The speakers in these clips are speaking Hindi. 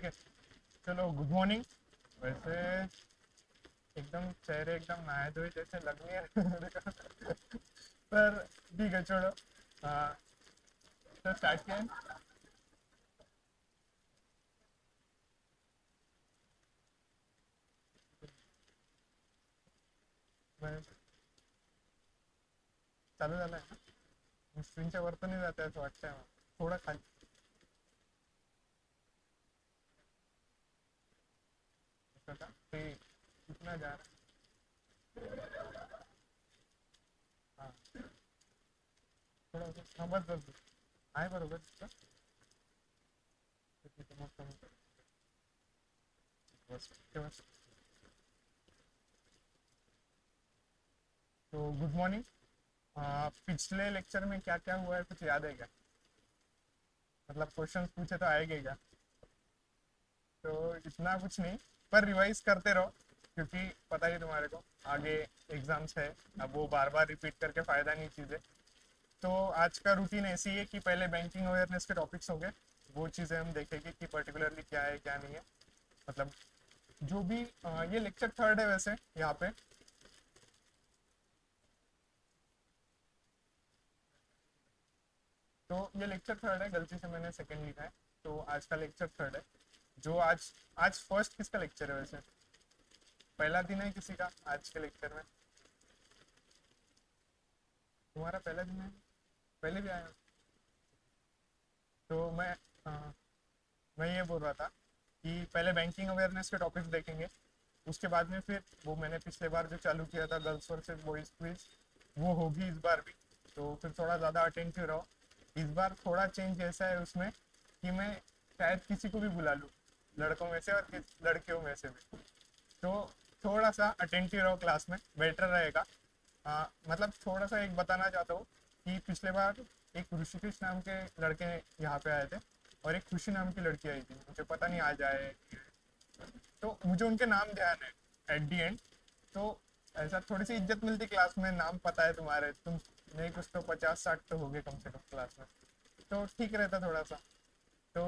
ठीक है। चलो, गुड मॉर्निंग। वैसे एकदम चेहरे एकदम नहाए धोए जैसे लग नहीं रहे मेरे को। पर ठीक है, छोड़ो। हाँ, तो स्टार्ट किया है। मैं चालू झालं आहे ना, स्क्रीनच्या वर तर नाही जात आहे असं वाटतंय मला. थोडं खाली. असं का ते कितना जा रहा है? हाँ, थोडं थांबत जातो. आहे बरोबर तिथं. तिथं मग कमी कर. बस तेव्हा. तो गुड मॉर्निंग। पिछले लेक्चर में क्या क्या हुआ है कुछ याद है क्या? मतलब क्वेश्चंस पूछे तो आएंगे क्या? तो इतना कुछ नहीं, पर रिवाइज करते रहो, क्योंकि पता ही तुम्हारे को आगे एग्जाम्स है। अब वो बार बार रिपीट करके फायदा नहीं चीज़ें। तो आज का रूटीन ऐसी है कि पहले बैंकिंग अवेयरनेस के टॉपिक्स हो गए, वो चीज़ें हम देखेंगे कि पर्टिकुलरली क्या है क्या नहीं है। मतलब जो भी ये लेक्चर थर्ड है वैसे यहाँ पे। तो ये लेक्चर थर्ड है, गलती से मैंने सेकंड लिखा है। तो आज का लेक्चर थर्ड है। जो आज आज फर्स्ट किसका लेक्चर है वैसे? पहला दिन है किसी का आज के लेक्चर में? तुम्हारा पहला दिन है? पहले भी आया? तो मैं ये बोल रहा था कि पहले बैंकिंग अवेयरनेस के टॉपिक्स देखेंगे। उसके बाद में फिर वो मैंने पिछले बार जो चालू किया था, गर्ल्स वर्सेस बॉयज क्विज, वो होगी इस बार भी। तो फिर थोड़ा ज़्यादा अटेंटिव रहो। इस बार थोड़ा चेंज ऐसा है उसमें कि मैं शायद किसी को भी बुला लूँ, लड़कों में से और लड़कियों में से भी। तो थोड़ा सा अटेंटिव रहो क्लास में, बेटर रहेगा। मतलब थोड़ा सा एक बताना चाहता हूँ कि पिछले बार एक ऋषिकेश नाम के लड़के यहाँ पे आए थे, और एक खुशी नाम की लड़की आई थी। मुझे पता नहीं आज आए, तो मुझे उनके नाम ध्यान है एट दी एंड। तो ऐसा थोड़ी सी इज्जत मिलती क्लास में, नाम पता है तुम्हारे, तुम नहीं कुछ तो 50-60 तो हो गए कम से कम क्लास में। तो ठीक रहता थोड़ा सा। तो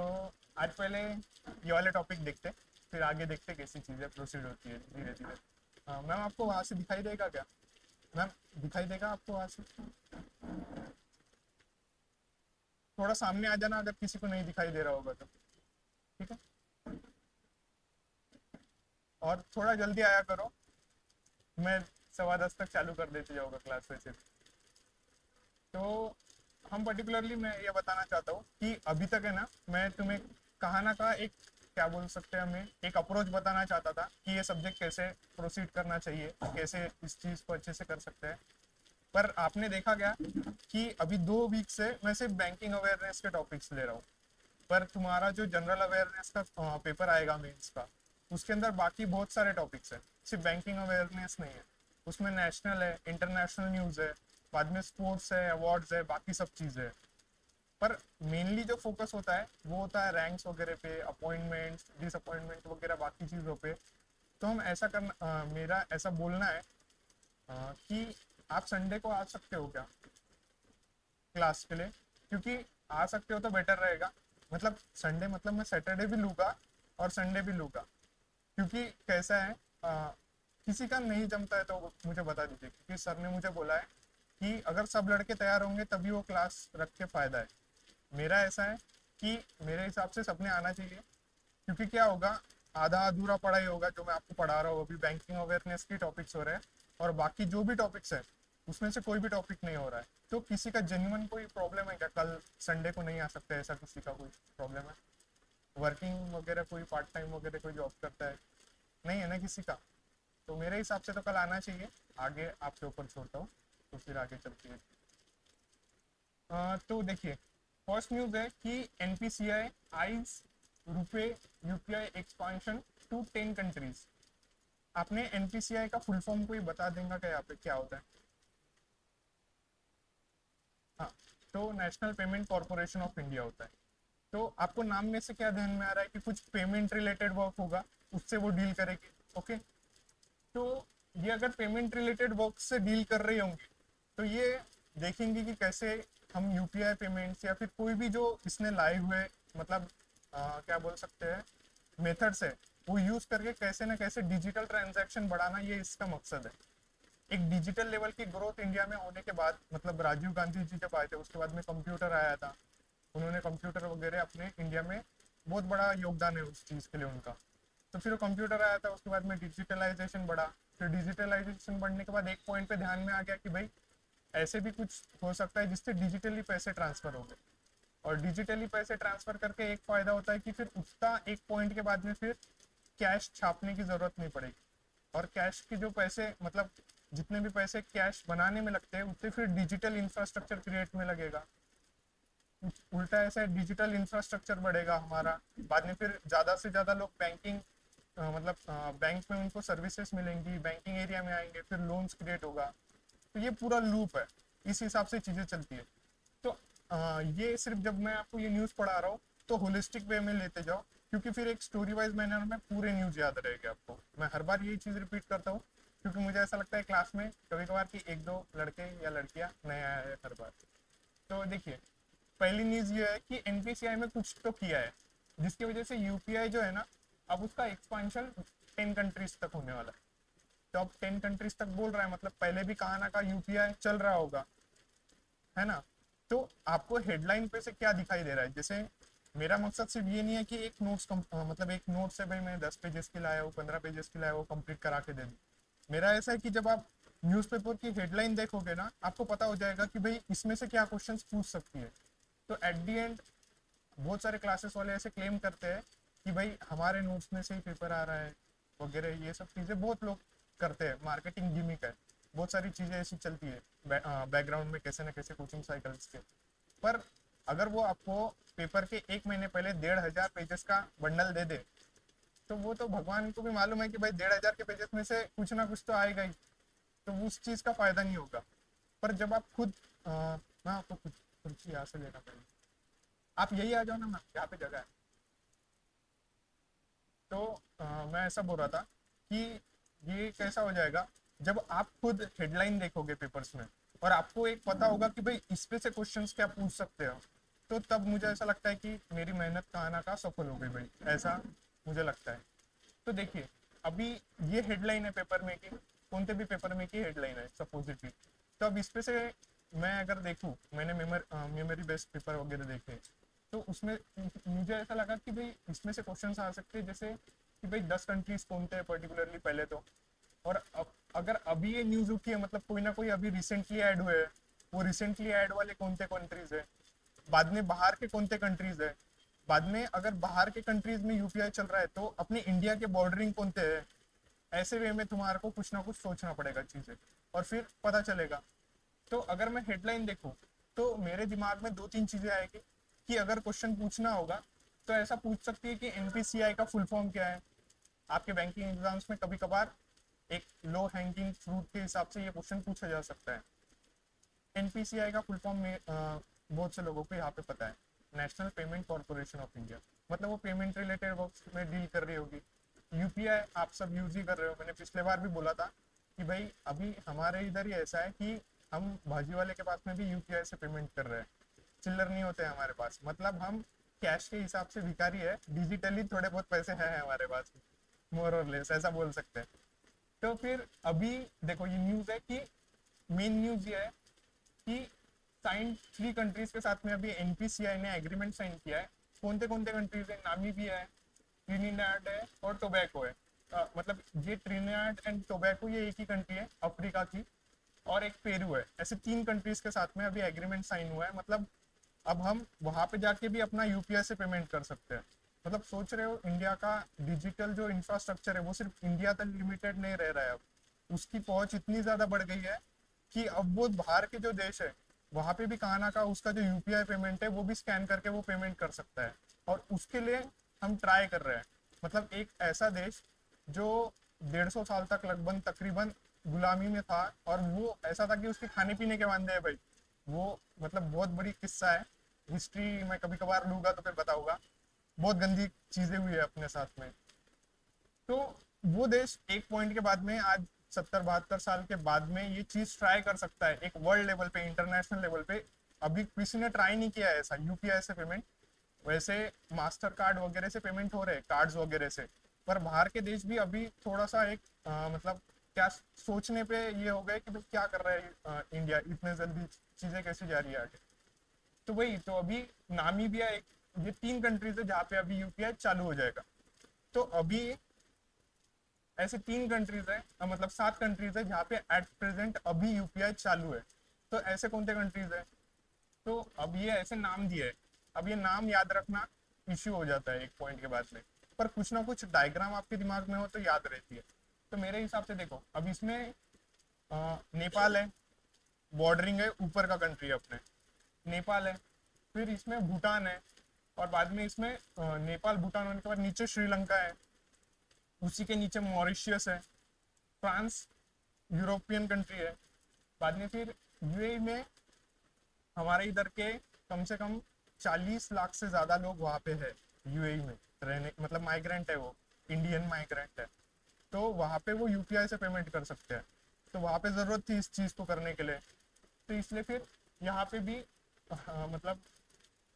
आज पहले ये वाले टॉपिक देखते, फिर आगे देखते कैसी चीज़ें प्रोसीड होती है धीरे धीरे। मैम आपको वहाँ से दिखाई देगा क्या? मैम, दिखाई देगा आपको वहाँ से? थोड़ा सामने आ जाना अगर किसी को नहीं दिखाई दे रहा होगा तो। ठीक है। और थोड़ा जल्दी आया करो, मैं 10:15 तक चालू कर देती जाऊँगा क्लास वैसे भी। तो हम पर्टिकुलरली मैं ये बताना चाहता हूँ कि अभी तक है ना, मैं तुम्हें कहा ना कहा एक, क्या बोल सकते हैं, हमें एक अप्रोच बताना चाहता था कि ये सब्जेक्ट कैसे प्रोसीड करना चाहिए, कैसे इस चीज़ को अच्छे से कर सकते हैं। पर आपने देखा क्या कि अभी 2 वीक से मैं सिर्फ बैंकिंग अवेयरनेस के टॉपिक्स ले रहा हूँ। पर तुम्हारा जो जनरल अवेयरनेस का पेपर आएगा मेंस का, उसके अंदर बाकी बहुत सारे टॉपिक्स हैं, सिर्फ बैंकिंग अवेयरनेस नहीं है। उसमें नेशनल है, इंटरनेशनल न्यूज़ है, बाद में स्पोर्ट्स है, अवार्ड्स है, बाकी सब चीज़ें हैं। पर मेनली जो फोकस होता है वो होता है रैंक्स वगैरह पे, अपॉइंटमेंट्स, डिसअपॉइंटमेंट वगैरह बाकी चीज़ों पे। तो हम ऐसा करना, मेरा ऐसा बोलना है कि आप संडे को आ सकते हो क्या क्लास के लिए? क्योंकि आ सकते हो तो बेटर रहेगा। मतलब संडे मतलब मैं सैटरडे भी लूँगा और संडे भी लूँगा। क्योंकि कैसा है, किसी का नहीं जमता है तो मुझे बता दीजिए, क्योंकि सर ने मुझे बोला है कि अगर सब लड़के तैयार होंगे तभी वो क्लास रख के फ़ायदा है। मेरा ऐसा है कि मेरे हिसाब से सबने आना चाहिए। क्योंकि क्या होगा, आधा अधूरा पढ़ाई होगा जो मैं आपको पढ़ा रहा हूँ अभी, बैंकिंग अवेयरनेस की टॉपिक्स हो रहे हैं, और बाकी जो भी टॉपिक्स है उसमें से कोई भी टॉपिक नहीं हो रहा है। तो किसी का जेन्युइन कोई प्रॉब्लम है क्या, कल संडे को नहीं आ सकते, ऐसा किसी का कोई प्रॉब्लम है? वर्किंग वगैरह कोई पार्ट टाइम वगैरह कोई जॉब करता है? नहीं है ना किसी का? तो मेरे हिसाब से तो कल आना चाहिए। आगे आपके ऊपर छोड़ता हूँ, तो फिर आगे चलती है। तो देखिए, फर्स्ट न्यूज़ है कि एनपीसीआई आईज रुपए यूपीआई एक्सपांशन टू 10 कंट्रीज। आपने एनपीसीआई का फुल फॉर्म कोई बता देगा क्या यहाँ पे क्या होता है? हाँ, तो national payment corporation of India होता है। तो आपको नाम में से क्या ध्यान में आ रहा है कि कुछ पेमेंट रिलेटेड वर्क होगा, उससे वो डील करेगी। ओके। तो ये अगर पेमेंट रिलेटेड वर्क से डील कर रही होंगी, तो ये देखेंगे कि कैसे हम यूपीआई पेमेंट्स या फिर कोई भी जो इसने लाए हुए, मतलब क्या बोल सकते हैं, मेथड्स है वो यूज करके कैसे ना कैसे डिजिटल ट्रांजैक्शन बढ़ाना, ये इसका मकसद है। एक डिजिटल लेवल की ग्रोथ इंडिया में होने के बाद, मतलब राजीव गांधी जी जब आए थे उसके बाद में कंप्यूटर आया था, उन्होंने कंप्यूटर वगैरह अपने इंडिया में बहुत बड़ा योगदान है उस चीज़ के लिए उनका। तो फिर कंप्यूटर आया था, उसके बाद में डिजिटलाइजेशन बढ़ा। फिर डिजिटलाइजेशन बढ़ने के बाद एक पॉइंट पे ध्यान में आ गया कि भाई ऐसे भी कुछ हो सकता है जिससे डिजिटली पैसे ट्रांसफर हो गए। और डिजिटली पैसे ट्रांसफर करके एक फायदा होता है कि फिर उसका एक पॉइंट के बाद में फिर कैश छापने की जरूरत नहीं पड़ेगी। और कैश के जो पैसे, मतलब जितने भी पैसे कैश बनाने में लगते हैं उतने फिर डिजिटल इंफ्रास्ट्रक्चर क्रिएट में लगेगा। उल्टा ऐसा डिजिटल इंफ्रास्ट्रक्चर बढ़ेगा हमारा, बाद में फिर ज़्यादा से ज़्यादा लोग बैंकिंग, मतलब बैंक में उनको सर्विसेज मिलेंगी, बैंकिंग एरिया में आएंगे, फिर लोन्स क्रिएट होगा। तो ये पूरा लूप है, इस हिसाब से चीज़ें चलती है। तो ये सिर्फ जब मैं आपको ये न्यूज़ पढ़ा रहा हूँ तो होलिस्टिक वे में लेते जाओ, क्योंकि फिर एक स्टोरी वाइज मैनर में पूरे न्यूज़ याद रहेगा आपको। मैं हर बार यही चीज़ रिपीट करता हूँ क्योंकि मुझे ऐसा लगता है क्लास में कभी कभार कि एक दो लड़के या लड़कियाँ नए आए हैं हर बार। तो देखिए, पहली न्यूज़ ये है कि एनपीसीआई में कुछ तो किया है जिसकी वजह से यूपीआई जो है ना, अब उसका एक्सपांशन 10 कंट्रीज तक होने वाला है। तो अब 10 कंट्रीज तक बोल रहा है, मतलब पहले भी कहा ना का यूपीआई चल रहा होगा, है ना। तो आपको हेडलाइन पे से क्या दिखाई दे रहा है, जैसे मेरा मकसद सिर्फ ये नहीं है कि एक मतलब एक नोट से भाई मैं 10 पेजेस की लाया हूँ, 15 पेजेस की लाया हूँ, कंप्लीट करा के दे दूँ। मेरा ऐसा है कि जब आप न्यूज़पेपर की हेडलाइन देखोगे ना, आपको पता हो जाएगा कि भाई इसमें से क्या क्वेश्चंस पूछ सकती है। तो एट दी एंड बहुत सारे क्लासेस वाले ऐसे क्लेम करते हैं कि भाई हमारे नोट्स में से ही पेपर आ रहा है वगैरह, ये सब चीज़ें बहुत लोग करते हैं, मार्केटिंग गिमिक है। बहुत सारी चीज़ें ऐसी चलती है बैकग्राउंड में कैसे ना कैसे कोचिंग साइकिल्स के। पर अगर वो आपको पेपर के एक महीने पहले 1,500 पेजेस का बंडल दे दे, तो वो तो भगवान को भी मालूम है कि भाई 1,500 के पेजेस में से कुछ ना कुछ तो आएगा ही, तो उस चीज़ का फायदा नहीं होगा। पर जब आप खुद मैं आपको कुछ यहाँ से लेना पड़ेगा, आप यही आ जाओ ना मैम, यहाँ पे जगह है। तो मैं ऐसा बोल रहा था कि ये कैसा हो जाएगा जब आप खुद हेडलाइन देखोगे पेपर्स में और आपको एक पता होगा कि भाई इस पे से क्वेश्चंस क्या पूछ सकते हो, तो तब मुझे ऐसा लगता है कि मेरी मेहनत का आना का सफल हो गई भाई, ऐसा मुझे लगता है। तो देखिए, अभी ये हेडलाइन है पेपर में की, कौन से भी पेपर में की हेडलाइन है सपोजिटली। तो अब इस पे से मैं अगर देखूँ, मैंने मेमोरी बेस्ड पेपर वगैरह देखे, तो उसमें मुझे ऐसा लगा कि भाई इसमें से क्वेश्चन आ सकते हैं, जैसे कि भाई 10 कंट्रीज कौन थे पर्टिकुलरली पहले तो। और अगर अभी ये न्यूज़ उठी है, मतलब कोई ना कोई अभी रिसेंटली ऐड हुए हैं, वो रिसेंटली ऐड वाले कौन से कंट्रीज है, बाद में बाहर के कौन से कंट्रीज है, बाद में अगर बाहर के कंट्रीज में यूपीआई चल रहा है तो अपने इंडिया के बॉर्डरिंग कौन से है। ऐसे वे में तुम्हारे को कुछ ना कुछ सोचना पड़ेगा चीज़ें, और फिर पता चलेगा। तो अगर मैं हेडलाइन देखूं तो मेरे दिमाग में दो तीन चीज़ें आएगी कि अगर क्वेश्चन पूछना होगा तो ऐसा पूछ सकती है कि एनपीसीआई का फुल फॉर्म क्या है। आपके बैंकिंग एग्जाम्स में कभी कभार एक लो हैंगिंग फ्रूट के हिसाब से ये क्वेश्चन पूछा जा सकता है। एनपीसीआई का फुल फॉर्म में बहुत से लोगों को यहाँ पे पता है, national payment corporation of India, मतलब वो पेमेंट रिलेटेड वर्क में डील कर रही होगी। यूपीआई आप सब यूज ही कर रहे हो, मैंने पिछले बार भी बोला था कि भाई अभी हमारे इधर ही ऐसा है कि हम भाजी वाले के पास में भी यूपीआई से पेमेंट कर रहे हैं, चिल्लर नहीं होते हैं हमारे पास, मतलब हम कैश के हिसाब से भिखारी है, डिजिटली थोड़े बहुत पैसे हैं हमारे पास, मोर और लेस ऐसा बोल सकते हैं। तो फिर अभी देखो ये न्यूज़ है कि मेन न्यूज़ ये है कि साइन 3 कंट्रीज के साथ में अभी एनपीसीआई ने एग्रीमेंट साइन किया है। कौन से कंट्रीज है, नामीबिया है, ट्रिनिडाड है और टोबैको है। मतलब ये ट्रिनिडाड एंड टोबैको ये एक ही कंट्री है अफ्रीका की, और एक पेरू है। ऐसे 3 कंट्रीज के साथ में अभी एग्रीमेंट साइन हुआ है, मतलब अब हम वहां पे जाके भी अपना यूपीआई से पेमेंट कर सकते हैं। मतलब सोच रहे हो इंडिया का डिजिटल जो इंफ्रास्ट्रक्चर है वो सिर्फ इंडिया तक लिमिटेड नहीं रह रहा है, अब उसकी पहुंच इतनी ज्यादा बढ़ गई है कि अब वो बाहर के जो देश है वहां पे भी कहा ना का उसका जो यूपीआई पेमेंट है वो भी स्कैन करके वो पेमेंट कर सकता है। और उसके लिए हम ट्राई कर रहे हैं, मतलब एक ऐसा देश जो 150 साल तक लगभग तकरीबन गुलामी में था, और वो ऐसा था कि उसके खाने पीने के वादे हैं भाई, वो मतलब बहुत बड़ी किस्सा है। हिस्ट्री मैं कभी कभार लूंगा तो फिर बताऊंगा, बहुत गंदी चीजें हुई है अपने साथ में। तो वो देश एक पॉइंट के बाद में आज 70-72 साल के बाद में ये चीज ट्राई कर सकता है एक वर्ल्ड लेवल पे, इंटरनेशनल लेवल पे। अभी किसी ने ट्राई नहीं किया है ऐसा यूपीआई से पेमेंट, वैसे मास्टर कार्ड वगैरह से पेमेंट हो रहे हैं, कार्ड्स वगैरह से। पर बाहर के देश भी अभी थोड़ा सा एक मतलब क्या सोचने पे ये हो गए कि भाई क्या कर रहा है इंडिया, इतने जल्दी चीजें कैसे जा रही है आगे। तो वही तो अभी नामीबिया एक, ये 3 कंट्रीज है जहाँ पे अभी यूपीआई चालू हो जाएगा। तो अभी ऐसे 3 कंट्रीज है, मतलब 7 कंट्रीज है जहाँ पे एट प्रेजेंट अभी यूपीआई चालू है। तो ऐसे कौन से कंट्रीज है, तो अब ये ऐसे नाम दिए है। अब ये नाम याद रखना इश्यू हो जाता है एक पॉइंट के बाद में, पर कुछ ना कुछ डायग्राम आपके दिमाग में हो तो याद रहती है। तो मेरे हिसाब से देखो, अब इसमें नेपाल है, बॉर्डरिंग है, ऊपर का कंट्री है अपने, नेपाल है। फिर इसमें भूटान है, और बाद में इसमें नेपाल भूटान होने के बाद नीचे श्रीलंका है, उसी के नीचे मॉरिशियस है, फ्रांस यूरोपियन कंट्री है। बाद में फिर यूएई में हमारे इधर के कम से कम 40 लाख से ज्यादा लोग वहाँ पे है यूएई में रहने, मतलब माइग्रेंट है वो, इंडियन माइग्रेंट है। तो वहाँ पे वो यूपीआई से पेमेंट कर सकते हैं। तो वहाँ पे जरूरत थी इस चीज़ को करने के लिए, तो इसलिए फिर यहाँ पे भी मतलब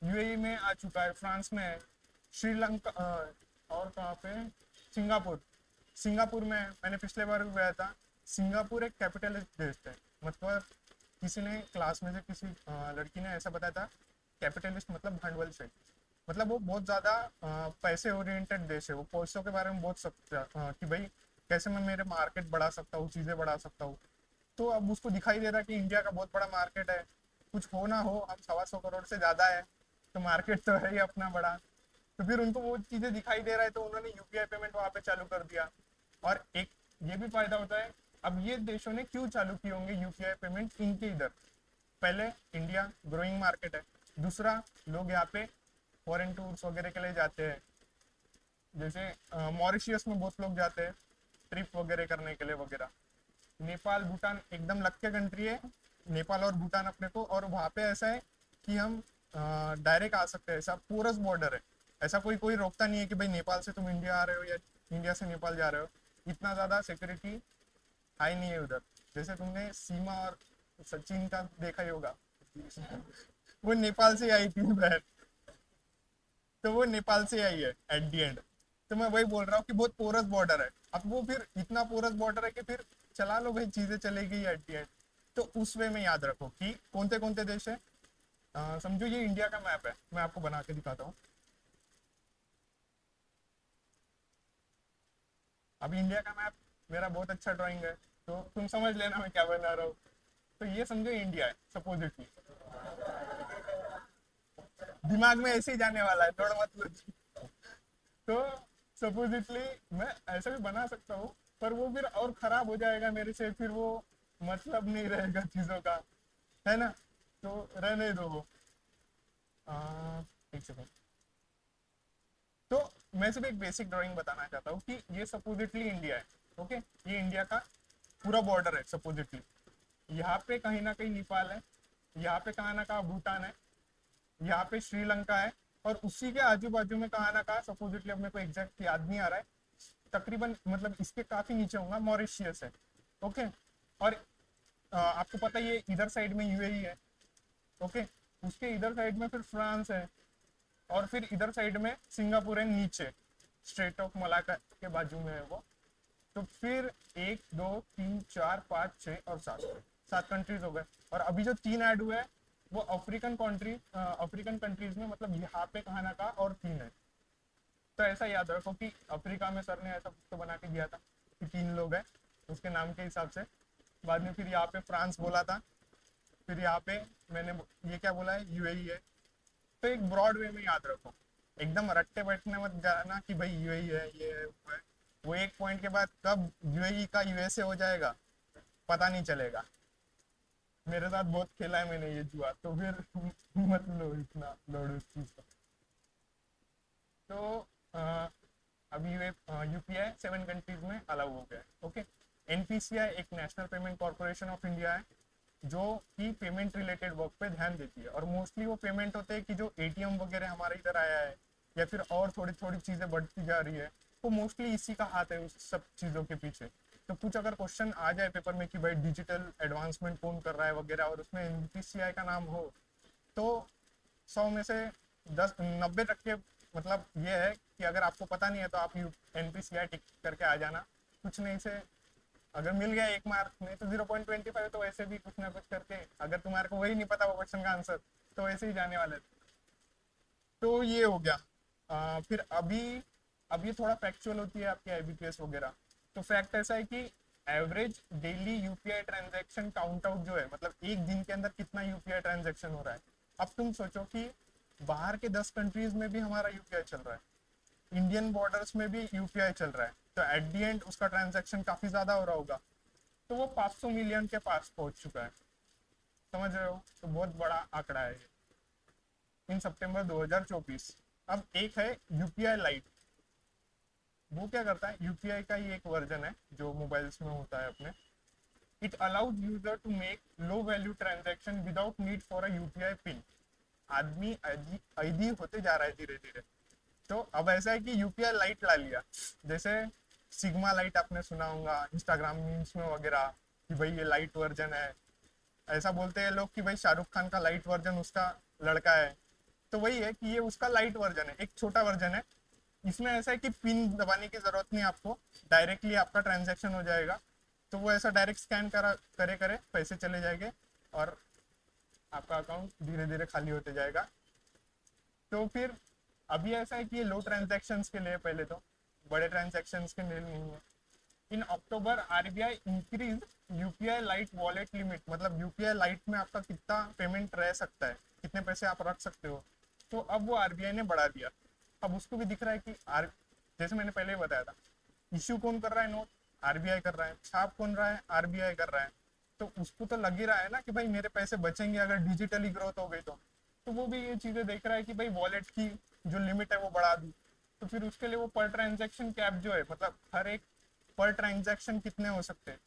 यूएई में आ चुका है, फ्रांस में है, श्रीलंका और कहाँ पे, सिंगापुर, सिंगापुर में है। मैंने पिछले बार भी गया था। सिंगापुर एक कैपिटलिस्ट देश है, मतलब किसी ने क्लास में से किसी लड़की ने ऐसा बताया था, कैपिटलिस्ट मतलब भांडवलशाही, मतलब वो बहुत ज़्यादा पैसे ओरिएंटेड देश है, वो पैसों के बारे में बहुत सकता कि भाई कैसे मैं मेरे मार्केट बढ़ा सकता हूँ, चीज़ें बढ़ा सकता हूँ। तो अब उसको दिखाई दे रहा है कि इंडिया का बहुत बड़ा मार्केट है, कुछ हो ना हो हम 125 करोड़ से ज़्यादा है, तो मार्केट तो है ही अपना बड़ा। तो फिर उनको वो चीज़ें दिखाई दे रहा है, तो उन्होंने यूपीआई पेमेंट वहाँ पे चालू कर दिया। और एक ये भी फायदा होता है, अब ये देशों ने क्यों चालू किए होंगे यूपीआई पेमेंट इनके इधर, पहले इंडिया ग्रोइंग मार्केट है, दूसरा लोग यहाँ पे फॉरेन टूर्स वगैरह के लिए जाते हैं, जैसे मॉरिशियस में बहुत लोग जाते हैं ट्रिप वगैरह करने के लिए वगैरह। नेपाल भूटान एकदम लग के कंट्री है, नेपाल और भूटान अपने को, और वहाँ पे ऐसा है कि हम डायरेक्ट आ सकते हैं, ऐसा पोरस बॉर्डर है, ऐसा कोई कोई रोकता नहीं है कि भाई नेपाल से तुम इंडिया आ रहे हो या इंडिया से नेपाल जा रहे हो। इतना ज़्यादा सिक्योरिटी हाई नहीं है उधर। जैसे तुमने सीमा और सचिन का देखा ही होगा, वो नेपाल से आई थी बहन, तो वो नेपाल से आई है एट दी एंड। तो मैं वही बोल रहा हूँ कि बहुत पोरस बॉर्डर है। अब वो फिर इतना पोरस बॉर्डर है कि फिर चला लो भाई, चीजें चलेगी एट दी एंड। तो उस वे में याद रखो कि कौन से देश है। समझो ये इंडिया का मैप है, मैं आपको बना के दिखाता हूँ। अब इंडिया का मैप मेरा बहुत अच्छा ड्राइंग है, तो तुम समझ लेना मैं क्या बना रहा हूँ। तो ये समझो इंडिया है सपोजिटली, दिमाग में ऐसे ही जाने वाला है, थोड़ा मत सोचो। तो सपोजिटली मैं ऐसा भी बना सकता हूँ, पर वो फिर और खराब हो जाएगा मेरे से, फिर वो मतलब नहीं रहेगा चीजों का, है ना। तो रहने दो वो। एक सेकंड। तो मैं सिर्फ एक बेसिक ड्राइंग बताना चाहता हूँ कि ये सपोजिटली इंडिया है, ओके। ये इंडिया का पूरा बॉर्डर है सपोजिटली। यहाँ पे कहीं ना कहीं नेपाल है, यहाँ पे कहाँ ना कहाँ भूटान है, यहाँ पे श्रीलंका है, और उसी के आजू बाजू में कहाँ ना कहाँ सपोजिटली, अब मेरे को एग्जैक्ट याद नहीं आ रहा है, तकरीबन मतलब इसके काफी नीचे होगा मॉरिशियस है, ओके। और आपको पता है ये इधर साइड में यूएई है, ओके। उसके इधर साइड में फिर फ्रांस है, और फिर इधर साइड में सिंगापुर है नीचे, स्ट्रेट ऑफ मलाका के बाजू में है वो। तो फिर 1 2 3 4 5 6 और 7, 7 कंट्रीज हो गए। और अभी जो 3 ऐड हुए हैं वो अफ्रीकन कंट्रीज में, मतलब यहाँ पे कहा ना कहा और 3 है। तो ऐसा याद रखो कि अफ्रीका में सर ने ऐसा कुछ तो बना के दिया था कि 3 लोग हैं उसके नाम के हिसाब से। बाद में फिर यहाँ पे फ्रांस बोला था, फिर यहाँ पे मैंने ये क्या बोला है, यूएई है। तो एक ब्रॉड वे में याद रखो, एकदम रट्टे बैठने मत जाना कि भाई यूएई है, ये है वो है। वो एक पॉइंट के बाद कब यूएई का यूएसए हो जाएगा पता नहीं चलेगा। मेरे साथ बहुत खेला है मैंने ये जुआ, तो फिर मत लो इतना लोड उस चीज का। तो अभी यूपीआई 7 कंट्रीज में अलाउ हो गया है, ओके। एनपीसीआई एक national payment corporation of India है, जो कि पेमेंट रिलेटेड वर्क पे ध्यान देती है। और मोस्टली वो पेमेंट होते हैं कि जो एटीएम वगैरह हमारे इधर आया है, या फिर और थोड़ी थोड़ी चीज़ें बढ़ती जा रही है, तो मोस्टली इसी का हाथ है उस सब चीज़ों के पीछे। तो कुछ अगर क्वेश्चन आ जाए पेपर में कि भाई डिजिटल एडवांसमेंट कौन कर रहा है वगैरह, और उसमें एनपीसीआई का नाम हो, तो 100 में से 90% मतलब ये है कि अगर आपको पता नहीं है तो आप NPCI टिक करके आ जाना। कुछ नहीं से अगर मिल गया 1 मार्क, नहीं तो 0.25, तो वैसे भी कुछ ना कुछ करके, अगर तुम्हारे को वही नहीं पता वो क्वेश्चन का आंसर, तो वैसे ही जाने वाले थे। तो ये हो गया। फिर अभी थोड़ा फैक्चुअल होती है आपकी IBPS वगैरह। तो फैक्ट ऐसा है कि average daily UPI transaction count out जो है, मतलब एक दिन के अंदर कितना यूपीआई ट्रांजैक्शन हो रहा है। अब तुम सोचो कि बाहर के 10 कंट्रीज में भी हमारा यूपीआई चल रहा है, इंडियन बॉर्डर्स में भी यूपीआई चल रहा है, तो एट दी एंड उसका ट्रांजैक्शन काफी ज्यादा हो रहा होगा। तो वो 500 मिलियन के पास पहुंच चुका है। समझ रहे हो, तो बहुत बड़ा आंकड़ा है इन सितंबर 2024। अब एक है यूपीआई लाइट। वो क्या करता है, यूपीआई का ही एक वर्जन है जो मोबाइल्स में होता है अपने। It allows user to make low value transaction without need for a UPI pin. आदमी अधी होते जा रहा है धीरे धीरे। तो अब ऐसा है कि यूपीआई लाइट ला लिया, जैसे सिग्मा लाइट आपने सुना होगा इंस्टाग्राम मीम्स में वगैरह, कि भाई ये लाइट वर्जन है। ऐसा बोलते हैं लोग कि भाई शाहरुख खान का लाइट वर्जन उसका लड़का है। तो वही है कि ये उसका लाइट वर्जन है, एक छोटा वर्जन है। इसमें ऐसा है कि पिन दबाने की जरूरत नहीं आपको, डायरेक्टली आपका ट्रांजैक्शन हो जाएगा। तो वो ऐसा डायरेक्ट स्कैन करा करे करे पैसे चले जाएंगे, और आपका अकाउंट धीरे धीरे खाली होते जाएगा। तो फिर अभी ऐसा है कि ये लो ट्रांजैक्शंस के लिए, पहले तो बड़े ट्रांजैक्शंस के लिए नहीं है। In October RBI increase UPI lite wallet limit, मतलब यूपीआई लाइट में आपका कितना पेमेंट रह सकता है, कितने पैसे आप रख सकते हो। तो अब वो आरबीआई ने बढ़ा दिया। अब उसको भी दिख रहा है कि जैसे मैंने पहले ही बताया था, इश्यू कौन कर रहा है नोट, आरबीआई कर रहा है, छाप कौन रहा है, आरबीआई कर रहा है। तो उसको तो लग ही रहा है ना कि भाई मेरे पैसे बचेंगे अगर डिजिटली ग्रोथ हो गई तो वो भी ये चीजें देख रहा है कि भाई वॉलेट की जो लिमिट है वो बढ़ा दी। तो फिर उसके लिए वो पर ट्रांजेक्शन कैप जो है, मतलब हर एक पर ट्रांजेक्शन कितने हो सकते हैं,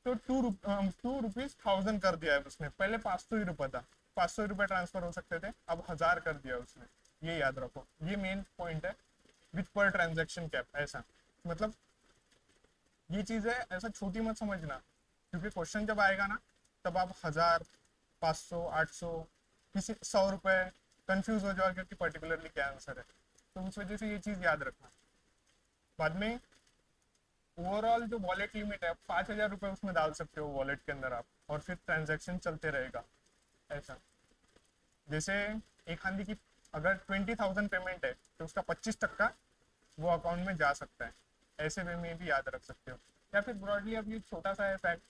तो 2 रुपीज 1000 कर दिया है उसने। पहले 500 ही रुपये था, 500 रुपये ट्रांसफर हो सकते थे, अब 1000 कर दिया उसने। ये याद रखो, ये मेन पॉइंट है विथ पर ट्रांजेक्शन कैप। ऐसा मतलब ये चीज है, ऐसा छोटी मत समझना, क्योंकि क्वेश्चन जब आएगा ना, तब आप 1000, 500, 800, किसी 100 रुपये कंफ्यूज हो जाओगे कि पर्टिकुलरली क्या आंसर है। तो उस वजह से ये चीज याद रखना। बाद में ओवरऑल जो वॉलेट लिमिट है, 5000 रुपये उसमें डाल सकते हो वॉलेट के अंदर आप, और फिर ट्रांजेक्शन चलते रहेगा। ऐसा जैसे एक आंधी की अगर 20,000 पेमेंट है तो उसका 25% वो अकाउंट में जा सकता है। ऐसे वे में भी याद रख सकते हो। या फिर ब्रॉडली अब ये छोटा सा है फैक्ट,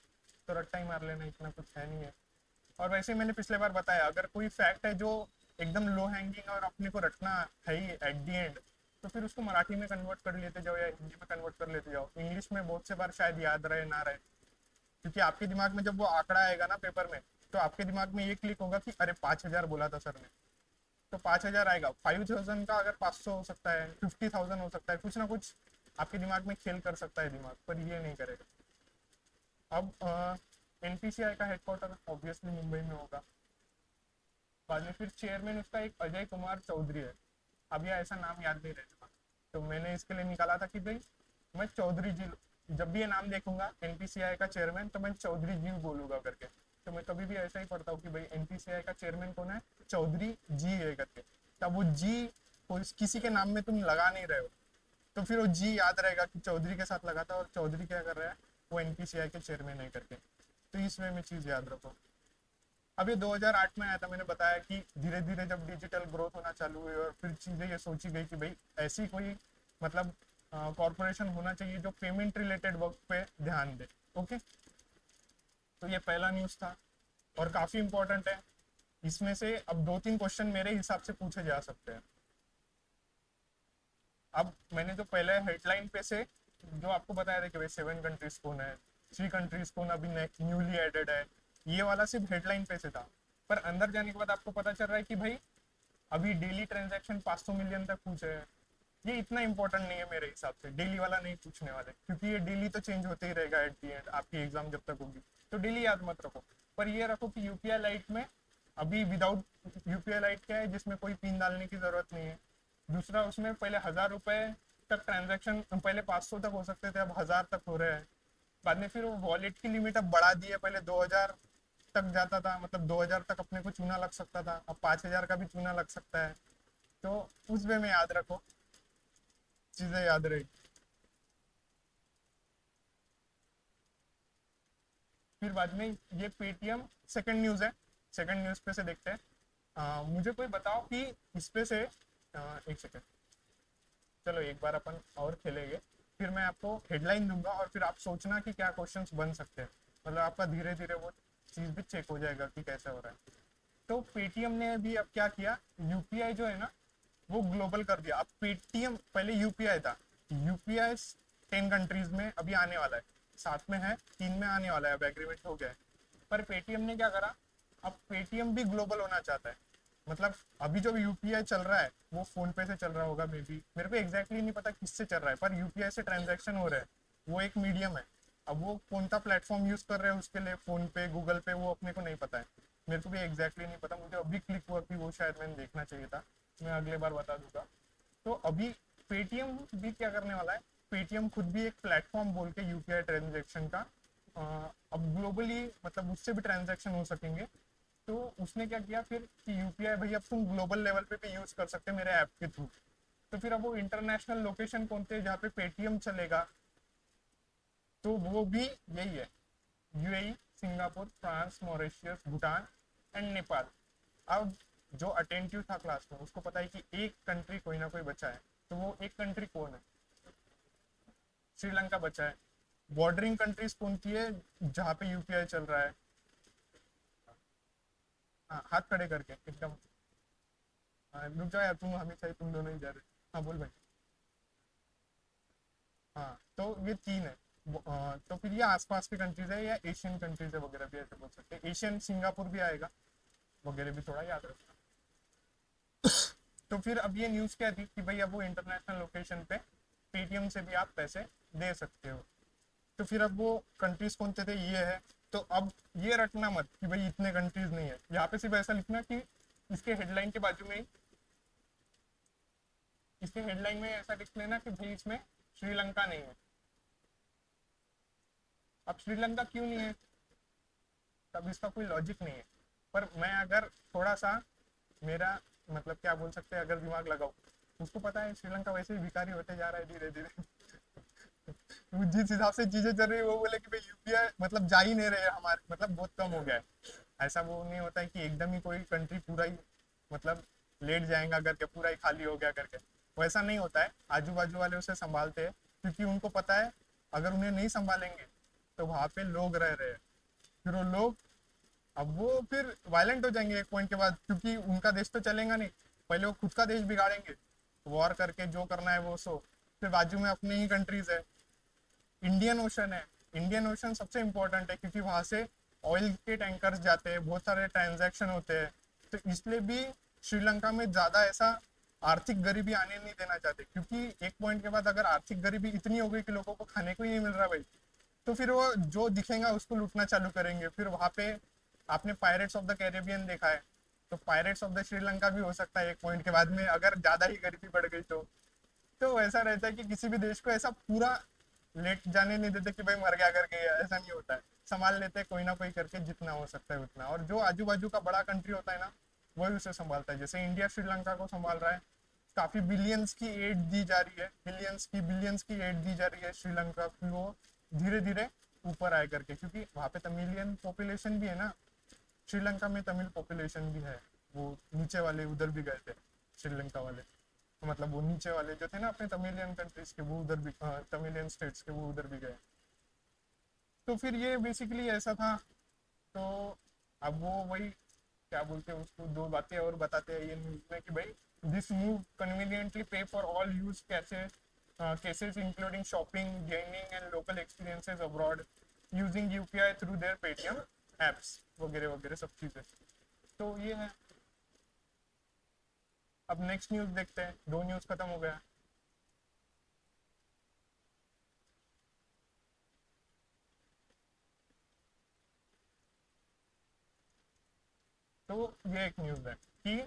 तो रट्टा ही मार लेना, इतना कुछ है नहीं है। और वैसे ही मैंने पिछले बार बताया, अगर कोई फैक्ट है जो एकदम लो हैंगिंग और अपने को रटना है ही एट दी एंड, तो फिर उसको मराठी में कन्वर्ट कर लेते जाओ या हिंदी में कन्वर्ट कर लेते जाओ। इंग्लिश में बहुत से बार शायद याद रहे ना रहे, क्योंकि आपके दिमाग में जब वो आंकड़ा आएगा ना पेपर में, तो आपके दिमाग में ये क्लिक होगा कि अरे 5000 बोला था सर ने। तो 5000 आएगा, 5000 का अगर 500 हो सकता है, 50,000 हो सकता है, कुछ ना कुछ आपके दिमाग में खेल कर सकता है दिमाग, पर ये नहीं करेगा। अब एनपीसीआई का हेडक्वार्टर ऑब्वियसली मुंबई में होगा। बाद में फिर चेयरमैन उसका एक अजय कुमार चौधरी है। अब यह ऐसा नाम याद नहीं रहता, तो मैंने इसके लिए निकाला था कि भाई मैं चौधरी जी, जब भी ये नाम देखूंगा एनपीसीआई का चेयरमैन, तो मैं चौधरी जी बोलूंगा करके। तो मैं कभी भी ऐसा ही पढ़ता हूँ कि भाई एनपीसीआई का चेयरमैन कौन है, चौधरी जी है करके। तब वो जी को किसी के नाम में तुम लगा नहीं रहे हो, तो फिर वो जी याद रहेगा कि चौधरी के साथ लगा था, और चौधरी क्या कर रहा है, वो एनपीसीआई के चेयरमैन है करके। तो इस वे में चीज याद रखो। अब ये 2008 में आया था, मैंने बताया कि धीरे धीरे जब डिजिटल ग्रोथ होना चालू हुई और फिर चीजें ये सोची गई कि भाई ऐसी कोई मतलब कॉरपोरेशन होना चाहिए जो पेमेंट रिलेटेड वर्क पे ध्यान दे। ओके, तो ये पहला न्यूज था और काफी इंपॉर्टेंट है। इसमें से अब 2-3 क्वेश्चन मेरे हिसाब से पूछे जा सकते हैं। अब मैंने जो पहले हेडलाइन पे से जो आपको बताया था कि भाई 7 कंट्रीज कौन है, 3 कंट्रीज कौन अभी न्यूली एडेड है, ये वाला सिर्फ हेडलाइन पे से था। पर अंदर जाने के बाद आपको पता चल रहा है कि भाई अभी डेली ट्रांजैक्शन 500 मिलियन तक पूछे हैं। ये इतना इंपॉर्टेंट नहीं है मेरे हिसाब से, डेली वाला नहीं पूछने वाले, क्योंकि ये डेली तो चेंज होते ही रहेगा एट दी एंड, आपकी एग्जाम जब तक होगी। तो डेली याद मत रखो, पर ये रखो कि यूपीआई लाइट में अभी विदाउट, यूपीआई लाइट क्या है जिसमें कोई पिन डालने की जरूरत नहीं है। दूसरा, उसमें पहले 1000 रुपए तक ट्रांजैक्शन, पहले 500 तक हो सकते थे, अब 1000 तक हो रहे हैं। बाद में फिर वो वॉलेट की लिमिट अब बढ़ा दी है, पहले 2000 तक जाता था, मतलब 2000 तक अपने को चूना लग सकता था, अब 5000 का भी चूना लग सकता है। तो उस वे में याद रखो, चीजें याद रही। फिर बाद में ये पेटीएम, सेकंड न्यूज है, सेकंड न्यूज पे से देखते हैं। मुझे कोई बताओ कि इस पे से एक सेकंड, चलो एक बार अपन और खेलेंगे, फिर मैं आपको हेडलाइन दूंगा और फिर आप सोचना कि क्या क्वेश्चंस बन सकते हैं, मतलब आपका धीरे धीरे वो चीज़ भी चेक हो जाएगा कि कैसा हो रहा है। तो पेटीएम ने भी अब क्या किया, यूपीआई जो है ना वो ग्लोबल कर दिया। अब पेटीएम पहले यूपीआई था, यूपीआई 10 कंट्रीज में अभी आने वाला है, साथ में है 3 में आने वाला है, अब एग्रीमेंट हो गया है। पर पेटीएम ने क्या करा, अब पेटीएम भी ग्लोबल होना चाहता है। मतलब अभी जो यूपीआई चल रहा है वो फोन पे से चल रहा होगा मे बी, मेरे को एग्जैक्टली नहीं पता किससे चल रहा है, पर यूपीआई से ट्रांजैक्शन हो रहा है, वो एक मीडियम है। अब वो कौन सा प्लेटफॉर्म यूज कर रहे हैं उसके लिए, फोन पे गूगल पे, वो अपने को नहीं पता है, मेरे को भी एग्जैक्टली नहीं पता, मुझे अभी क्लिक हुआ कि वो शायद मैंने देखना चाहिए था, मैं अगले बार बता दूंगा। तो अभी पेटीएम भी क्या करने वाला है, पेटीएम खुद भी एक प्लेटफॉर्म बोल के यूपीआई ट्रांजेक्शन का, अब ग्लोबली मतलब उससे भी ट्रांजेक्शन हो सकेंगे। तो उसने क्या किया फिर कि यूपीआई भाई अब तुम ग्लोबल लेवल पे भी यूज कर सकते हैं मेरे ऐप के थ्रू। तो फिर अब वो इंटरनेशनल लोकेशन कौन थे जहाँ पे पेटीएम चलेगा, तो वो भी यही है, UAE, Singapore, France, Mauritius, Bhutan and Nepal. अब जो अटेंटिव था क्लास में उसको पता है कि एक कंट्री कोई ना कोई बचा है, तो वो एक कंट्री कौन है, श्रीलंका बचा है। बॉर्डरिंग कंट्रीज कौन सी है जहाँ पे यूपीआई चल रहा है, हाँ हाथ खड़े करके एकदम, हाँ रुक जाओ यार, तुम हमेशा ही तुम दोनों ही जा रहे। हाँ बोल भाई। हाँ तो ये 3 है। तो फिर ये आसपास के कंट्रीज है या एशियन कंट्रीज है वगैरह भी ऐसे बोल सकते हैं, एशियन सिंगापुर भी आएगा वगैरह भी, थोड़ा याद रखना। तो फिर अब ये न्यूज़ क्या थी कि भाई अब वो इंटरनेशनल लोकेशन पे पेटीएम से भी आप पैसे दे सकते हो। तो फिर अब वो कंट्रीज कौन से थे ये है। तो अब ये रटना मत कि भाई इतने कंट्रीज नहीं है, यहाँ पे सिर्फ ऐसा लिखना कि इसके हेडलाइन के बाजू में ही, इसके हेडलाइन में ऐसा लिख लेना कि भाई इसमें श्रीलंका नहीं है। अब श्रीलंका क्यों नहीं है, तब इसका कोई लॉजिक नहीं है। पर मैं अगर थोड़ा सा मेरा मतलब क्या बोल सकते हैं, अगर दिमाग लगाओ, उसको पता है श्रीलंका वैसे ही भिखारी होते जा रहा है धीरे धीरे। वो जिस हिसाब से चीजें चल रही है वो बोले कि भाई यूपीआई मतलब जा ही नहीं रहे हैं हमारे, मतलब बहुत कम हो गया है। ऐसा वो नहीं होता है कि एकदम ही कोई कंट्री पूरा ही मतलब लेट जाएगा करके, पूरा ही खाली हो गया करके, वैसा नहीं होता है। आजू बाजू वाले उसे संभालते हैं क्योंकि उनको पता है अगर उन्हें नहीं संभालेंगे तो वहां पे लोग रह रहे हैं, फिर वो लोग अब वो फिर वायलेंट हो जाएंगे एक पॉइंट के बाद, क्योंकि उनका देश तो चलेगा नहीं, पहले वो खुद का देश बिगाड़ेंगे, वॉर करके जो करना है वो सो। फिर बाजू में अपनी ही कंट्रीज है, इंडियन ओशन है, इंडियन ओशन सबसे इंपॉर्टेंट है क्योंकि वहां से ऑयल के टैंकर्स जाते हैं, बहुत सारे ट्रांजैक्शन होते हैं। तो इसलिए भी श्रीलंका में ज्यादा ऐसा आर्थिक गरीबी आने नहीं देना चाहते, क्योंकि एक पॉइंट के बाद अगर आर्थिक गरीबी इतनी हो गई कि लोगों को खाने को ही नहीं मिल रहा भाई, तो फिर वो जो दिखेगा उसको लूटना चालू करेंगे। फिर वहां पे आपने पायरेट्स ऑफ द कैरेबियन देखा है, तो पायरेट्स ऑफ द श्रीलंका भी हो सकता है एक पॉइंट के बाद में अगर ज्यादा ही गरीबी बढ़ गई तो ऐसा रहता है कि किसी भी देश को ऐसा पूरा लेट जाने नहीं देते कि भाई मर गया करके, ऐसा नहीं होता है, संभाल लेते हैं कोई ना कोई करके जितना हो सकता है उतना। और जो आजू बाजू का बड़ा कंट्री होता है ना वही उसे संभालता है, जैसे इंडिया श्रीलंका को संभाल रहा है, काफी बिलियंस की एड दी जा रही है, बिलियंस की एड दी जा रही है श्रीलंका की, वो धीरे धीरे ऊपर आए करके, क्योंकि वहां पे तमिलियन पॉपुलेशन भी है ना, श्रीलंका में तमिल पॉपुलेशन भी है। वो नीचे वाले उधर भी गए थे श्रीलंका वाले, मतलब वो नीचे वाले जो थे ना अपने तमिलियन कंट्रीज के, वो उधर भी तमिलियन स्टेट्स के वो उधर भी गए। तो फिर ये बेसिकली ऐसा था। तो अब वो वही क्या बोलते हैं उसको, दो बातें और बताते हैं ये न्यूज में कि भाई दिस मूव कन्वीनियंटली पे for all use cases including shopping, gaming and local experiences abroad using UPI through their Paytm apps वगैरह वगैरह सब चीजें। तो ये है। अब नेक्स्ट न्यूज देखते हैं, दो न्यूज खत्म हो गया। तो ये एक न्यूज है कि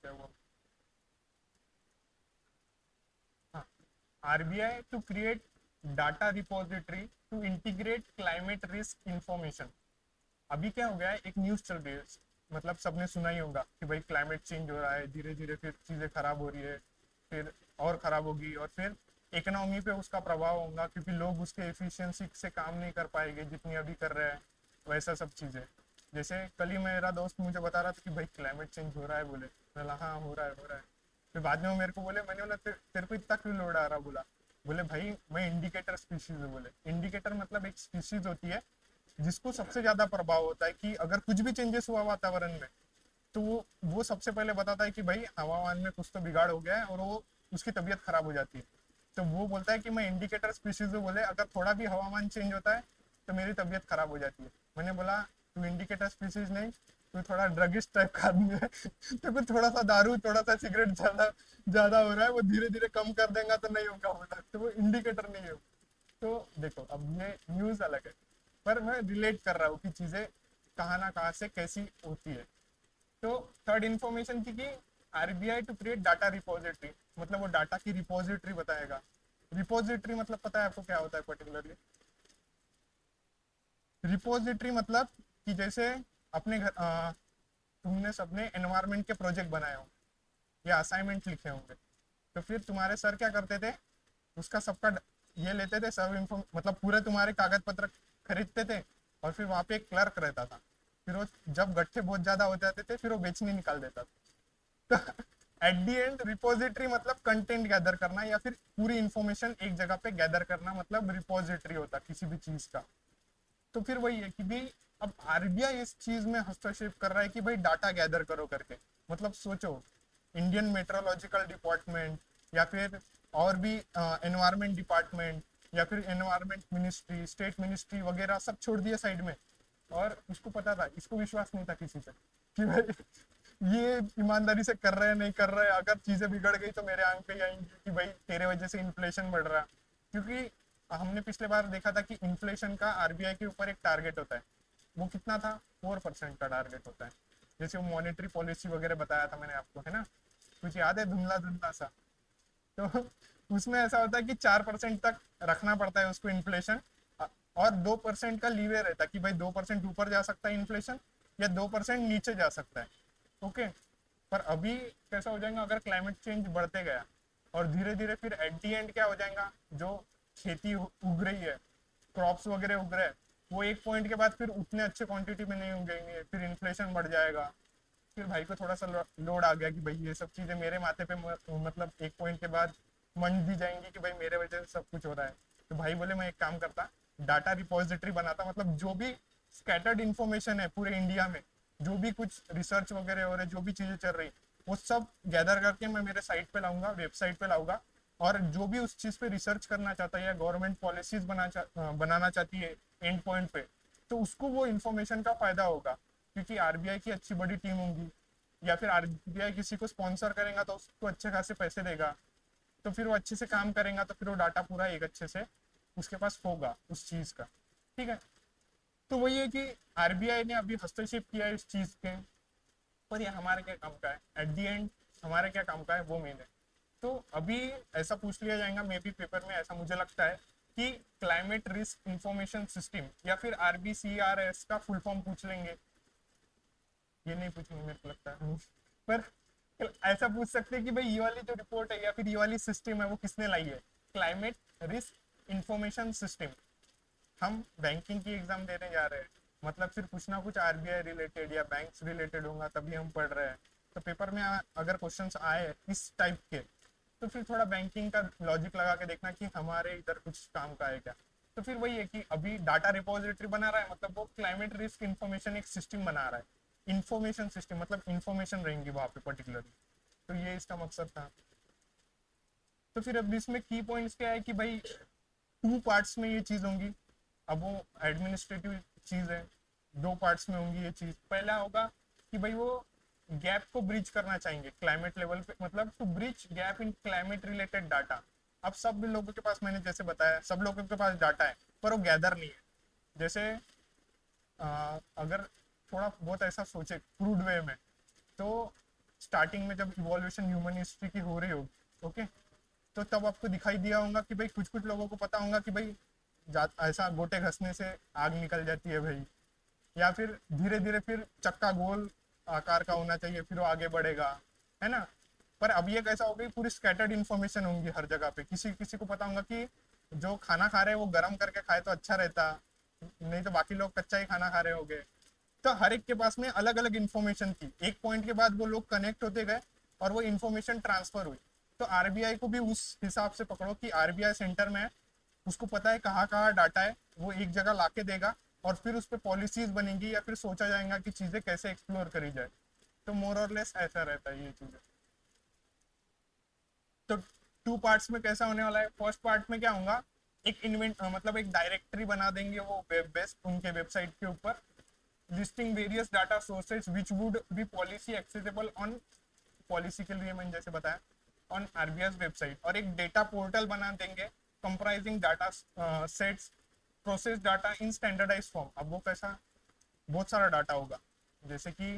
क्या वो, हाँ, RBI to create data repository to integrate climate risk information. अभी क्या हो गया है, एक न्यूज चल रही है, मतलब सबने सुना ही होगा कि भाई क्लाइमेट चेंज हो रहा है, धीरे धीरे फिर चीजें खराब हो रही है, फिर और खराब होगी, और फिर इकोनॉमी पे उसका प्रभाव होगा क्योंकि लोग उसके एफिशिएंसी से काम नहीं कर पाएंगे जितनी अभी कर रहे हैं, वैसा सब चीजें। जैसे कल ही मेरा दोस्त मुझे बता रहा था कि भाई क्लाइमेट चेंज हो रहा है, बोले मैं बोला हाँ हो रहा है हो रहा है। फिर बाद में वो मेरे को बोले, मैंने बोला तेरे को इतना क्यों लोड आ रहा, बोला बोले भाई मैं इंडिकेटर स्पीशीज हूँ। बोले इंडिकेटर मतलब एक स्पीशीज होती है जिसको सबसे ज्यादा प्रभाव होता है कि अगर कुछ भी चेंजेस हुआ वातावरण में, तो वो सबसे पहले बताता है कि भाई हवामान में कुछ तो बिगाड़ हो गया है, और वो उसकी तबीयत खराब हो जाती है। तो वो बोलता है कि मैं इंडिकेटर स्पीशीज हूँ, बोले अगर थोड़ा भी हवामान चेंज होता है तो मेरी तबीयत खराब हो जाती है। मैंने बोला तू इंडिकेटर स्पीशीज नहीं, तू थोड़ा ड्रगिस्ट टाइप का आदमी है। तो कुछ थोड़ा सा दारू थोड़ा सा सिगरेट ज्यादा ज्यादा हो रहा है, वो धीरे धीरे कम कर देगा तो नहीं होगा, बोला तो वो इंडिकेटर नहीं है। तो देखो अब ये न्यूज अलग है, पर मैं रिलेट कर रहा हूँ कि चीजें कहाँ ना कहाँ से कैसी होती है। तो थर्ड इंफॉर्मेशन थी कि RBI to create data repository, मतलब वो डाटा की रिपोजिटरी बताएगा। रिपोजिटरी मतलब पता है आपको क्या होता है पर्टिकुलरली? रिपोजिटरी मतलब कि जैसे अपने घर तुमने सबने एनवायरमेंट के प्रोजेक्ट बनाए हो या असाइनमेंट लिखे होंगे, तो फिर तुम्हारे सर क्या करते थे, उसका सबका ये लेते थे, सब इन्फॉर्म मतलब पूरे तुम्हारे कागज पत्र खरीदते थे, और फिर वहां पे एक क्लर्क रहता था, फिर वो जब गट्ठे बहुत ज्यादा हो जाते थे फिर वो बेचने निकाल देता था। तो एट दी एंड रिपोजिटरी मतलब कंटेंट गैदर करना या फिर पूरी इंफॉर्मेशन एक जगह पे गैदर करना, मतलब रिपोजिटरी होता किसी भी चीज का। तो फिर वही है कि भाई अब आरबीआई इस चीज में हस्तक्षेप कर रहा है कि भाई डाटा गैदर करो करके। मतलब सोचो, इंडियन मेट्रोलॉजिकल डिपार्टमेंट या फिर और भी एनवायरमेंट डिपार्टमेंट या फिर एनवायरमेंट मिनिस्ट्री, स्टेट मिनिस्ट्री वगैरह सब छोड़ दिए साइड में, और इसको पता था, इसको विश्वास नहीं था किसी पे कि भाई ये ईमानदारी से कर रहे हैं नहीं कर रहे हैं, अगर चीजें बिगड़ गई तो मेरे आंख पे ही आएंगी कि भाई तेरे वजह से इन्फ्लेशन बढ़ रहा है। क्योंकि हमने पिछले बार देखा था कि इन्फ्लेशन का आरबीआई के ऊपर एक टारगेट होता है, वो कितना था, 4% का टारगेट होता है। जैसे वो मॉनेटरी पॉलिसी वगैरह बताया था मैंने आपको, है ना, कुछ याद है धुंधला धुंधला सा? तो उसमें ऐसा होता है कि 4% तक रखना पड़ता है उसको इन्फ्लेशन, और 2% का लीवे रहता है कि भाई 2% ऊपर जा सकता है इन्फ्लेशन, या 2% नीचे जा सकता है। ओके, पर अभी कैसा हो जाएगा अगर क्लाइमेट चेंज बढ़ते गया, और धीरे धीरे फिर एट दी एंड क्या हो जाएगा, जो खेती उग रही है, क्रॉप्स वगैरह उग रहे हैं, वो एक पॉइंट के बाद फिर उतने अच्छे क्वांटिटी में नहीं उगेंगे, फिर इन्फ्लेशन बढ़ जाएगा। फिर भाई को थोड़ा सा लोड आ गया कि भाई ये सब चीजें मेरे माथे पे मतलब एक पॉइंट के बाद मंड दी जाएंगी कि भाई मेरे वजह से सब कुछ हो रहा है। तो भाई बोले मैं एक काम करता, डाटा रिपोजिटरी बनाता, मतलब जो भी स्कैटर्ड इन्फॉर्मेशन है पूरे इंडिया में, जो भी कुछ रिसर्च वगैरह हो रहे, जो भी चीजें चल रही, वो सब गैदर करके मैं मेरे साइट पे लाऊंगा, वेबसाइट पे लाऊंगा। और जो भी उस चीज पे रिसर्च करना चाहता है या गवर्नमेंट पॉलिसीज बनाना चाहती है एंड पॉइंट पे, तो उसको वो इन्फॉर्मेशन का फायदा होगा, क्योंकि आरबीआई की अच्छी बड़ी टीम होगी, या फिर आरबीआई किसी को स्पॉन्सर करेगा तो उसको अच्छे खासे पैसे देगा, तो फिर वो अच्छे से काम करेगा, तो फिर वो डाटा पूरा एक अच्छे से उसके पास होगा उस चीज का। ठीक है, तो वही है कि आरबीआई ने अभी हस्तक्षेप किया है इस चीज के, पर ये हमारे क्या काम का है एट दी एंड, हमारे क्या काम का है वो मेन है। तो अभी ऐसा पूछ लिया जाएगा मे बी पेपर में, ऐसा मुझे लगता है कि क्लाइमेट रिस्क इंफॉर्मेशन सिस्टम या फिर आरबीसीआरएस का फुल फॉर्म पूछ लेंगे। ये नहीं पूछेंगे मेरे को लगता है, पर ऐसा पूछ सकते हैं कि भाई ये वाली जो रिपोर्ट है या फिर ये वाली सिस्टम है वो किसने लाई है, क्लाइमेट रिस्क इंफॉर्मेशन सिस्टम। हम बैंकिंग की एग्जाम देने जा रहे हैं, मतलब फिर कुछ ना कुछ आरबीआई रिलेटेड या बैंक्स रिलेटेड होगा तभी हम पढ़ रहे हैं। तो पेपर में अगर क्वेश्चंस आए इस टाइप के, तो फिर थोड़ा बैंकिंग का लॉजिक लगा के देखना कि हमारे इधर कुछ काम का है क्या। तो फिर वही है कि अभी डाटा रिपोजिटरी बना रहा है, मतलब वो क्लाइमेट रिस्क इंफॉर्मेशन एक सिस्टम बना रहा है, इंफॉर्मेशन सिस्टम मतलब इंफॉर्मेशन रहेंगी वहां पे पर्टिकुलरली। तो ये इसका मकसद था। तो फिर अब इसमें की पॉइंट्स क्या है कि भाई 2 पार्ट्स में ये चीज होंगी। अब वो एडमिनिस्ट्रेटिव चीज है, 2 पार्ट्स में होंगी ये चीज। पहला होगा कि भाई वो गैप को ब्रिज करना चाहेंगे क्लाइमेट लेवल पे, मतलब to bridge gap in climate related data. अब सब लोगों के पास, मैंने जैसे बताया, सब लोगों के पास डाटा है पर वो गैदर नहीं है। जैसे अगर थोड़ा बहुत ऐसा सोचे क्रूड वे में, तो स्टार्टिंग में जब इवोल्यूशन ह्यूमन हिस्ट्री की हो रही होगी, ओके, तो तब आपको दिखाई दिया होगा कि भाई कुछ कुछ लोगों को पता होगा कि भाई ऐसा गोटे घसने से आग निकल जाती है भाई, या फिर धीरे धीरे फिर चक्का गोल आकार का होना चाहिए फिर वो आगे बढ़ेगा, है ना। पर अब ये कैसा हो गई, पूरी स्कैटर्ड इन्फॉर्मेशन होंगी हर जगह पे, किसी किसी को पता होगा कि जो खाना खा रहे हैं वो गर्म करके खाए तो अच्छा रहता, नहीं तो बाकी लोग कच्चा ही खाना खा रहे होंगे। तो हर एक के पास में अलग अलग इन्फॉर्मेशन थी, एक पॉइंट के बाद वो लोग कनेक्ट होते गए और वो इन्फॉर्मेशन ट्रांसफर हुई। तो आरबीआई को भी उस हिसाब से पकड़ो कि आरबीआई सेंटर में है, उसको पता है कहाँ कहाँ डाटा है, वो एक जगह लाके देगा और फिर उस पर पॉलिसीज बनेगी या फिर सोचा जाएगा कि चीजें कैसे एक्सप्लोर करी जाए। तो मोर और लेस ऐसा रहता है ये चीजें। तो टू पार्ट्स में कैसा होने वाला है, फर्स्ट पार्ट में क्या होगा, एक मतलब एक डायरेक्टरी बना देंगे वो वेब बेस्ड उनके वेबसाइट के ऊपर, listing various data sources which would be policy accessible on, policy के लिए मैंने जैसे बताया, ऑन आरबीआई वेबसाइट, और एक डेटा पोर्टल बना देंगे comprising data sets process data in standardise form. अब वो कैसा, बहुत सारा डाटा होगा, जैसे कि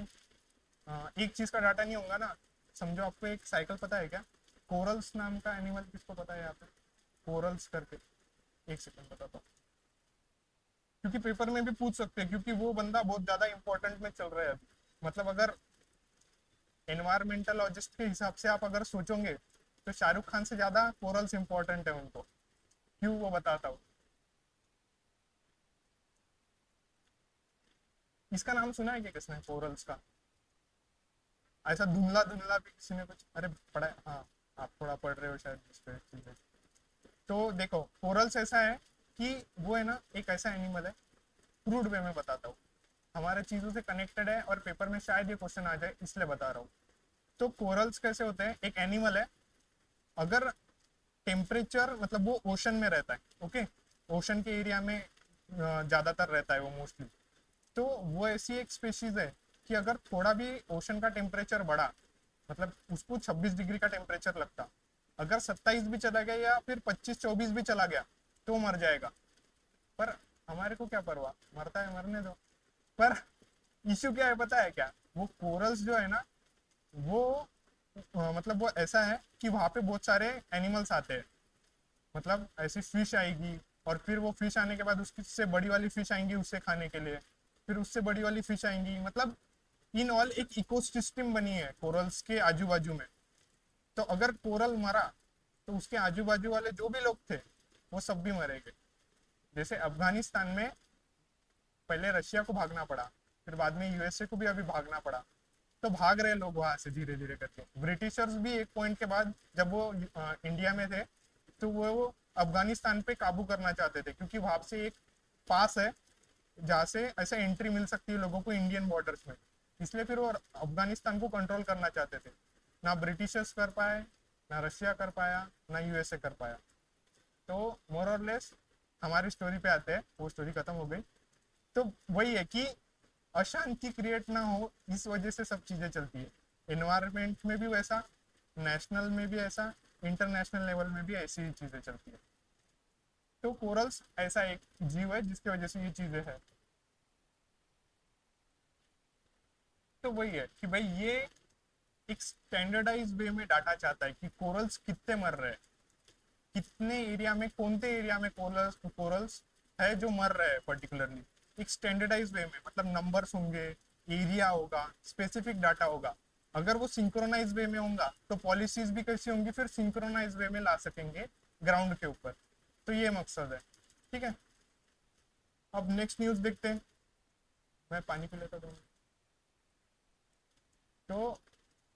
एक चीज का डाटा नहीं होगा ना। समझो आपको एक साइकिल पता है क्या, कोरल्स नाम का एनिमल किसको पता है यहाँ पे, कोरल्स करके, एक सेकंड बताता हूँ, क्योंकि पेपर में भी पूछ सकते हैं, क्योंकि वो बंदा बहुत ज्यादा इंपॉर्टेंट में चल रहा है अभी। मतलब अगर एनवायरमेंटोलॉजिस्ट के हिसाब से आप अगर सोचोगे तो शाहरुख खान से ज्यादा कोरल्स इंपॉर्टेंट है उनको। क्यों, वो बताता हूँ। इसका नाम सुना है क्या किसने, कोरल्स का? ऐसा धुंधला धुंधला भी किसी ने कुछ, अरे पढ़ा है हाँ, आप थोड़ा पढ़ रहे हो शायद इस पे चीजें। तो देखो कोरल्स ऐसा है कि वो है ना एक ऐसा एनिमल है, क्रूड वे में बताता हूँ, हमारे चीजों से कनेक्टेड है और पेपर में शायद ये क्वेश्चन आ जाए इसलिए बता रहा हूँ। तो कोरल्स कैसे होते हैं, एक एनिमल है, अगर टेम्परेचर, मतलब वो ओशन में रहता है, ओके, ओशन के एरिया में ज्यादातर रहता है वो मोस्टली। तो वो ऐसी एक स्पेशीज है कि अगर थोड़ा भी ओशन का टेम्परेचर बढ़ा, मतलब उसको 26 डिग्री का टेम्परेचर लगता, अगर 27 भी चला गया या फिर 25-24 भी चला गया तो वो मर जाएगा। पर हमारे को क्या परवाह, मरता है मरने दो। पर इश्यू क्या है पता है क्या, वो कोरल्स जो है ना, वो मतलब वो ऐसा है कि वहां पे बहुत सारे एनिमल्स आते हैं, मतलब ऐसी फिश आएगी और फिर वो फिश आने के बाद उससे बड़ी वाली फिश आएंगी उससे खाने के लिए, फिर उससे बड़ी वाली फिश आएंगी, मतलब इन ऑल एक इकोसिस्टम बनी है कोरल्स के आजू बाजू में। तो अगर कोरल मरा तो उसके आजू बाजू वाले जो भी लोग थे वो सब भी मरेंगे। जैसे अफगानिस्तान में पहले रशिया को भागना पड़ा, फिर बाद में यूएसए को भी अभी भागना पड़ा, तो भाग रहे लोग वहां से धीरे धीरे करके। ब्रिटिशर्स भी एक पॉइंट के बाद जब वो इंडिया में थे तो वो अफगानिस्तान पे काबू करना चाहते थे, क्योंकि वहां से एक पास है जहाँ से ऐसे एंट्री मिल सकती है लोगों को इंडियन बॉर्डर्स में, इसलिए फिर वो अफगानिस्तान को कंट्रोल करना चाहते थे। ना ब्रिटिशर्स कर पाए, ना रशिया कर पाया, ना यूएसए कर पाया। तो मोर और लेस हमारी स्टोरी पे आते हैं, वो स्टोरी खत्म हो गई। तो वही है कि अशांति क्रिएट ना हो, इस वजह से सब चीजें चलती है, एनवायरमेंट में भी वैसा, नेशनल में भी ऐसा, इंटरनेशनल लेवल में भी ऐसी ही चीजें चलती है। तो कोरल्स ऐसा एक जीव है जिसकी वजह से ये चीजें है। तो वही है कि भाई ये एक स्टैंडर्डाइज वे में डाटा चाहता है कि कोरल्स कितने मर रहे हैं, कितने एरिया में, कौन से एरिया में कोरल्स कोरल्स है जो मर रहे हैं पर्टिकुलरली, एक स्टैंडर्डाइज वे में, मतलब नंबर्स होंगे, एरिया होगा, स्पेसिफिक डाटा होगा। अगर वो सिंक्रोनाइज वे में होगा तो पॉलिसीज भी कैसी होंगी, फिर सिंक्रोनाइज वे में ला सकेंगे ग्राउंड के ऊपर। तो ये मकसद है, ठीक है। अब नेक्स्ट न्यूज देखते हैं, मैं पानी पी लेता हूँ। तो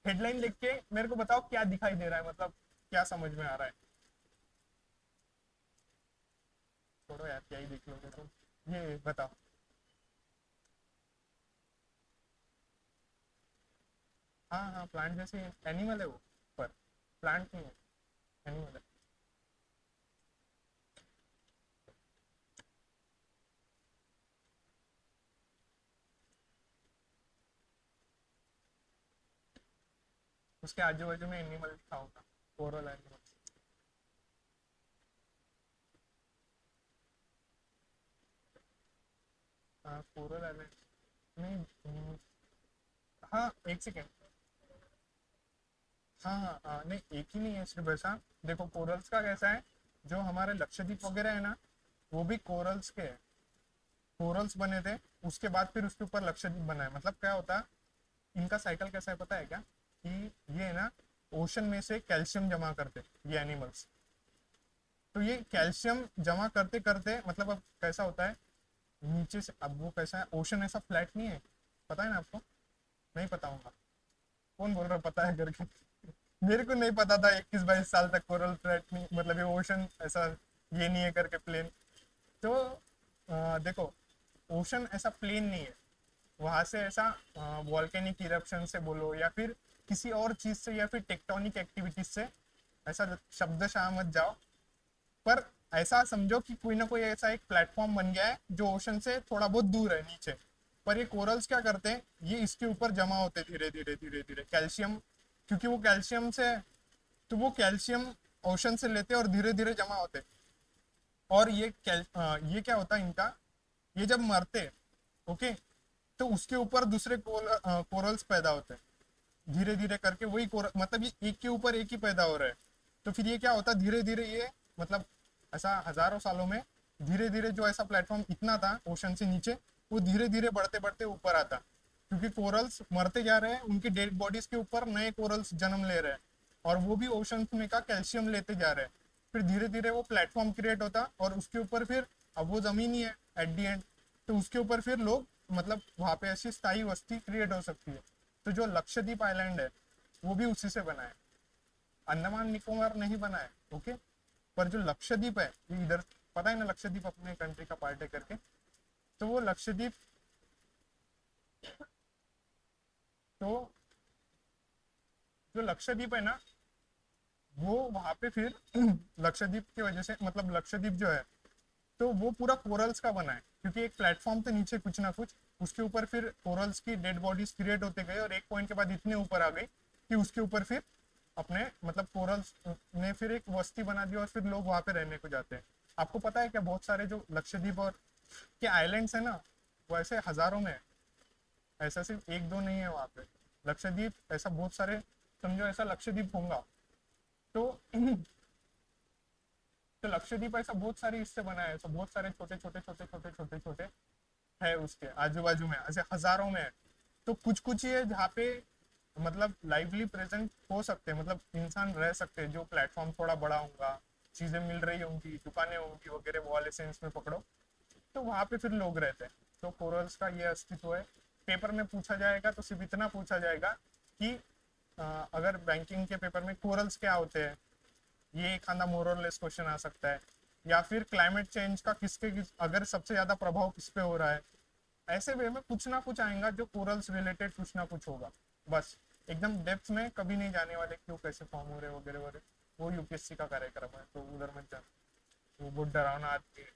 हेडलाइन लिख के मेरे को बताओ क्या दिखाई दे रहा है, मतलब क्या समझ में आ रहा है। छोड़ो यार, क्या ही देख लोगे तुम, ये बताओ। हाँ हाँ, प्लांट जैसे एनिमल है वो, पर प्लांट नहीं है, एनिमल है। उसके आजू बाजू में एनिमल लिखा होगा, कोरल एनिमल। हाँ कोरल एनिमल नहीं हाँ एक सेकेंड, हाँ हाँ हाँ, नहीं एक ही नहीं है सिर्फ ऐसा। देखो कोरल्स का कैसा है, जो हमारे लक्षद्वीप वगैरह है ना, वो भी कोरल्स के है। कोरल्स बने थे, उसके बाद फिर उसके ऊपर लक्षद्वीप बना है। मतलब क्या होता है इनका साइकिल कैसा है पता है क्या, कि ये है ना ओशन में से कैल्शियम जमा करते ये एनिमल्स। तो ये कैल्शियम जमा करते करते मतलब अब कैसा होता है नीचे से, अब वो कैसा है ओशन ऐसा फ्लैट नहीं है, पता है ना आपको? नहीं पता होगा। कौन बोल रहा है पता है करके? मेरे को नहीं पता था 21-22 साल तक कोरल फ्लैट नहीं, मतलब ये ओशन ऐसा ये नहीं है करके प्लेन। तो देखो ओशन ऐसा प्लेन नहीं है, वहां से ऐसा वॉल्केनिक इरप्शन से बोलो या फिर किसी और चीज से या फिर टेक्टोनिक एक्टिविटीज से, ऐसा शब्दशाह मत जाओ, पर ऐसा समझो कि कोई ना कोई ऐसा एक प्लेटफॉर्म बन गया है जो ओशन से थोड़ा बहुत दूर है नीचे। पर ये कोरल्स क्या करते हैं, ये इसके ऊपर जमा होते धीरे धीरे धीरे धीरे कैल्शियम, क्योंकि वो कैल्शियम से, तो वो कैल्शियम ओशन से लेते और धीरे धीरे जमा होते। और ये क्या होता है इनका, ये जब मरते, ओके, तो उसके ऊपर दूसरे कोरल्स पैदा होते हैं धीरे धीरे करके, वही कोरल मतलब ये एक के ऊपर एक ही पैदा हो रहा है। तो फिर ये क्या होता है धीरे धीरे ये, मतलब ऐसा हजारों सालों में धीरे धीरे जो ऐसा प्लेटफॉर्म इतना था ओशन से नीचे, वो धीरे धीरे बढ़ते बढ़ते ऊपर आता, क्योंकि कोरल्स मरते जा रहे हैं, उनकी डेड बॉडीज के ऊपर नए कोरल्स जन्म ले रहे हैं, और वो भी ओशन में का कैल्शियम लेते जा रहे हैं। फिर धीरे धीरे वो प्लेटफॉर्म क्रिएट होता और उसके ऊपर फिर, अब वो जमीन ही है एट दी एंड, तो उसके ऊपर फिर लोग, मतलब वहां पे ऐसी स्थायी बस्ती क्रिएट हो सकती है। तो जो लक्षद्वीप आइलैंड है वो भी उसी से बना है, अंडमान निकोबार नहीं बना है, ओके। पर जो लक्षद्वीप है ये इधर, पता है ना लक्षद्वीप अपने कंट्री का पार्ट है करके, तो वो लक्षद्वीप, तो जो लक्षद्वीप है ना, वो वहां पे फिर लक्षद्वीप की वजह से, मतलब लक्षद्वीप जो है तो वो पूरा कोरल्स का बना है, क्योंकि एक प्लेटफॉर्म तो नीचे कुछ ना कुछ, उसके ऊपर फिर कोरल्स की डेड बॉडीज क्रिएट होते गए और एक पॉइंट के बाद इतने ऊपर आ गई कि उसके ऊपर फिर अपने मतलब कोरल्स ने फिर एक बस्ती बना दी और फिर लोग वहां पे रहने को जाते हैं। आपको पता है क्या बहुत सारे जो लक्षद्वीप और के आइलैंड्स है ना, वो ऐसे हजारों में है, ऐसा सिर्फ एक दो नहीं है वहां पे। लक्षद्वीप ऐसा बहुत सारे, समझो ऐसा लक्षद्वीप होगा तो तो लक्षद्वीप ऐसा बहुत सारे इससे बना है, ऐसा बहुत सारे छोटे छोटे छोटे छोटे छोटे छोटे है उसके आजू बाजू में, ऐसे हजारों में है। तो कुछ कुछ ही है जहाँ पे मतलब लाइवली प्रेजेंट हो सकते हैं, मतलब इंसान रह सकते हैं, जो प्लेटफॉर्म थोड़ा बड़ा होगा, चीजें मिल रही होंगी, दुकानें होंगी वगैरह, वो वाले सेंस में पकड़ो, तो वहां पे फिर लोग रहते हैं। तो कोरल्स का ये अस्तित्व है। पेपर में पूछा जाएगा तो सिर्फ इतना पूछा जाएगा कि अगर बैंकिंग के पेपर में कोरल्स क्या होते हैं, ये एक आधा मोरलेस क्वेश्चन आ सकता है। या फिर क्लाइमेट चेंज का अगर सबसे ज्यादा प्रभाव किस पे हो रहा है, ऐसे वे में कुछ ना कुछ आएगा जो कोरल्स रिलेटेड कुछ ना कुछ होगा। बस एकदम डेप्थ में कभी नहीं जाने वाले क्यों कैसे फॉर्म हो रहे वगैरह वगैरह, वो यूपीएससी का कार्यक्रम है, तो उधर मत जाना, वो बहुत डरावना आदमी है।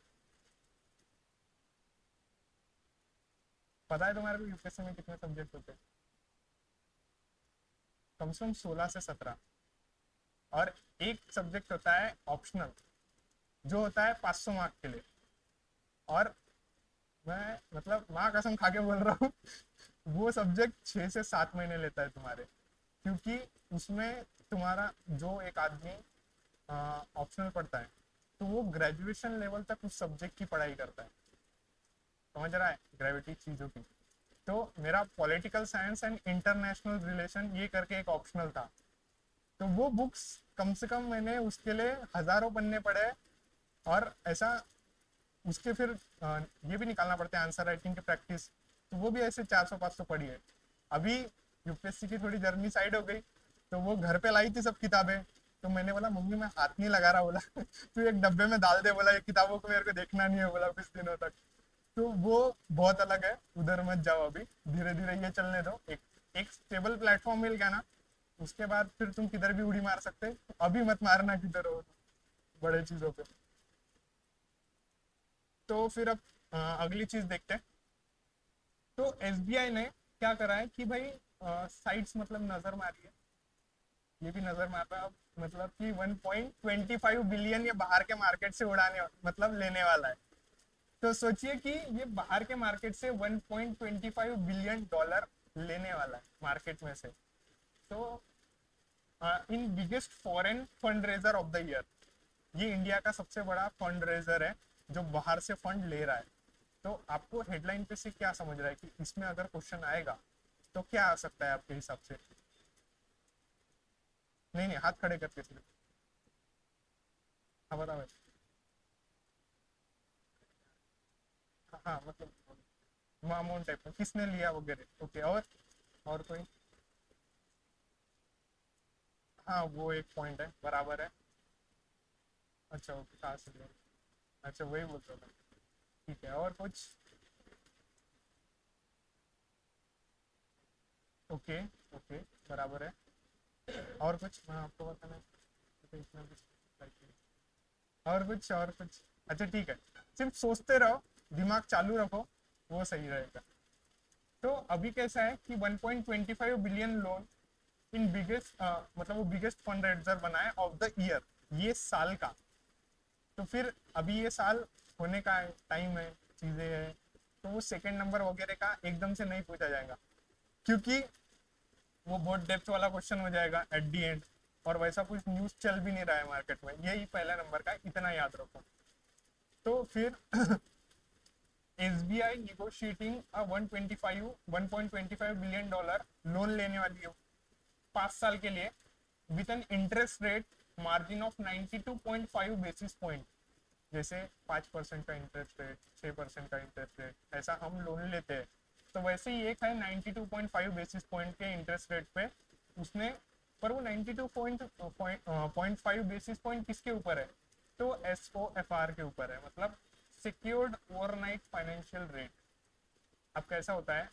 पता है तुम्हारे को यूपीएससी में कितने सब्जेक्ट होते हैं? कम से कम 16 से 17। और एक सब्जेक्ट होता है ऑप्शनल, जो होता है 500 मार्क के लिए। और मैं मतलब माँ कसम खा के बोल रहा हूँ वो सब्जेक्ट 6 से 7 महीने लेता है तुम्हारे, क्योंकि उसमें तुम्हारा जो एक आदमी ऑप्शनल पढ़ता है तो वो ग्रेजुएशन लेवल तक उस सब्जेक्ट की पढ़ाई करता है, समझ रहा है ग्रेविटी चीजों की। तो मेरा political science and international relation ये करके एक ऑप्शनल था, तो वो बुक्स कम से कम मैंने उसके लिए हजारों पन्ने पढ़े। और ऐसा उसके फिर ये भी निकालना पड़ता है आंसर राइटिंग की प्रैक्टिस, तो वो भी ऐसे 400-500 पढ़ी है। अभी यूपीएससी की थोड़ी जर्नी साइड हो गई, तो वो घर पे लाई थी सब किताबें, तो मैंने बोला मम्मी मैं हाथ नहीं लगा रहा, बोला तू एक डब्बे में डाल दे, बोला ये किताबों को मेरे को देखना नहीं है, बोला कुछ दिनों तक। तो वो बहुत अलग है, उधर मत जाओ अभी, धीरे धीरे ये चलने दो। एक एक स्टेबल प्लेटफॉर्म मिल गया ना, उसके बाद फिर तुम किधर भी उड़ी मार सकते, अभी मत मारना किधर हो बड़े चीजों पे। तो फिर अब अगली चीज देखते हैं। तो एसबीआई ने क्या करा है कि भाई साइट्स मतलब नजर मारी है, ये भी नजर मार रहा है अब, मतलब कि 1.25 बिलियन ये बाहर के मार्केट से उड़ाने मतलब लेने वाला है। तो सोचिए कि ये बाहर के मार्केट से 1.25 बिलियन डॉलर लेने वाला है मार्केट में से। तो in biggest foreign fund raiser of the year, ये इंडिया का सबसे बड़ा फंड रेजर है जो बाहर से फंड ले रहा है। तो आपको हेडलाइन पे से क्या समझ रहा है कि इसमें अगर क्वेश्चन आएगा तो क्या आ सकता है आपके हिसाब से? नहीं नहीं, हाथ खड़े करके सिर्फ। हाँ बताओ भाई। हाँ हाँ, मतलब मामून टाइप में किसने लिया वगैरह, ओके। और कोई? हाँ वो एक पॉइंट है, बराबर है। अच्छा ओके, कहाँ से लिया? अच्छा वही बोल रहा था। ठीक है, और कुछ? ओके ओके, बराबर है। और कुछ मैं आपको बताना है? तो इतना कुछ और कुछ? अच्छा ठीक है, सिर्फ सोचते रहो, दिमाग चालू रखो, वो सही रहेगा। तो अभी कैसा है कि 1.25 बिलियन लोन इन बिगेस्ट, मतलब वो बिगेस्ट फंड रेजर बना है ऑफ द ईयर, ये साल का। तो फिर अभी ये साल होने का टाइम है, चीजें है, तो वो सेकंड नंबर वगैरह का एकदम से नहीं पूछा जाएगा, क्योंकि वो बहुत डेप्थ वाला क्वेश्चन हो जाएगा एट दी एंड, और वैसा कुछ न्यूज चल भी नहीं रहा है मार्केट में, यही पहला नंबर का, इतना याद रखो। तो फिर एसबीआई निगोशिएटिंग अ 1.25 बिलियन डॉलर लोन लेने वाली है 5 साल के लिए, with an interest rate margin of 92.5 basis point. जैसे 5% का इंटरेस्ट रेट, 6% का इंटरेस्ट रेट, ऐसा हम लोन लेते हैं, तो वैसे ही एक है 92.5 बेसिस पॉइंट के इंटरेस्ट रेट पे उसने। पर वो 92.5 बेसिस पॉइंट किसके ऊपर है? तो SOFR के ऊपर है, मतलब सिक्योर्ड ओवरनाइट फाइनेंशियल रेट। अब कैसा होता है,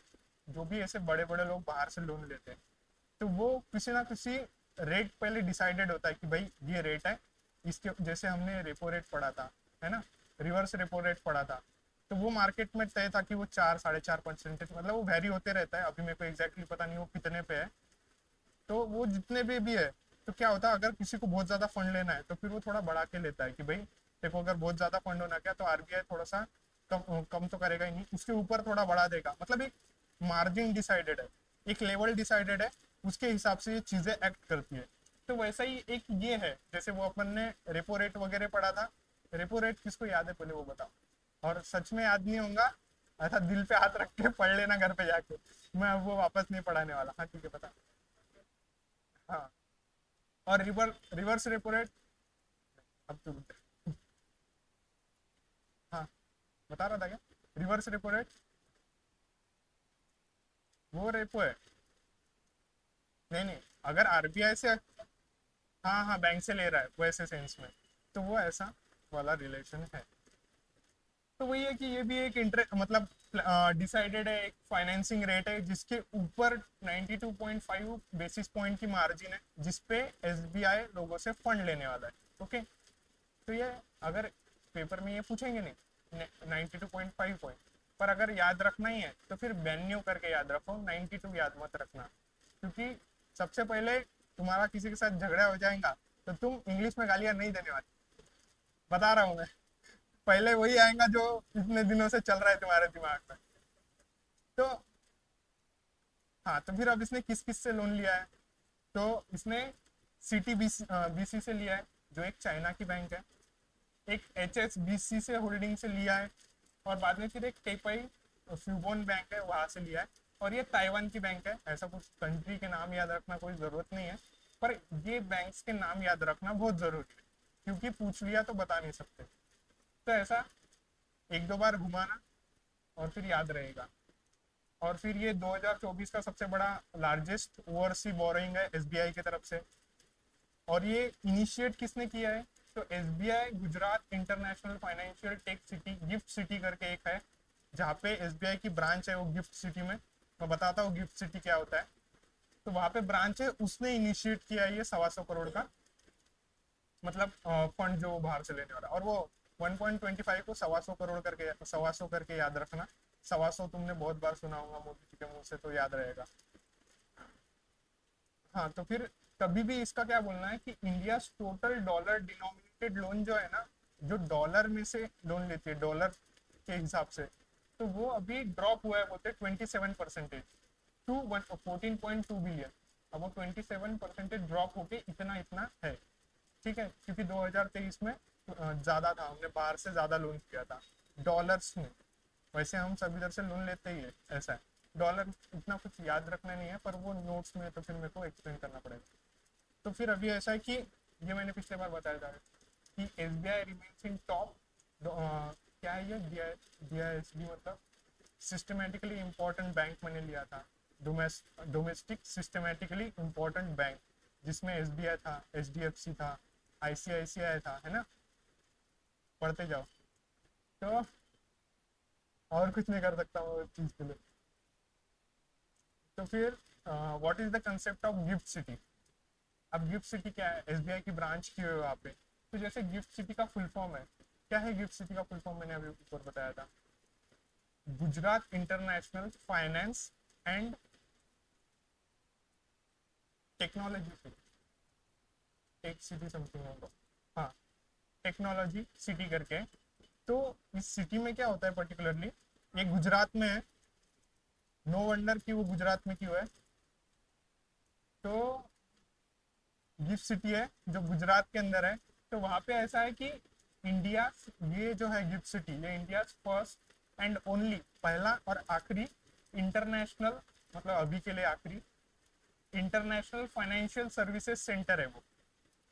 जो भी ऐसे बड़े बड़े लोग बाहर से लोन लेते हैं, तो वो किसी ना किसी रेट पहले डिसाइडेड होता है कि भाई ये रेट है इसके, जैसे हमने रेपो रेट पढ़ा था, है ना, रिवर्स रेपो रेट पढ़ा था, तो वो मार्केट में तय था कि वो 4-4.5%, मतलब वो वैरी होते रहता है, अभी मेरे को एग्जैक्टली पता नहीं वो कितने पे है। तो वो जितने भी है, तो क्या होता है अगर किसी को बहुत ज्यादा फंड लेना है तो फिर वो थोड़ा बढ़ा के लेता है कि भाई देखो अगर बहुत ज्यादा फंड होना क्या, तो आरबीआई थोड़ा सा कम कम तो करेगा ही नहीं, उसके ऊपर थोड़ा बढ़ा देगा, मतलब एक मार्जिन डिसाइडेड है, एक लेवल डिसाइडेड है, उसके हिसाब से ये चीजें एक्ट करती है। तो वैसा ही एक ये है, जैसे वो अपन ने रेपो रेट वगैरह पढ़ा था। रेपो रेट किसको याद है पहले वो बताओ, और सच में याद नहीं होगा, ऐसा दिल पे हाथ रख के पढ़ लेना घर पे जाके, मैं अब वो वापस नहीं पढ़ाने वाला। हाँ ठीक है, बता। हाँ, और रिवर्स रेपो रेट, अब तो हाँ, बता रहा था क्या? रिवर्स रेपो रेट वो रेपो है। नहीं नहीं, अगर आरबीआई से, हाँ हाँ बैंक से ले रहा है वैसे सेंस में, तो वो ऐसा वाला रिलेशन है। तो वही है कि ये भी एक इंटरेस्ट, मतलब डिसाइडेड है, एक फाइनेंसिंग रेट है जिसके ऊपर 92.5 बेसिस पॉइंट की मार्जिन है, जिसपे एसबीआई लोगों से फंड लेने वाला है। ओके, तो ये अगर पेपर में ये पूछेंगे नहीं 92.5 पॉइंट, पर अगर याद रखना ही है तो फिर बेन्यू करके याद रखो, 92 याद मत रखना, क्योंकि सबसे पहले तुम्हारा किसी के साथ झगड़ा हो जाएगा तो तुम इंग्लिश में गालियां नहीं देने वाले, बता रहा हूँ मैं। पहले वही आएगा जो इतने दिनों से चल रहा है तुम्हारे दिमाग में। तो हाँ, तो फिर अब इसने किस किस से लोन लिया है? तो इसने सिटी बीसी से लिया है, जो एक चाइना की बैंक है, एक HSBC से होल्डिंग से लिया है, और बाद में फिर एक टेपाई फ्यूबोन बैंक है वहां से लिया है, और ये ताइवान की बैंक है। ऐसा कुछ कंट्री के नाम याद रखना कोई जरूरत नहीं है, पर ये बैंक्स के नाम याद रखना बहुत जरूरी है, क्योंकि पूछ लिया तो बता नहीं सकते। तो ऐसा एक दो बार घुमाना और फिर याद रहेगा। और फिर ये 2024 का सबसे बड़ा लार्जेस्ट ओवरसी बोरोइंग है एसबीआई की तरफ से। और ये इनिशिएट किसने किया है? तो SBI Gujarat international financial tech city gift city करके एक है, जहाँ पे एसबीआई की ब्रांच है वो गिफ्ट सिटी में। मैं बताता हूँ गिफ्ट सिटी क्या होता है। तो वहाँ पे ब्रांच है, उसने इनिशिएट किया है ये 125 करोड़ का, मतलब फंड जो बाहर से लेने वाला, और वो 1.25 को 125 करोड़ करके, 125 करके याद रखना। 125 तुमने बहुत बार सुना होगा मोदी जी के मुंह से, तो याद रहेगा। हाँ, तो फिर कभी भी इसका क्या बोलना है कि India total dollar denominated loan जो है ना, जो डॉलर में से लोन लेती है डॉलर के हिसाब से, तो वो अभी ड्रॉप हुआ है बोलते 27% टू 14.2 बिलियन। अब वो 27% ड्रॉप होके इतना इतना है, ठीक है, क्योंकि 2023 में ज्यादा था, हमने बाहर से ज्यादा लोन किया था डॉलर्स में। वैसे हम सब इधर से लोन लेते ही है, ऐसा है। डॉलर इतना कुछ याद रखना नहीं है, पर वो नोट्स में तो फिर मेरे को एक्सप्लेन करना पड़ेगा। तो फिर अभी ऐसा है कि ये मैंने पिछले बार बताया था कि S B I remains in top, क्या है ये डी आई एस बी, मतलब सिस्टमेटिकली इम्पोर्टेंट बैंक मैंने लिया था, डोमेस्टिक सिस्टमेटिकली इम्पोर्टेंट बैंक, जिसमें एस बी आई था, एच डी एफ सी था, आई सी आई सी आई था, है ना, पढ़ते जाओ। तो और कुछ नहीं कर सकता मैं उस चीज़ के लिए। तो फिर what is the concept of gift city. अब गिफ्ट सिटी क्या है, एसबीआई की ब्रांच की है वहाँ पे। तो जैसे गिफ्ट सिटी का फुल फॉर्म है, क्या है गिफ्ट सिटी का फुल फॉर्म, मैंने अभी ऊपर बताया था, Gujarat international finance and technology city, tech city something होगा, हाँ, टेक्नोलॉजी सिटी करके। तो इस सिटी में क्या होता है पर्टिकुलरली, ये गुजरात में है, नो वंडर कि वो गुजरात में क्यों है। तो गिफ्ट सिटी है जो गुजरात के अंदर है। तो वहां पे ऐसा है कि इंडिया, ये जो है गिफ्ट सिटी, ये इंडिया फर्स्ट एंड ओनली, पहला और आखिरी इंटरनेशनल, मतलब अभी के लिए आखिरी इंटरनेशनल फाइनेंशियल सर्विसेज सेंटर है वो।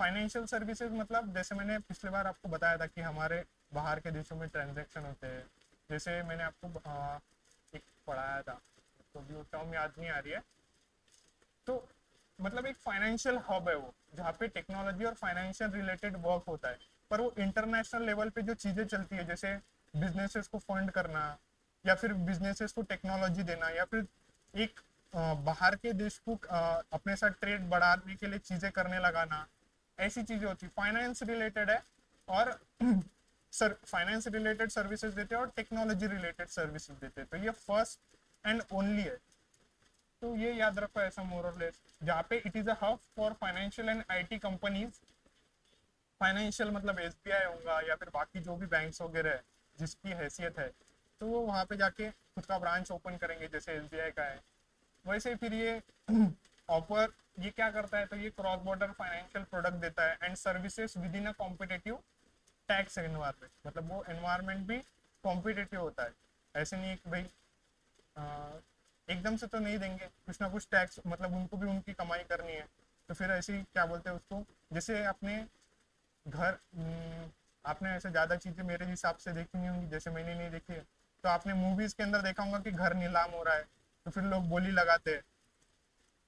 फाइनेंशियल सर्विसेज मतलब जैसे मैंने पिछले बार आपको बताया था कि हमारे बाहर के देशों में ट्रांजेक्शन होते हैं, जैसे मैंने आपको एक पढ़ाया था, तो भी वो टर्म याद नहीं आ रही है। तो मतलब एक फाइनेंशियल हब है वो, जहाँ पे टेक्नोलॉजी और फाइनेंशियल रिलेटेड वर्क होता है। पर वो इंटरनेशनल लेवल पे जो चीज़ें चलती है, जैसे बिजनेसेस को फंड करना, या फिर बिजनेसेस को टेक्नोलॉजी देना, या फिर एक बाहर के देश को अपने साथ ट्रेड बढ़ाने के लिए चीज़ें करने लगाना, ऐसी चीज़ें होती है, फाइनेंस रिलेटेड है। और सर फाइनेंस रिलेटेड सर्विसेज देते हैं और टेक्नोलॉजी रिलेटेड सर्विसेज देते हैं, तो ये फर्स्ट एंड ओनली है। तो ये याद रखो ऐसा मोर और लेस, जहाँ पे it is a hub for financial and IT companies. Financial मतलब एसबीआई होगा या फिर बाकी जो भी बैंक्स वगैरह है जिसकी हैसियत है, तो वो वहाँ पे जाके खुद का ब्रांच ओपन करेंगे, जैसे एसबीआई का है। वैसे फिर ये ऑफर, ये क्या करता है, तो ये क्रॉस बॉर्डर फाइनेंशियल प्रोडक्ट देता है and services with in a competitive tax environment, मतलब वो एनवायरमेंट भी कॉम्पिटेटिव होता है। ऐसे नहीं कि भाई एकदम से तो नहीं देंगे, कुछ ना कुछ टैक्स, मतलब उनको भी उनकी कमाई करनी है। तो फिर ऐसे ही क्या बोलते हैं उसको, जैसे अपने घर, आपने ऐसे ज़्यादा चीज़ें मेरे हिसाब से देखी नहीं होंगी, जैसे मैंने नहीं देखी है। तो आपने मूवीज़ के अंदर देखा होगा कि घर नीलाम हो रहा है, तो फिर लोग बोली लगाते हैं।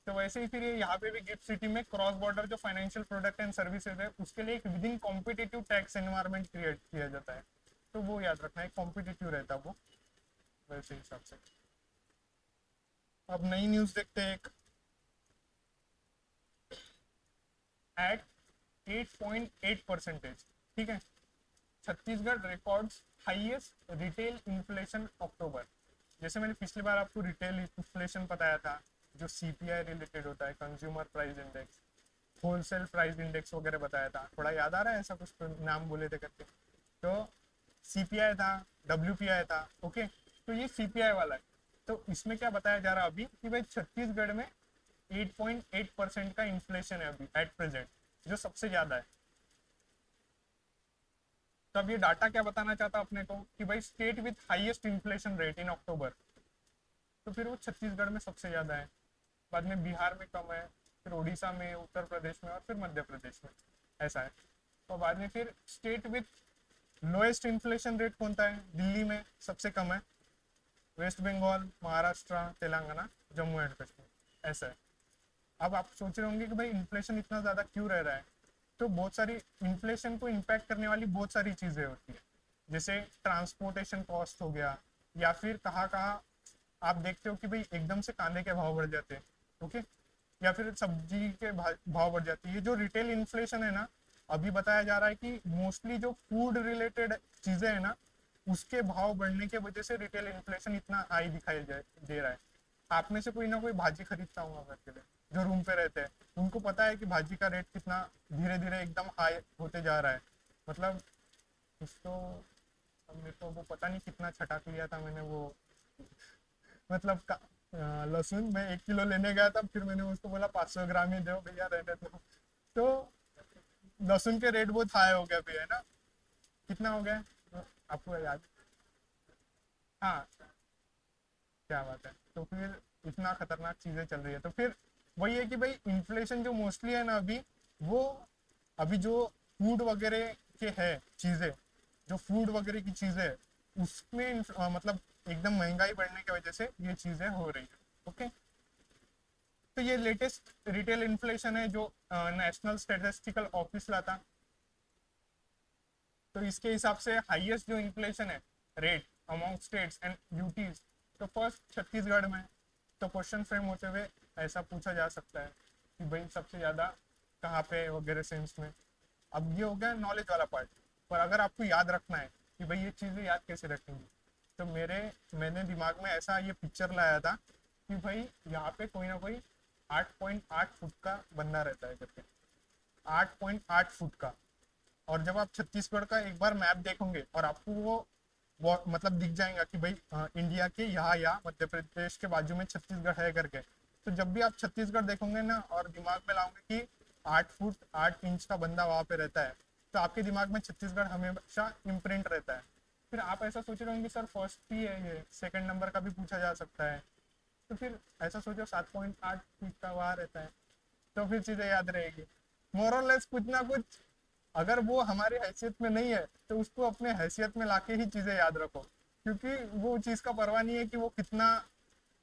तो वैसे ही फिर ये यहाँ पे भी गिफ्ट सिटी में क्रॉस बॉर्डर जो फाइनेंशियल प्रोडक्ट एंड सर्विसेज है, उसके लिए एक with in competitive tax environment create किया जाता है। तो वो याद रखना है, कॉम्पिटेटिव रहता है वो, वैसे हिसाब से। अब नई न्यूज़ देखते हैं एक, एट 8.8%, ठीक है, Chhattisgarh records highest retail inflation October. जैसे मैंने पिछली बार आपको रिटेल इन्फ्लेशन बताया था, जो सीपीआई रिलेटेड होता है, consumer price index, wholesale price index वगैरह बताया था, थोड़ा याद आ रहा है ऐसा कुछ, तो नाम बोले थे करके। तो सीपीआई था, डब्ल्यूपीआई था, ओके। तो ये सीपीआई वाला है। तो इसमें क्या बताया जा रहा है अभी कि भाई छत्तीसगढ़ में 8.8% का इन्फ्लेशन है अभी एट प्रेजेंट, जो सबसे ज्यादा है। तो अब ये डाटा क्या बताना चाहता अपने को कि भाई state with highest inflation rate in October, तो फिर वो छत्तीसगढ़ में सबसे ज्यादा है, बाद में बिहार में कम है, फिर उड़ीसा में, उत्तर प्रदेश में, और फिर मध्य प्रदेश में, ऐसा है। और बाद में फिर state with lowest inflation rate कौन सा है, दिल्ली में सबसे कम है, वेस्ट बंगाल, महाराष्ट्र, तेलंगाना, जम्मू एंड कश्मीर, ऐसा है। अब आप सोच रहे होंगे कि भाई इन्फ्लेशन इतना ज़्यादा क्यों रह रहा है। तो बहुत सारी इन्फ्लेशन को इम्पैक्ट करने वाली बहुत सारी चीज़ें होती है, जैसे ट्रांसपोर्टेशन कॉस्ट हो गया, या फिर कहाँ कहाँ आप देखते हो कि भाई एकदम से कांदे के भाव बढ़ जाते हैं, ओके, या फिर सब्जी के भाव बढ़ जाते हैं। ये जो रिटेल इन्फ्लेशन है ना, अभी बताया जा रहा है कि मोस्टली जो फूड रिलेटेड चीज़ें हैं ना, उसके भाव बढ़ने की वजह से रिटेल इन्फ्लेशन इतना हाई दिखाई दे रहा है। आप में से कोई ना कोई भाजी खरीदता होगा घर के लिए, जो रूम पे रहते हैं, उनको पता है कि भाजी का रेट कितना धीरे धीरे एकदम हाई होते जा रहा है। मतलब कुछ तो, अब मेरे को वो पता नहीं कितना छटाक लिया था मैंने वो, मतलब लहसुन मैं 1 किलो लेने गया था, फिर मैंने उसको बोला 500 ग्राम ही दो भैया, रहने दो। तो लहसुन के रेट बहुत हाई हो गया भी है ना। कितना हो गया आपको याद? हाँ, क्या बात है। तो फिर इतना खतरनाक चीजें चल रही है, तो फिर वही है कि भाई इन्फ्लेशन जो मोस्टली है ना अभी, वो अभी जो फूड वगैरह के है चीजें, जो फूड वगैरह की चीजें है, उसमें मतलब एकदम महंगाई बढ़ने की वजह से ये चीजें हो रही है। ओके। तो ये लेटेस्ट रिटेल इन्फ्लेशन है जो नेशनल स्टैटिस्टिकल ऑफिस लाता। तो इसके हिसाब से हाईएस्ट जो इन्फ्लेशन है rate among states and UTs, तो फर्स्ट छत्तीसगढ़ में। तो क्वेश्चन फ्रेम होते हुए ऐसा पूछा जा सकता है कि भाई सबसे ज़्यादा कहाँ पे वगैरह सेंस में। अब ये हो गया नॉलेज वाला पार्ट। पर अगर आपको याद रखना है कि भाई ये चीज़ें याद कैसे रखेंगे, तो मैंने दिमाग में ऐसा ये पिक्चर लाया था कि भाई यहाँ पे कोई ना कोई 8.8 फुट का बंदा रहता है करके, 8.8 फुट का। और जब आप छत्तीसगढ़ का एक बार मैप देखोगे और आपको वो मतलब दिख जाएगा कि भाई इंडिया के यहाँ या मध्य प्रदेश के बाजू में छत्तीसगढ़ है करके, तो जब भी आप छत्तीसगढ़ देखोगे ना और दिमाग में लाओगे कि 8 फुट 8 इंच का बंदा वहां पे रहता है, तो आपके दिमाग में छत्तीसगढ़ हमेशा इम्प्रिंट रहता है। फिर आप ऐसा सोच रहे होंगे सर फर्स्ट ही है ये, सेकंड नंबर का भी पूछा जा सकता है। तो फिर ऐसा सोचो 7.8 फीट का वहां रहता है, तो फिर चीजें याद रहेगी मोर और लेस कुछ ना कुछ। अगर वो हमारी हैसियत में नहीं है तो उसको अपने हैसियत में लाके ही चीजें याद रखो, क्योंकि वो चीज का परवाह नहीं है कि वो कितना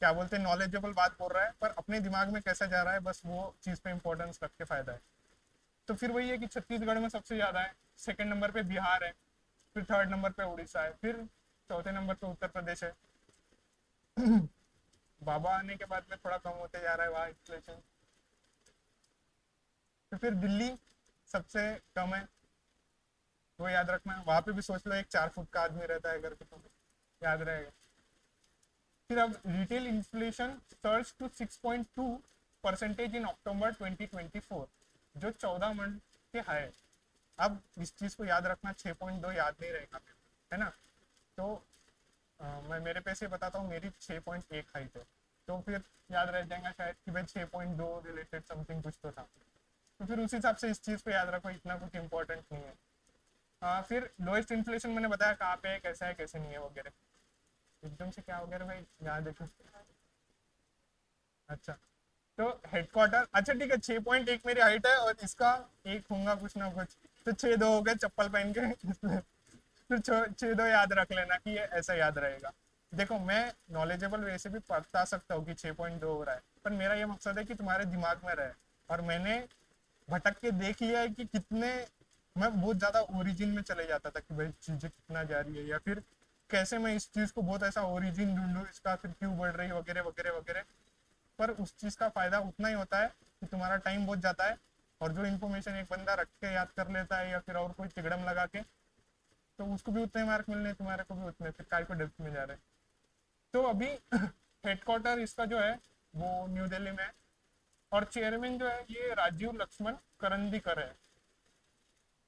क्या बोलते हैं नॉलेजेबल बात बोल रहा है, पर अपने दिमाग में कैसा जा रहा है, बस वो चीज पे इंपॉर्टेंस रख के फायदा है। तो फिर वही है कि छत्तीसगढ़ में सबसे ज्यादा है, सेकंड नंबर पे बिहार है, फिर थर्ड नंबर पे उड़ीसा है, फिर चौथे नंबर पे उत्तर प्रदेश है। बाबा आने के बाद में थोड़ा कम होते जा रहा है वहाँ इन्फ्लेशन। तो फिर दिल्ली सबसे कम है, वो याद रखना। वहां पे भी सोच लो एक 4 फुट का आदमी रहता है करके, तो याद रहेगा। फिर अब रिटेल इन्फ्लेशन सर्ज टू 6.2% इन अक्टूबर 2024, जो 14 मंथ के हाई। अब इस चीज को याद रखना, 6.2 याद नहीं रहेगा है ना। तो मैं मेरे पे से बताता हूँ, मेरी 6.1 हाइट है, तो फिर याद रह जाएगा शायद कि भाई 6.2 रिलेटेड समथिंग कुछ तो था। तो फिर उस हिसाब से इस चीज को याद रखो, इतना कुछ इंपॉर्टेंट नहीं है। फिर लोएस्ट इन्फ्लेशन मैंने बताया कहाँ पे है, कैसा है कैसे नहीं है वगैरह। एकदम से क्या हो गया रे भाई, यहाँ देखो। अच्छा, तो हेडक्वार्टर, अच्छा ठीक है, 6.1 मेरी हाइट है और इसका एक होगा कुछ ना कुछ, तो 6 2 हो गए चप्पल पहन के। फिर 6 2 याद रख लेना कि ये ऐसा याद रहेगा। देखो मैं नॉलेजेबल वैसे भी बता सकता हूँ कि 6.2 हो रहा है, पर मेरा ये मकसद है कि तुम्हारे दिमाग में रहे। और मैंने भटक के देख लिया है कि कितने, मैं बहुत ज्यादा ओरिजिन में चले जाता था कि भाई चीजें कितना जा रही है, या फिर कैसे मैं इस चीज को बहुत ऐसा ओरिजिन ढूंढूं इसका, फिर क्यों बढ़ रही वगैरह वगैरह वगैरह। पर उस चीज का फायदा उतना ही होता है कि तुम्हारा टाइम बहुत जाता है, और जो इन्फॉर्मेशन एक बंदा रख के याद कर लेता है या फिर और कोई तिगड़म लगा के, तो उसको भी उतने मार्क मिलने, तुम्हारे को भी उतने, फिर काय को डेप्थ में जा रहे हैं। तो अभी हेडक्वार्टर इसका जो है वो न्यू दिल्ली में है, और चेयरमैन जो है ये राजीव लक्ष्मण करंदीकर है।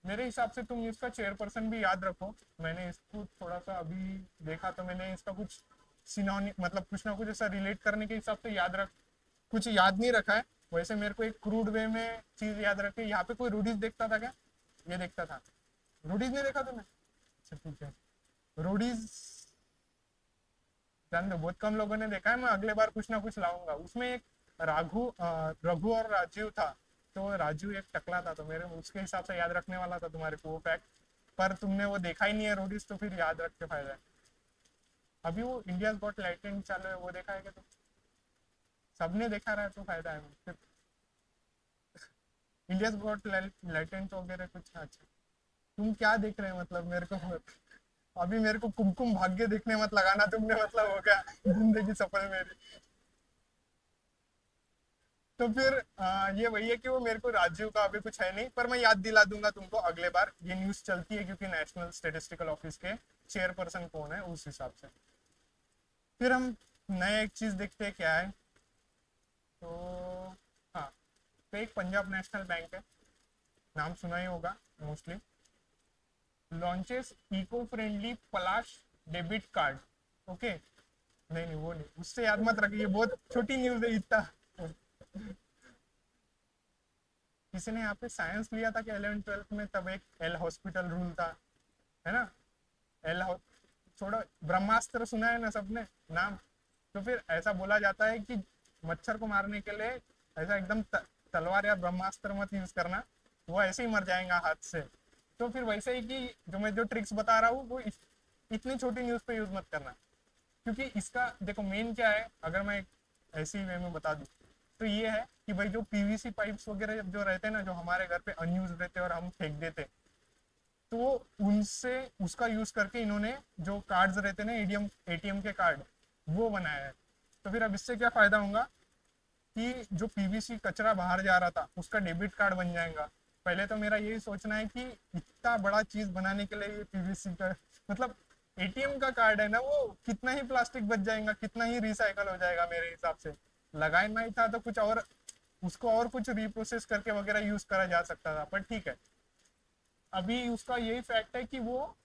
मेरे हिसाब से तुम इसका चेयरपर्सन भी याद रखो। मैंने इसको थोड़ा सा अभी देखा, तो मैंने इसका कुछ सिनोनिम मतलब कुछ ना कुछ ऐसा रिलेट करने के हिसाब से याद रख, कुछ याद नहीं रखा है। वैसे मेरे को एक क्रूड वे में चीज याद रखी, यहाँ पे कोई रूडीज देखता था क्या? ये देखता था। रूडीज नहीं देखा तुमने? अच्छा ठीक है। रूडीज जान दो, बहुत कम लोगों ने देखा है, मैं अगले बार कुछ ना कुछ लाऊंगा। उसमें एक रघु और राजीव था। तो राजू एक टकला था, तो मेरे उसके हिसाब से याद रखने वाला था तुम्हारे को वो फैक्ट। पर तुमने वो देखा ही नहीं है रोडीज, तो फिर याद रख के फायदा है। अभी वो इंडिया गॉट लैटेंट चालू है, वो देखा है क्या तुम? सबने देखा रहा है तो फायदा है। इंडिया गॉट लैटेंट वगैरह कुछ। अच्छा, तुम क्या देख रहे हैं मतलब मेरे को अभी मेरे को कुमकुम भाग्य देखने मत लगाना तुमने, मतलब हो गया जिंदगी सफल मेरी। तो फिर ये वही है कि वो मेरे को राजीव का अभी कुछ है नहीं, पर मैं याद दिला दूंगा तुमको अगले बार, ये न्यूज चलती है क्योंकि नेशनल स्टेटिस्टिकल ऑफिस के चेयरपर्सन कौन है उस हिसाब से। फिर हम नए एक चीज देखते हैं क्या है। तो हाँ, तो एक पंजाब नेशनल बैंक है, नाम सुना ही होगा मोस्टली, लॉन्चेस इको फ्रेंडली पलाश डेबिट कार्ड। ओके। नहीं नहीं वो नहीं, उससे याद मत रखिए, बहुत छोटी न्यूज है इतना। किसी ने यहाँ पे साइंस लिया था कि 11th 12th में, तब एक एल हॉस्पिटल रूल था, है ना। एल थोड़ा ब्रह्मास्त्र सुना है ना सबने नाम। तो फिर ऐसा बोला जाता है कि मच्छर को मारने के लिए ऐसा एकदम तलवार या ब्रह्मास्त्र मत यूज करना, वो ऐसे ही मर जाएगा हाथ से। तो फिर वैसे ही कि जो मैं जो ट्रिक्स बता रहा हूँ वो इतनी छोटी न्यूज पे यूज मत करना। क्योंकि इसका देखो मेन क्या है, अगर मैं ऐसी वे में बता दूं तो ये है कि भाई जो पीवीसी पाइप्स वगैरह जो रहते हैं ना, जो हमारे घर पे अनयूज रहते हैं और हम फेंक देते, तो उनसे उसका यूज करके इन्होंने जो कार्ड्स रहते हैं ना, एटीएम एटीएम के कार्ड, वो बनाया है। तो फिर अब इससे क्या फायदा होगा कि जो पीवीसी कचरा बाहर जा रहा था उसका डेबिट कार्ड बन जाएगा। पहले तो मेरा यही सोचना है कि इतना बड़ा चीज बनाने के लिए ये पीवीसी का, मतलब एटीएम का कार्ड है ना, वो कितना ही प्लास्टिक बच जाएगा, कितना ही रिसाइकल हो जाएगा मेरे हिसाब से। लगाना ही था तो कुछ और, उसको और कुछ रिप्रोसेस करके वगैरह यूज करा जा सकता था, पर ठीक है। अभी उसका यही फैक्ट है कि वो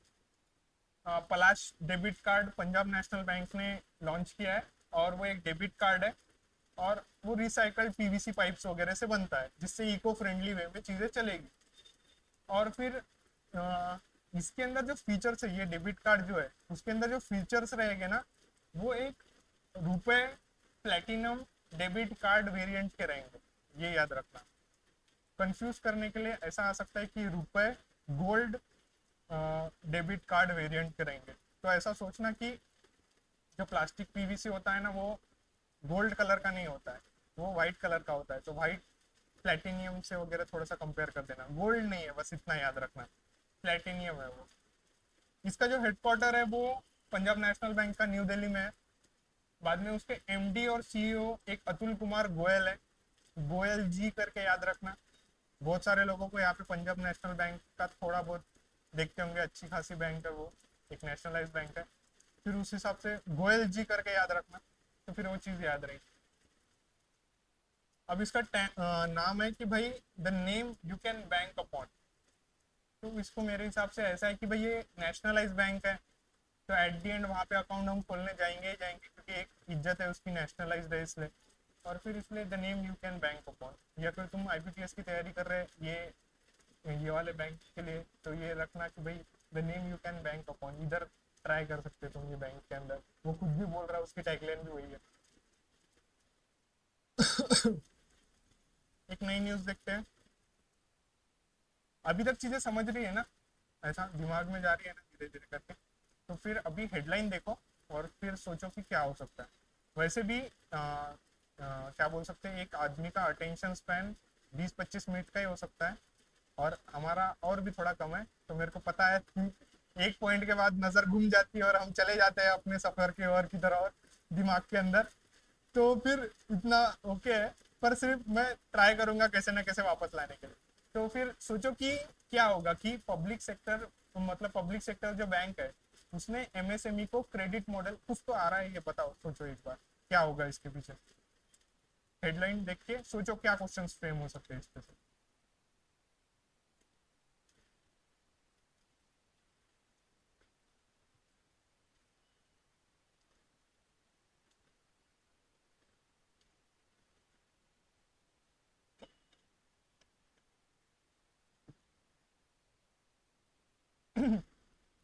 Palash debit card Punjab national bank ने लॉन्च किया है, और वो एक डेबिट कार्ड है, और वो रिसाइकल्ड पीवीसी पाइप्स वगैरह से बनता है, जिससे इको फ्रेंडली वे में चीज़ें चलेगी। और फिर इसके अंदर जो फीचर्स है, ये डेबिट कार्ड जो है उसके अंदर जो फीचर्स रहेंगे ना, वो एक रुपए प्लेटिनम डेबिट कार्ड वेरिएंट के रहेंगे, ये याद रखना। कंफ्यूज करने के लिए ऐसा आ सकता है कि रुपए गोल्ड डेबिट कार्ड वेरिएंट के रहेंगे। तो ऐसा सोचना कि जो प्लास्टिक पीवीसी होता है ना, वो गोल्ड कलर का नहीं होता है, वो वाइट कलर का होता है। तो वाइट प्लेटिनियम से वगैरह थोड़ा सा कंपेयर कर देना, गोल्ड नहीं है, बस इतना याद रखना, प्लेटिनियम है वो। इसका जो हेडक्वार्टर है वो पंजाब नेशनल बैंक का न्यू दिल्ली में है। बाद में उसके एमडी और सीईओ एक अतुल कुमार गोयल है, गोयल जी करके याद रखना। बहुत सारे लोगों को यहाँ पे पंजाब नेशनल बैंक का थोड़ा बहुत देखते होंगे, अच्छी खासी बैंक है वो, एक नेशनलाइज बैंक है। फिर उस हिसाब से गोयल जी करके याद रखना, तो फिर वो चीज़ याद रहेगी। अब इसका नाम है कि भाई the name you can bank upon. तो इसको मेरे हिसाब से ऐसा है कि भाई ये नेशनलाइज बैंक है, तो एट दी एंड वहाँ पे अकाउंट हम खोलने जाएंगे ही जाएंगे, क्योंकि एक इज्जत है उसकी, नेशनलाइज है इसलिए। और फिर इसलिए the name you can bank upon. या फिर तुम आईपीपीएस की तैयारी कर रहे ये वाले बैंक के लिए, तो ये रखना कि भाई the name you can bank upon, इधर ट्राई कर सकते हो तुम ये बैंक के अंदर। वो कुछ भी बोल रहा है, उसकी टैगलाइन भी वही है। एक नई न्यूज देखते हैं। अभी तक चीजें समझ रही है ना, ऐसा दिमाग में जा रही है ना धीरे धीरे करके। तो फिर अभी हेडलाइन देखो और फिर सोचो कि क्या हो सकता है। वैसे भी क्या बोल सकते हैं, एक आदमी का अटेंशन स्पैन 20-25 मिनट का ही हो सकता है, और हमारा और भी थोड़ा कम है। तो मेरे को पता है कि एक पॉइंट के बाद नजर घूम जाती है और हम चले जाते हैं अपने सफर के और की तरह और दिमाग के अंदर। तो फिर इतना ओके है, पर सिर्फ मैं ट्राई करूंगा कैसे ना कैसे वापस लाने के लिए। तो फिर सोचो कि क्या होगा कि पब्लिक सेक्टर, मतलब पब्लिक सेक्टर जो बैंक है उसने एमएसएमई को क्रेडिट मॉडल, कुछ तो आ रहा है, ये बताओ, सोचो एक बार क्या होगा इसके पीछे। हेडलाइन देख के सोचो क्या क्वेश्चन फ्रेम हो सकते हैं इस पे से।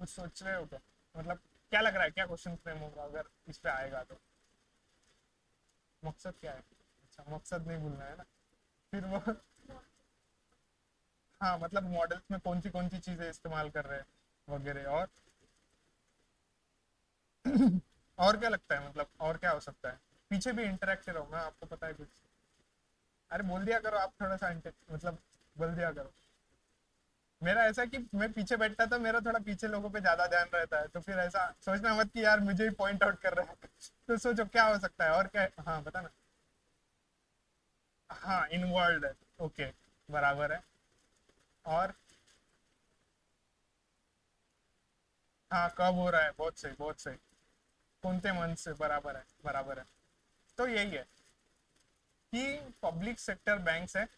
कुछ सोच रहे हो क्या, मतलब क्या लग रहा है, क्या क्वेश्चन फ्रेम होगा अगर इस पे आएगा तो। मकसद क्या है, अच्छा मकसद नहीं भूलना है ना। फिर वो हाँ, मतलब मॉडल्स में कौन सी चीजें इस्तेमाल कर रहे हैं वगैरह। और क्या लगता है, मतलब और क्या हो सकता है। पीछे भी इंटरेक्टिव होगा, आपको पता है कुछ। अरे बोल दिया करो आप, थोड़ा सा मतलब बोल दिया करो। मेरा ऐसा कि मैं पीछे बैठता तो मेरा थोड़ा पीछे लोगों पे ज्यादा ध्यान रहता है, तो फिर ऐसा सोचना मत कि यार मुझे ही पॉइंट आउट कर रहा है। तो सोचो क्या हो सकता है और क्या। हाँ बता ना। हाँ इनवॉल्व है, ओके, बराबर है। और हाँ कब हो रहा है, बहुत सही बहुत सही। कौनते मन से, बराबर है बराबर है। तो यही है कि पब्लिक सेक्टर बैंक्स है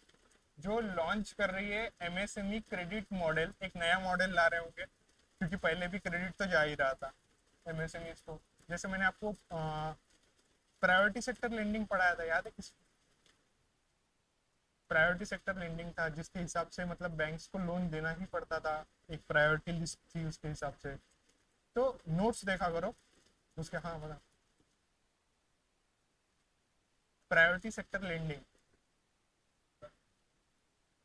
जो लॉन्च कर रही है एमएसएमई क्रेडिट मॉडल, एक नया मॉडल ला रहे होंगे, क्योंकि पहले भी क्रेडिट तो जा ही रहा था एमएसएमई को। जैसे मैंने आपको प्रायोरिटी सेक्टर लेंडिंग पढ़ाया था, याद है किस? प्रायोरिटी सेक्टर लेंडिंग था जिसके हिसाब से मतलब बैंक्स को लोन देना ही पड़ता था, एक प्रायोरिटी लिस्ट थी उसके हिसाब से। तो नोट्स देखा करो उसके। हाँ बता। Priority sector lending.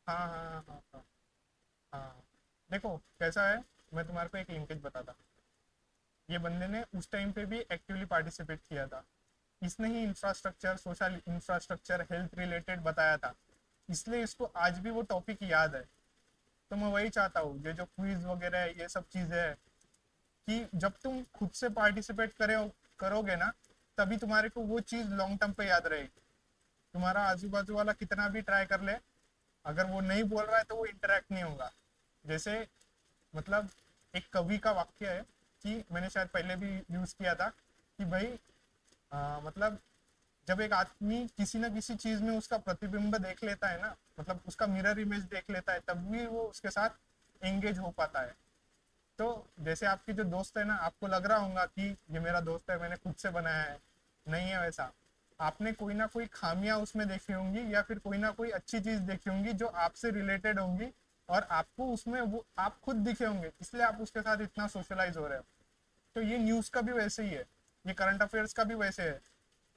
हाँ हाँ हाँ हाँ हाँ। देखो कैसा है, मैं तुम्हारे को एक लिंकेज बताता। ये बंदे ने उस टाइम पे भी एक्टिवली पार्टिसिपेट किया था। इसने ही infrastructure, social infrastructure, health related बताया था, इसलिए इसको आज भी वो टॉपिक याद है। तो मैं वही चाहता हूँ, ये जो क्विज वगैरह है ये सब चीज़ें है, कि जब तुम खुद से पार्टिसिपेट करोगे ना, तभी तुम्हारे को वो चीज़ लॉन्ग टर्म पे याद रहेगी। तुम्हारा आजू बाजू वाला कितना भी ट्राई कर ले, अगर वो नहीं बोल रहा है तो वो इंटरेक्ट नहीं होगा। जैसे मतलब एक कवि का वाक्य है, कि मैंने शायद पहले भी यूज किया था, कि भाई मतलब जब एक आदमी किसी ना किसी चीज में उसका प्रतिबिंब देख लेता है ना, मतलब उसका मिरर इमेज देख लेता है, तब भी वो उसके साथ एंगेज हो पाता है। तो जैसे आपकी जो दोस्त है ना, आपको लग रहा होगा कि ये मेरा दोस्त है, मैंने खुद से बनाया है, नहीं है वैसा। आपने कोई ना कोई खामियां उसमें देखी होंगी, या फिर कोई ना कोई अच्छी चीज देखी होंगी जो आपसे रिलेटेड होंगी, और आपको उसमें वो आप खुद दिखे होंगे, इसलिए आप उसके साथ इतना सोशलाइज हो रहे हो। तो ये न्यूज का भी वैसे ही है, ये करंट अफेयर्स का भी वैसे है।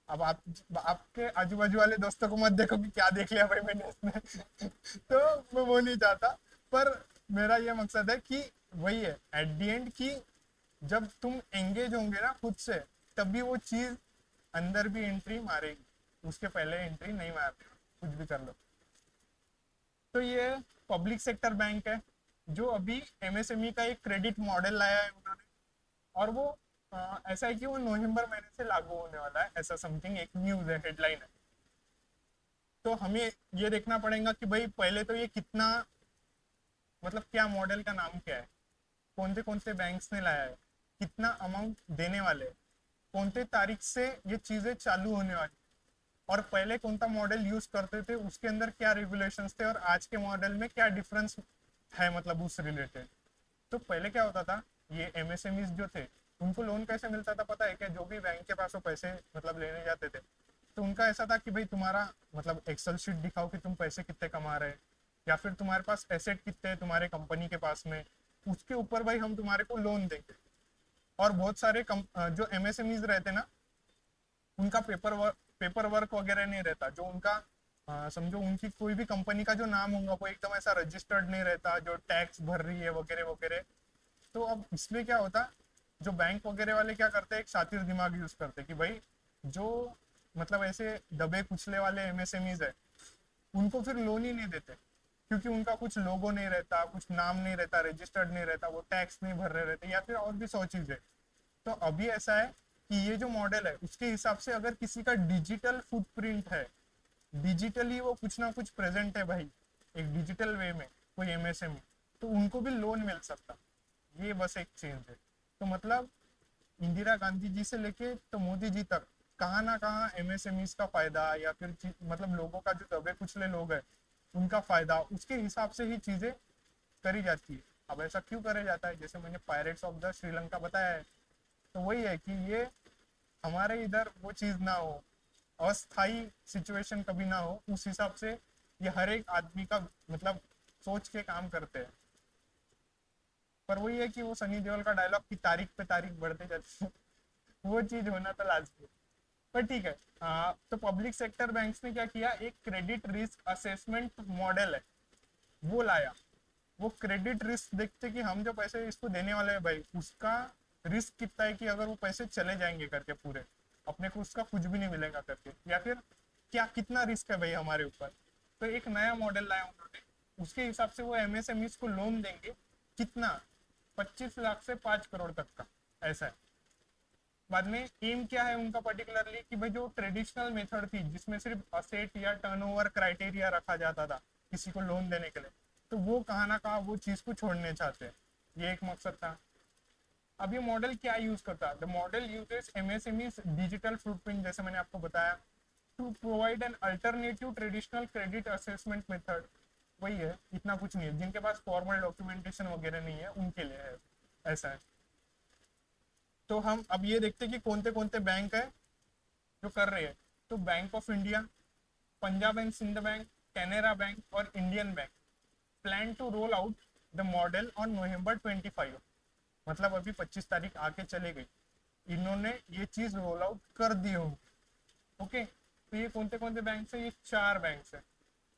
अब आप आपके आजू बाजू वाले दोस्तों को मत देखो कि क्या देख लिया भाई मैंने इसमें तो मैं वो नहीं चाहता। पर मेरा ये मकसद है कि वही है एट दी एंड, कि जब तुम एंगेज होंगे ना खुद से, तभी वो चीज अंदर भी एंट्री मारेगी, उसके पहले एंट्री नहीं मारती, कुछ भी कर लो। तो ये पब्लिक सेक्टर बैंक है, जो अभी एमएसएमई का एक क्रेडिट मॉडल लाया है उन्होंने। और वो ऐसा है कि वो नवंबर महीने से लागू होने वाला है, ऐसा समथिंग एक न्यूज है, हेडलाइन है। तो हमें ये देखना पड़ेगा कि भाई पहले तो ये कितना, मतलब क्या मॉडल का नाम क्या है, कौन से बैंक्स ने लाया है, कितना अमाउंट देने वाले हैं, कौन से तारीख से ये चीजें चालू होने वाली, और पहले कौन सा मॉडल यूज करते थे, उसके अंदर क्या रेगुलेशंस थे, और आज के मॉडल में क्या डिफरेंस है, मतलब उस रिलेटेड। तो पहले क्या होता था, ये एमएसएमईज जो थे, उनको लोन कैसे मिलता था पता है क्या? जो भी बैंक के पास वो पैसे मतलब लेने जाते थे, तो उनका ऐसा था कि भाई तुम्हारा मतलब एक्सेल शीट दिखाओ कि तुम पैसे कितने कमा रहे हैं, या फिर तुम्हारे पास एसेट कितने हैं तुम्हारे कंपनी के पास में, उसके ऊपर भाई हम तुम्हारे को लोन देंगे। और बहुत सारे जो एमएसएमईज रहते ना, उनका पेपर वर्क वगैरह नहीं रहता, जो उनका समझो उनकी कोई भी कंपनी का जो नाम होगा वो एकदम ऐसा रजिस्टर्ड नहीं रहता, जो टैक्स भर रही है वगैरह वगैरह। तो अब इसमें क्या होता, जो बैंक वगैरह वाले क्या करते हैं, एक शातिर दिमाग यूज करते हैं कि भाई जो मतलब ऐसे दबे कुचले वाले एमएसएमईज है, उनको फिर लोन ही नहीं देते, क्योंकि उनका कुछ लोगो नहीं रहता, कुछ नाम नहीं रहता, रजिस्टर्ड नहीं रहता, वो टैक्स नहीं भर रहे रहते, या फिर और भी 100 चीजें। तो अभी ऐसा है कि ये जो मॉडल है उसके हिसाब से अगर किसी का डिजिटल फुटप्रिंट है, डिजिटली वो कुछ ना कुछ प्रेजेंट है भाई, एक डिजिटल वे में, कोई एमएसएमई, तो उनको भी लोन मिल सकता। ये बस एक चेंज है। तो मतलब इंदिरा गांधी जी से लेके तो मोदी जी तक, कहाँ ना कहाँ एमएसएमई का फायदा, या फिर मतलब लोगों का जो दबे कुचले लोग हैं उनका फायदा, उसके हिसाब से ही चीजें करी जाती है। अब ऐसा क्यों करा जाता है, जैसे मैंने पायरेट्स ऑफ द श्रीलंका बताया है, तो वही है कि ये हमारे इधर वो चीज ना हो, अस्थाई सिचुएशन कभी ना हो, उस हिसाब से ये हर एक आदमी का मतलब सोच के काम करते हैं। पर वही है कि वो सनी देओल का डायलॉग की तारीख पे तारीख बढ़ते जाती है वो चीज होना तो लाजमी है। पर ठीक है। तो पब्लिक सेक्टर बैंक्स ने क्या किया, एक क्रेडिट रिस्क असेसमेंट मॉडल है वो लाया। वो क्रेडिट रिस्क देखते कि हम जो पैसे इसको देने वाले हैं भाई, उसका रिस्क कितना है, कि अगर वो पैसे चले जाएंगे करके पूरे, अपने को उसका कुछ भी नहीं मिलेगा करके, या फिर क्या कितना रिस्क है भाई हमारे ऊपर। तो एक नया मॉडल लाया उन्होंने, उसके हिसाब से वो एमएसएमई को लोन देंगे। कितना? 25 लाख से 5 करोड़ तक का, ऐसा है। बाद में एम क्या है उनका पर्टिकुलरली, कि भाई जो ट्रेडिशनल मेथड थी जिसमें सिर्फ असेट या टर्नओवर क्राइटेरिया रखा जाता था किसी को लोन देने के लिए, तो वो कहाँ ना कहाँ वो चीज को छोड़ने चाहते हैं। ये एक मकसद था। अब ये मॉडल क्या यूज करता है, the model uses MSME digital footprint, जैसे मैंने आपको बताया, to provide an alternative traditional credit assessment method. वही है, इतना कुछ नहीं है, जिनके पास फॉर्मल डॉक्यूमेंटेशन वगैरह नहीं है उनके लिए है, ऐसा है। तो हम अब ये देखते हैं कि कौन से बैंक है जो कर रहे हैं। तो bank of India, Punjab and Sindh bank, Canara bank और Indian bank plan to roll out the model on November 25। मतलब अभी 25 तारीख आके चले गई, इन्होंने ये चीज रोल आउट कर दी हो। ओके, तो ये कौन से बैंक है? ये 4 बैंक है।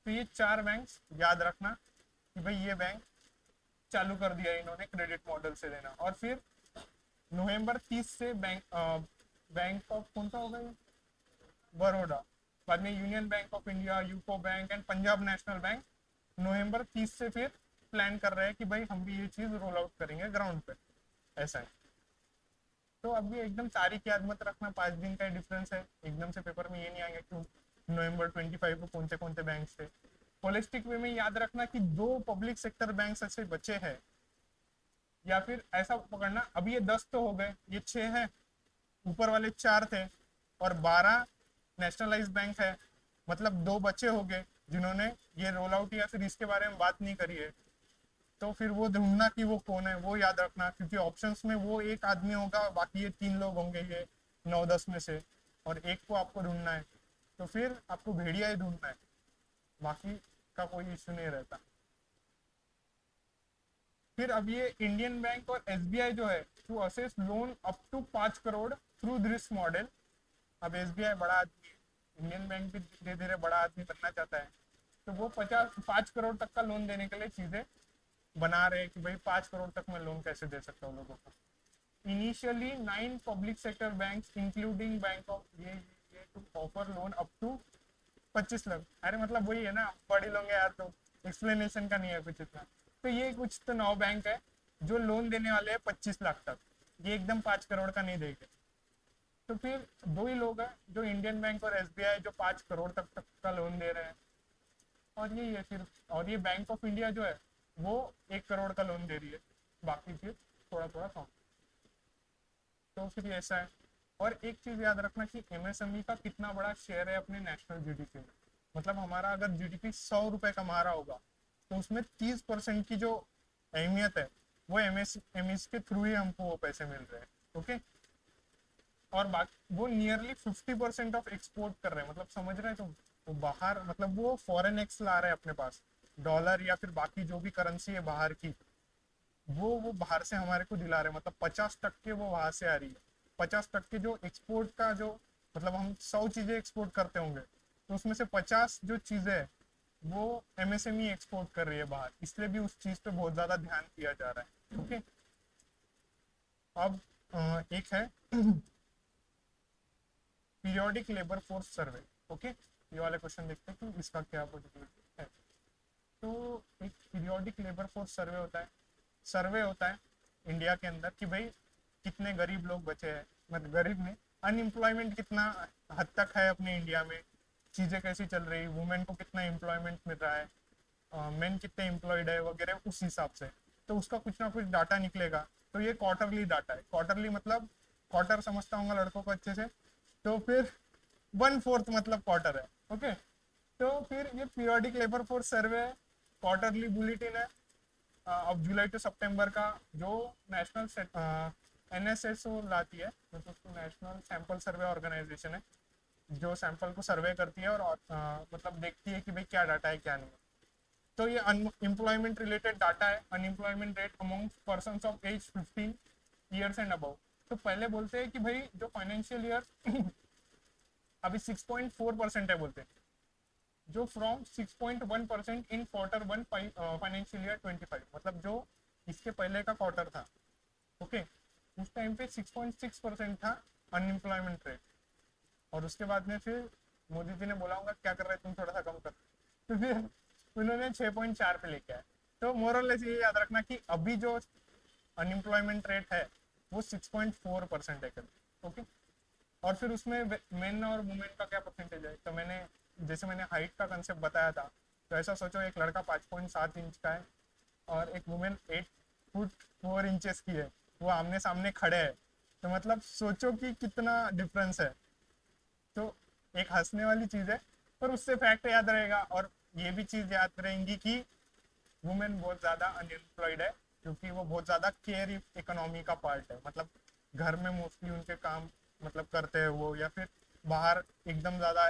तो ये 4 बैंक याद रखना कि भाई ये बैंक चालू कर दिया इन्होंने क्रेडिट मॉडल से देना। और फिर नवंबर 30 से बैंक ऑफ कौन सा होगा ये? बड़ौदा, बाद में union bank of India, UCO bank and Punjab national bank November 30 से फिर प्लान कर रहे हैं कि भाई हम भी ये चीज रोल आउट करेंगे ग्राउंड पे। ऐसा है। तो अब ये एकदम तारीख याद मत रखना, 5 दिन का डिफरेंस है, एकदम से पेपर में ये नहीं आएगा कि नवंबर 25 को कौन से बैंक थे। होलिस्टिक वे में याद रखना कि 2 पब्लिक सेक्टर बैंक ऐसे बचे हैं, या फिर ऐसा पकड़ना अभी ये 10 तो हो गए, ये 6 हैं, ऊपर वाले 4 थे और 12 नेशनलाइज बैंक है। मतलब 2 बचे हो गए जिन्होंने ये रोल आउट या फिर इसके बारे में बात नहीं करी है। तो फिर वो ढूंढना कि वो कौन है, वो याद रखना, क्योंकि ऑप्शंस में वो एक आदमी होगा, बाकी ये 3 लोग होंगे, ये 9-10 में से, और एक को आपको ढूंढना है। तो फिर आपको भेड़िया ही ढूंढना है, बाकी का कोई इशू नहीं रहता। फिर अब ये इंडियन बैंक और एसबीआई जो है to assess loan up to 5 crore through this model. अब एसबीआई बड़ा आदमी है, इंडियन बैंक भी धीरे धीरे बड़ा आदमी बनना चाहता है, तो वो 5 करोड़ तक का लोन देने के लिए चीजें बना रहे हैं कि भाई 5 करोड़ तक मैं लोन कैसे दे सकता हूँ लोगों को। Initially 9 public sector banks including bank of ये to offer loan up to 25 lakh. अरे मतलब वही है ना, पढ़ ही लोगे यार, तो एक्सप्लेनेशन का नहीं है कुछ इतना। तो ये कुछ तो 9 बैंक है जो लोन देने वाले हैं 25 लाख तक, ये एकदम 5 करोड़ का नहीं देंगे। तो फिर 2 ही लोग हैं जो इंडियन बैंक और एसबीआई जो 5 करोड़ तक का लोन दे रहे हैं, और यही है फिर। और ये बैंक ऑफ इंडिया जो है वो 1 करोड़ का लोन दे रही है, बाकी फिर थोड़ा थोड़ा कम। तो फिर ऐसा है। और एक चीज याद रखना कि एमएसएमई का कितना बड़ा शेयर है अपने नेशनल जीडीपी में। मतलब हमारा अगर जीडीपी 100 रुपए कमा रहा होगा, तो उसमें 30% की जो अहमियत है वो एमएसएमई के थ्रू ही हमको वो पैसे मिल रहे हैं। ओके, और बाकी वो नियरली 50% ऑफ एक्सपोर्ट कर रहे हैं। मतलब समझ रहे हैं तुम, वो बाहर, मतलब वो फॉरेन एक्स ला रहे हैं अपने पास, डॉलर या फिर बाकी जो भी करेंसी है बाहर की, वो बाहर से हमारे को दिला रहे हैं। मतलब 50% वो वहां से आ रही है। 50% जो एक्सपोर्ट का जो, मतलब हम 100 चीजें एक्सपोर्ट करते होंगे, तो उसमें से 50 जो चीजें है वो एमएसएमई एक्सपोर्ट कर रही है बाहर, इसलिए भी उस चीज पे बहुत ज्यादा ध्यान दिया जा रहा है। ओके, अब एक है periodic labour force survey. Okay, ये वाले क्वेश्चन देखते हैं कि इसका क्या पॉसिबिलिटी है। तो एक पीरियोडिक लेबर फोर्स सर्वे होता है, सर्वे होता है इंडिया के अंदर कि भाई कितने गरीब लोग बचे हैं, मतलब गरीब में अनएम्प्लॉयमेंट कितना हद तक है अपने इंडिया में, चीज़ें कैसी चल रही, वुमेन को कितना एम्प्लॉयमेंट मिल रहा है, मेन कितने एम्प्लॉयड है वगैरह, उस हिसाब से तो उसका कुछ ना कुछ डाटा निकलेगा। तो ये क्वार्टरली डाटा है। क्वार्टरली मतलब क्वार्टर समझता हूँ लड़कों को अच्छे से, तो फिर 1/4 मतलब क्वार्टर है। ओके, तो फिर ये पीरियोडिक लेबर फोर्स सर्वे है, क्वार्टरली बुलेटिन है अब जुलाई टू सितंबर का, जो नेशनल एनएसएसओ लाती है, मतलब नेशनल सैंपल सर्वे ऑर्गेनाइजेशन है, जो सैंपल को सर्वे करती है और मतलब देखती है कि भाई क्या डाटा है क्या नहीं है। तो ये अनएम्प्लॉयमेंट रिलेटेड डाटा है, unemployment rate among person of age 15 years and above. तो पहले बोलते हैं कि भाई जो फाइनेंशियल ईयर अभी 6.4% है बोलते हैं, जो from 6.1% in Q1 financial year 25, मतलब जो इसके पहले का क्वार्टर था। ओके, उस टाइम पे 6.6% था अनएम्प्लॉयमेंट रेट, और उसके बाद में फिर मोदी जी ने बोला होगा क्या कर रहे तुम, थोड़ा सा कम कर, तो फिर उन्होंने 6.4 पे लेके आए। तो मोरलेस ये याद रखना कि अभी जो अनएम्प्लॉयमेंट रेट है वो 6.4% है। ओके, और फिर उसमें मेन और वुमेन का क्या परसेंटेज है, तो मैंने हाइट का कंसेप्ट बताया था। तो ऐसा सोचो, एक लड़का 5.7 इंच का है और एक वुमेन 8 फुट 4 इंचेस की है, वो आमने सामने खड़े हैं, तो मतलब सोचो कि कितना डिफरेंस है। तो एक हंसने वाली चीज है, पर उससे फैक्ट याद रहेगा। और ये भी चीज याद रहेंगी कि वुमेन बहुत ज्यादा अनएम्प्लॉयड है, क्योंकि वो बहुत ज्यादा केयर इकोनॉमी का पार्ट है। मतलब घर में मोस्टली उनके काम मतलब करते हैं वो, या फिर बाहर एकदम ज़्यादा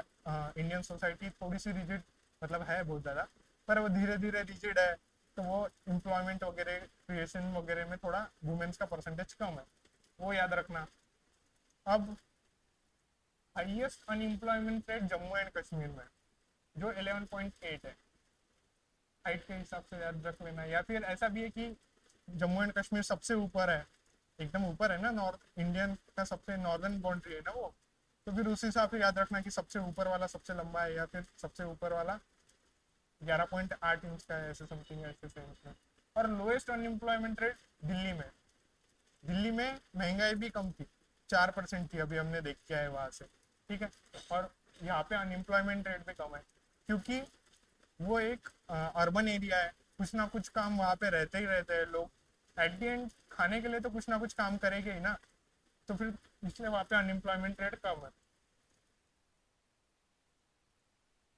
इंडियन सोसाइटी थोड़ी सी रिजिड मतलब है बहुत ज़्यादा, पर वो धीरे धीरे रिजिड है, तो वो एम्प्लॉयमेंट वगैरह क्रिएशन वगैरह में थोड़ा वुमेन्स का परसेंटेज कम है, वो याद रखना। अब highest unemployment rate Jammu and Kashmir में जो 11.8 है, हाइट के हिसाब से याद रख लेना। या फिर ऐसा भी है कि जम्मू एंड कश्मीर सबसे ऊपर है, एकदम ऊपर है ना, नॉर्थ इंडियन का सबसे नॉर्दर्न बाउंड्री है ना वो, तो फिर उस हिसाब से याद रखना कि सबसे ऊपर वाला सबसे लंबा है, या फिर सबसे ऊपर वाला 11.8 इंच का है, ऐसे समथिंग ऐसे सेंस में। और लोएस्ट अनएम्प्लॉयमेंट रेट दिल्ली में, दिल्ली में महंगाई भी कम थी, 4% थी, अभी हमने देख के आए वहां से, ठीक है। और यहाँ पे अनएम्प्लॉयमेंट रेट भी कम है, क्योंकि वो एक अर्बन एरिया है, कुछ ना कुछ काम वहाँ पे रहते ही रहते हैं लोग, एट दी एंड खाने के लिए तो कुछ ना कुछ काम करेंगे ही ना, तो फिर इसलिए वहाँ पे अनएम्प्लॉयमेंट रेट कम है।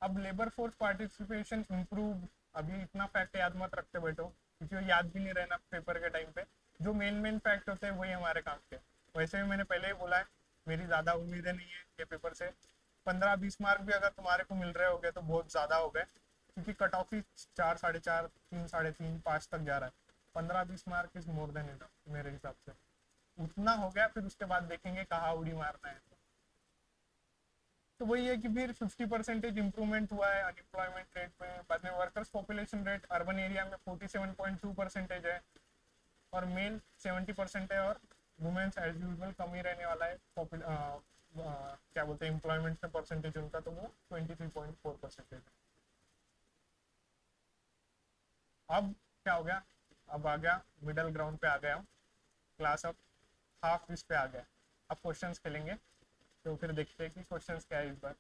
अब लेबर फोर्स पार्टिसिपेशन इम्प्रूव, अभी इतना फैक्ट याद मत रखते बैठो, क्योंकि वो याद भी नहीं रहना पेपर के टाइम पे, जो मेन मेन फैक्ट होते हैं वही हमारे काम के। वैसे भी मैंने पहले ही बोला है, मेरी ज़्यादा उम्मीदें नहीं है ये पेपर से, 15-20 मार्क भी अगर तुम्हारे को मिल रहे हो गए तो बहुत ज़्यादा हो गए, क्योंकि कट ऑफ ही 4, 4.5, 3, 3.5, 5 तक जा रहा है। 15-20 mark is more than enough मेरे हिसाब से, उतना हो गया, फिर उसके बाद देखेंगे कहाँ उड़ी मारना है। तो वही है कि फिर 50% इंप्रूवमेंट हुआ है अनएम्प्लॉयमेंट रेट में। बाद में workers population rate urban area में 47.2% है, और मेल 70% है, और वुमेन्स एज यूजल कम ही रहने वाला है क्या बोलते हैं एम्प्लॉयमेंट का परसेंटेज उनका, तो वो 23.4% है। अब क्या हो गया, अब आ गया मिडल ग्राउंड पे आ गया, क्लास अब हाफ इस पे आ गया। अब क्वेश्चंस खेलेंगे, तो फिर देखते हैं कि क्वेश्चंस क्या है इस बार।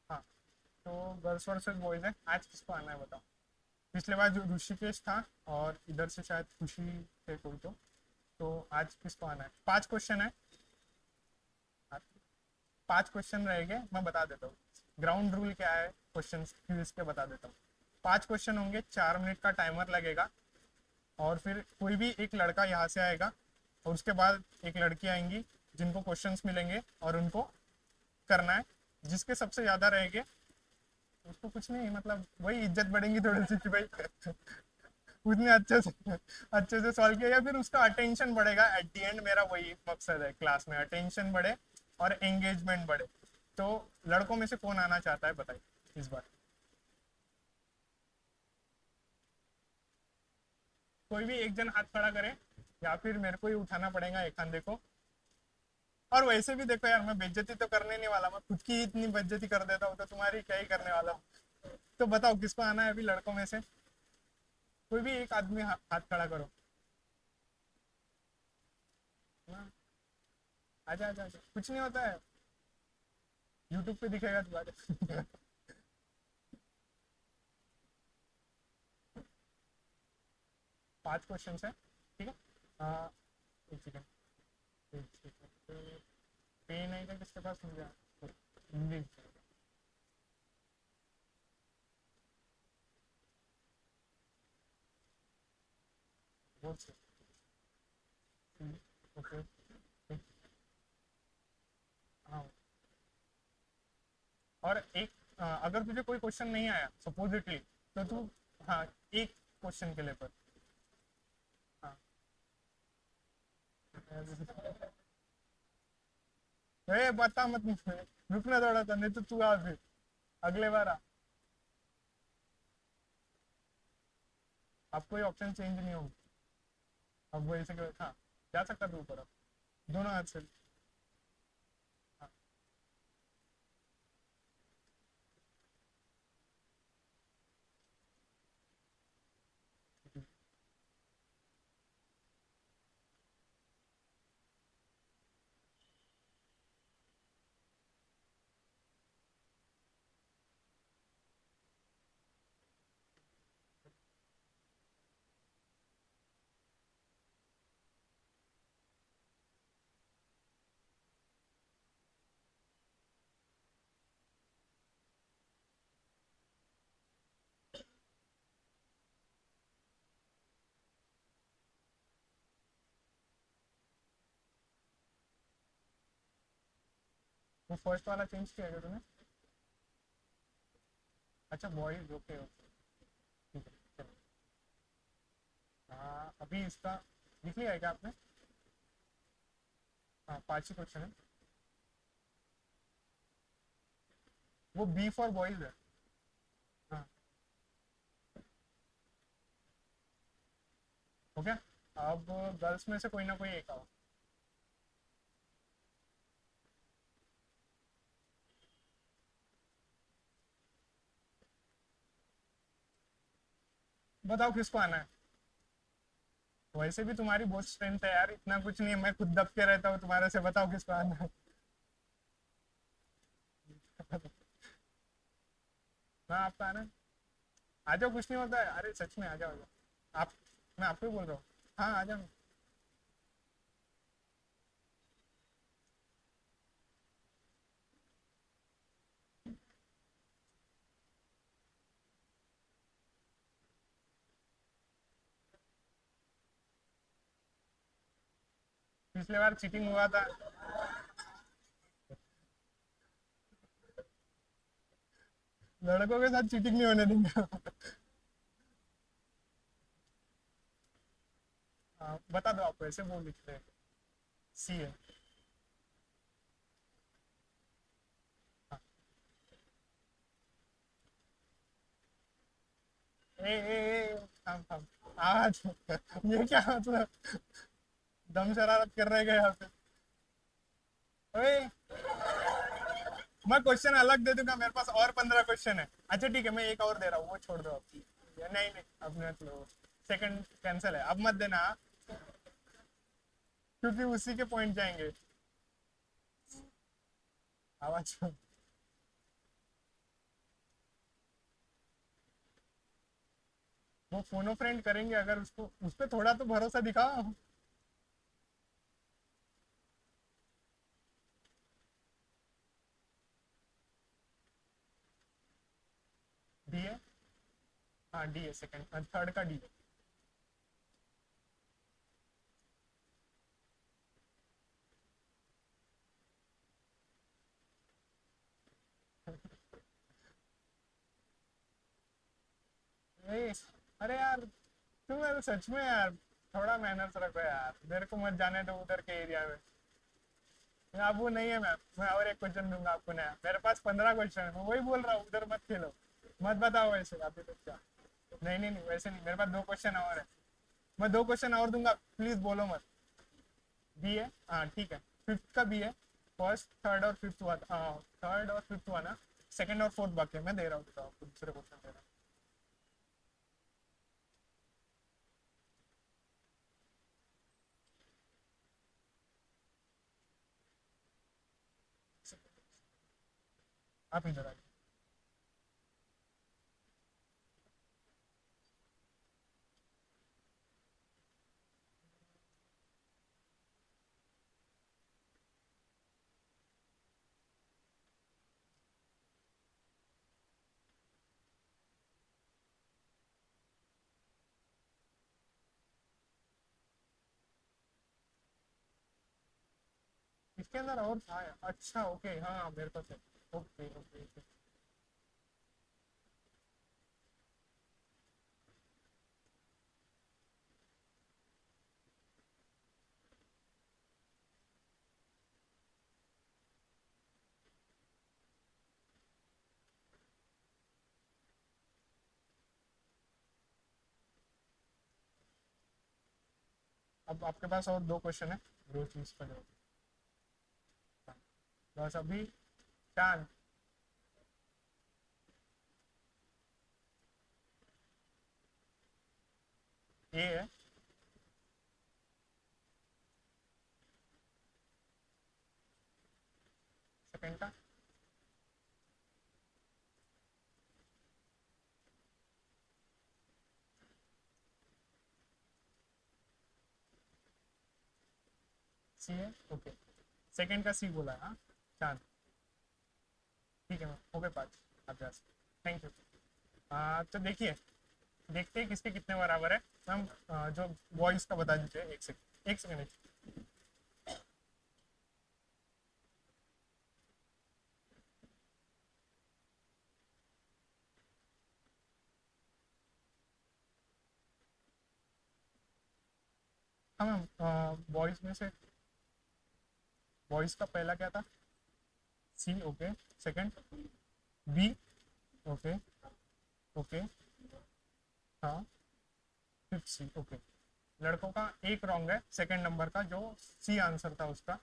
हाँ, तो गर्ल्स वर्सेस बॉयज है, आज किसको आना है बताओ। पिछले बार जो ऋषिकेश था, और इधर से शायद खुशी थे कोई, तो आज किसको आना है। 5 क्वेश्चन है, 5 क्वेश्चन रहेंगे, मैं बता देता हूँ ग्राउंड रूल क्या है, क्वेश्चन क्विज के बता देता हूँ। 5 क्वेश्चन होंगे, 4 मिनट का टाइमर लगेगा, और फिर कोई भी एक लड़का यहाँ से आएगा, और उसके बाद एक लड़की आएंगी, जिनको क्वेश्चंस मिलेंगे और उनको करना है। जिसके सबसे ज्यादा रहेंगे उसको कुछ नहीं, मतलब वही इज्जत बढ़ेंगी थोड़ी सी कि भाई उसने अच्छे से सॉल्व किया, या फिर उसका अटेंशन बढ़ेगा एट दी एंड। मेरा वही मकसद है क्लास में, अटेंशन बढ़े और एंगेजमेंट बढ़े। तो लड़कों में से कौन आना चाहता है बताइए इस बार। कोई भी एक जन हाथ खड़ा करे, या फिर मेरे को ही उठाना पड़ेगा एक हाथ, देखो। और वैसे भी देखो यार, मैं बेइज्जती तो करने नहीं वाला, मैं खुद की ही इतनी बेइज्जती कर देता हूँ, तो तुम्हारी क्या ही करने वाला हूँ। तो बताओ किसको आना है अभी लड़कों में से, कोई भी एक आदमी हाथ खड़ा करो। हाँ, आजा आजा आजा, कुछ नहीं होता है, यूट्यूब पे दिखेगा तुम्हारे। 5 क्वेश्चन है, ठीक है। एक सेकंड, एक सेकंड, पेन है क्या किसके पास, मुझे हिंदी। बहुत से, ओके। हाँ, और एक अगर तुझे कोई क्वेश्चन नहीं आया सपोजिटली, तो तू, हाँ, एक क्वेश्चन के लिए पर, हाँ। ए बता मत मुझे, रुकना थोड़ा सा, नहीं तो तू आ फिर, अगले बार आ। अब कोई ऑप्शन चेंज नहीं होगा, अब वही से हाँ, जा सकता तू ऊपर अब, दोनों हाथ से। हाँ, तो फर्स्ट वाला चेंज किया क्या तूने? अच्छा बॉयज, ओके ओके, ठीक है चलो। हाँ अभी इसका लिख लिया है क्या आपने? हाँ 5 ही क्वेश्चन है। वो बी फॉर बॉयज है। हाँ हो गया। अब गर्ल्स में से कोई ना कोई एक आओ। बताओ किसको आना है। वैसे भी तुम्हारी बहुत स्ट्रेंथ है यार, इतना कुछ नहीं है, मैं खुद दब के रहता हूँ तुम्हारे से। बताओ किसको आना है। हाँ आपका आना है। आ जाओ, कुछ नहीं होता है, अरे सच में आ जाओ आ जाओ। आप, मैं आपको ही बोल रहा हूँ। हाँ आ जाओ। पिछले बार चीटिंग हुआ था। लड़कों के साथ चीटिंग नहीं होने देंगे। हाँ, बता दो आप वैसे वो लिख रहे। सी है। थम थम। आज ये क्या मतलब, दम शरारत कर रहे हैं यहाँ पे। ओए, मैं क्वेश्चन अलग दे दूंगा, मेरे पास और 15 क्वेश्चन है। अच्छा ठीक है, मैं एक और दे रहा हूँ, वो छोड़ दो अब। नहीं नहीं, अब मत लो। सेकंड कैंसिल है, अब मत देना हाँ? क्योंकि उसी के पॉइंट जाएंगे। आवाज। वो फोनो फ्रेंड करेंगे, अगर उसको उस पर थोड़ा तो भरोसा दिखाओ। डी है। हाँ डी है, सेकंड थर्ड का डी। ए, अरे यार तुम यार सच में यार, थोड़ा मेहनत रखो यार, मेरे को मत जाने दो उधर के एरिया में। अब वो नहीं है मैम, मैं और एक क्वेश्चन दूंगा आपको नया। मेरे पास 15 क्वेश्चन है, मैं वही बोल रहा हूँ, उधर मत खेलो। मत बताओ वैसे अभी तक क्या। नहीं नहीं नहीं, वैसे नहीं, मेरे पास 2 क्वेश्चन और है। मैं 2 क्वेश्चन और दूंगा, प्लीज बोलो मत। बी है, हाँ ठीक है। फिफ्थ का बी है। फर्स्ट थर्ड और फिफ्थ हुआ था, थर्ड और फिफ्थ हुआ ना। सेकंड और फोर्थ बाकी है, मैं दे रहा हूँ, बताओ आपको दूसरे क्वेश्चन दे रहा हूँ। आप इधर आइए। इसके अंदर और था अच्छा ओके, हाँ मेरे पास है। Okay okay okay. अब आपके पास और 2 क्वेश्चन है, दो चीज का जवाब। बस अभी चांद। ए है। सेकंड का सी है, ओके। सेकंड का सी बोला है हाँ। चांद। ठीक है मैम, हो गए 5। आप जा सकते, थैंक यू। तो देखिए, देखते हैं किसके कितने बराबर है। मैम जो वॉइस का बता दीजिए, एक सेकंड एक सेकंड। हाँ मैम, बॉयज में से बॉयज का पहला क्या था? C, okay. Second? B, okay. Okay, हाँ। Fifth C, okay. लड़कों का एक रॉन्ग है सेकंड नंबर का, जो सी आंसर था उसका।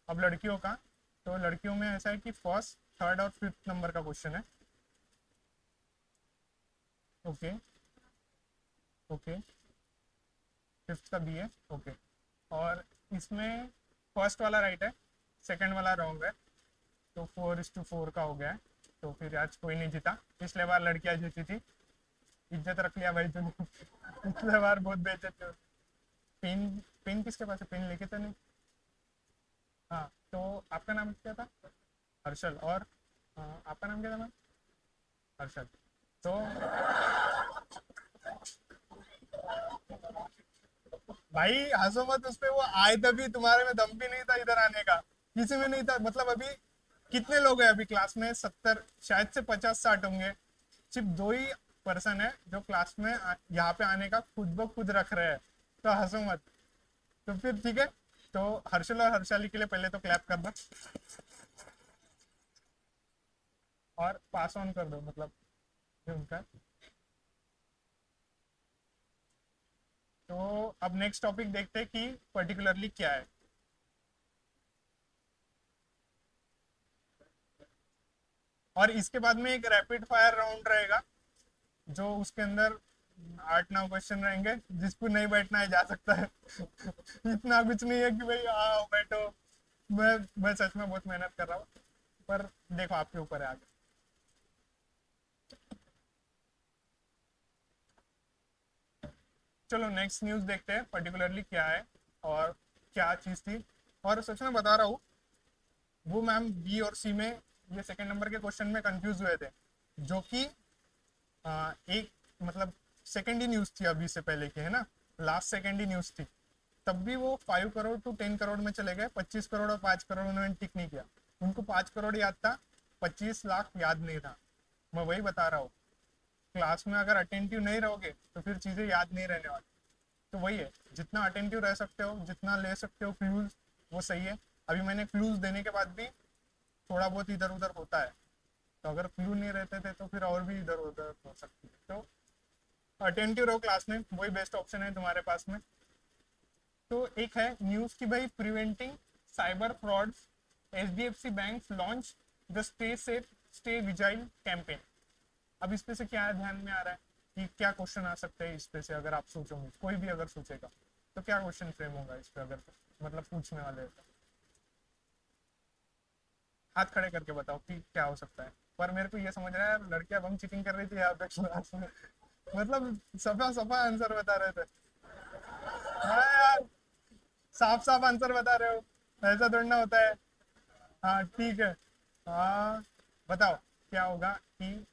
अब लड़कियों का, तो लड़कियों में ऐसा है कि फर्स्ट, थर्ड और फिफ्थ नंबर का क्वेश्चन है। ओके। ओके, फिफ्थ का बी है, ओके। और इसमें फर्स्ट वाला राइट है, सेकंड वाला रॉन्ग है। तो 4:4 का हो गया है। तो फिर आज कोई नहीं जीता। पिछले बार लड़कियां जीती थी। इज्जत रख लिया भाई तूने। पिछले बार बहुत बेइज्जत थे। पेन, पेन किसके पास है? पेन लेके तो नहीं? हाँ, तो आपका नाम क्या था? हर्षल। और आपका नाम क्या था मैम? हर्षल। तो भाई हंसो मत उस पे, वो आए तभी तुम्हारे में दम भी नहीं था इधर आने का। किसी में नहीं था, मतलब अभी कितने लोग हैं अभी क्लास में? 70, शायद से 50-60 होंगे। सिर्फ दो ही पर्सन है जो क्लास में यहाँ पे आने का खुद ब खुद रख रहे हैं। तो हंसो मत। तो फिर ठीक है। तो हर्षल और हर्षाली के लिए पहले तो क्लैप कर दो और पास ऑन कर दो, मतलब ये उनका। तो अब नेक्स्ट टॉपिक देखते हैं कि पर्टिकुलरली क्या है। और इसके बाद में एक रैपिड फायर राउंड रहेगा, जो उसके अंदर 8-9 क्वेश्चन रहेंगे। जिसको नहीं बैठना है जा सकता है। इतना कुछ नहीं है कि भाई आओ बैठो। मैं सच में बहुत मेहनत कर रहा हूँ, पर देखो आपके ऊपर है आगे। चलो नेक्स्ट न्यूज़ देखते हैं पर्टिकुलरली क्या है और क्या चीज़ थी। और सच में बता रहा हूँ, वो मैम बी और सी में ये सेकंड नंबर के क्वेश्चन में कंफ्यूज हुए थे, जो कि एक, मतलब सेकंड ही न्यूज़ थी अभी से पहले की, है ना? लास्ट सेकंड ही न्यूज़ थी। तब भी वो 5 करोड़ टू 10 करोड़ में चले गए। 25 करोड़ और 5 करोड़ उन्होंने टिक नहीं किया। उनको 5 करोड़ याद था, 25 लाख याद नहीं था। मैं वही बता रहा हूँ, क्लास में अगर अटेंटिव नहीं रहोगे तो फिर चीज़ें याद नहीं रहने वाली। तो वही है, जितना अटेंटिव रह सकते हो, जितना ले सकते हो क्लूज, वो सही है। अभी मैंने क्लूज देने के बाद भी थोड़ा बहुत इधर उधर होता है। तो अगर क्लू नहीं रहते थे तो फिर और भी इधर उधर हो सकती है। तो अटेंटिव रहो क्लास में, वही बेस्ट ऑप्शन है तुम्हारे पास में। तो एक है न्यूज की भाई, preventing cyber frauds, HDFC bank launch the stay safe stay vigil campaign. अब इस पे से क्या ध्यान में आ रहा है कि क्या क्वेश्चन आ सकते हैं इस पे से? अगर आप सोचोगे, कोई भी अगर सोचेगा, तो क्या क्वेश्चन फ्रेम होगा इस पे, अगर मतलब पूछने वाले हैं तो? हाथ खड़े करके बताओ कि क्या हो सकता है। पर मेरे को ये समझ रहा है लड़कियां बम चीटिंग कर रही थी यहाँ पे क्लास में। मतलब सफा सफा आंसर बता रहे थे। हाँ यार, साफ साफ आंसर बता रहे हो, ऐसा थोड़ी ना होता है। हाँ ठीक है। हाँ, बताओ क्या होगा कि,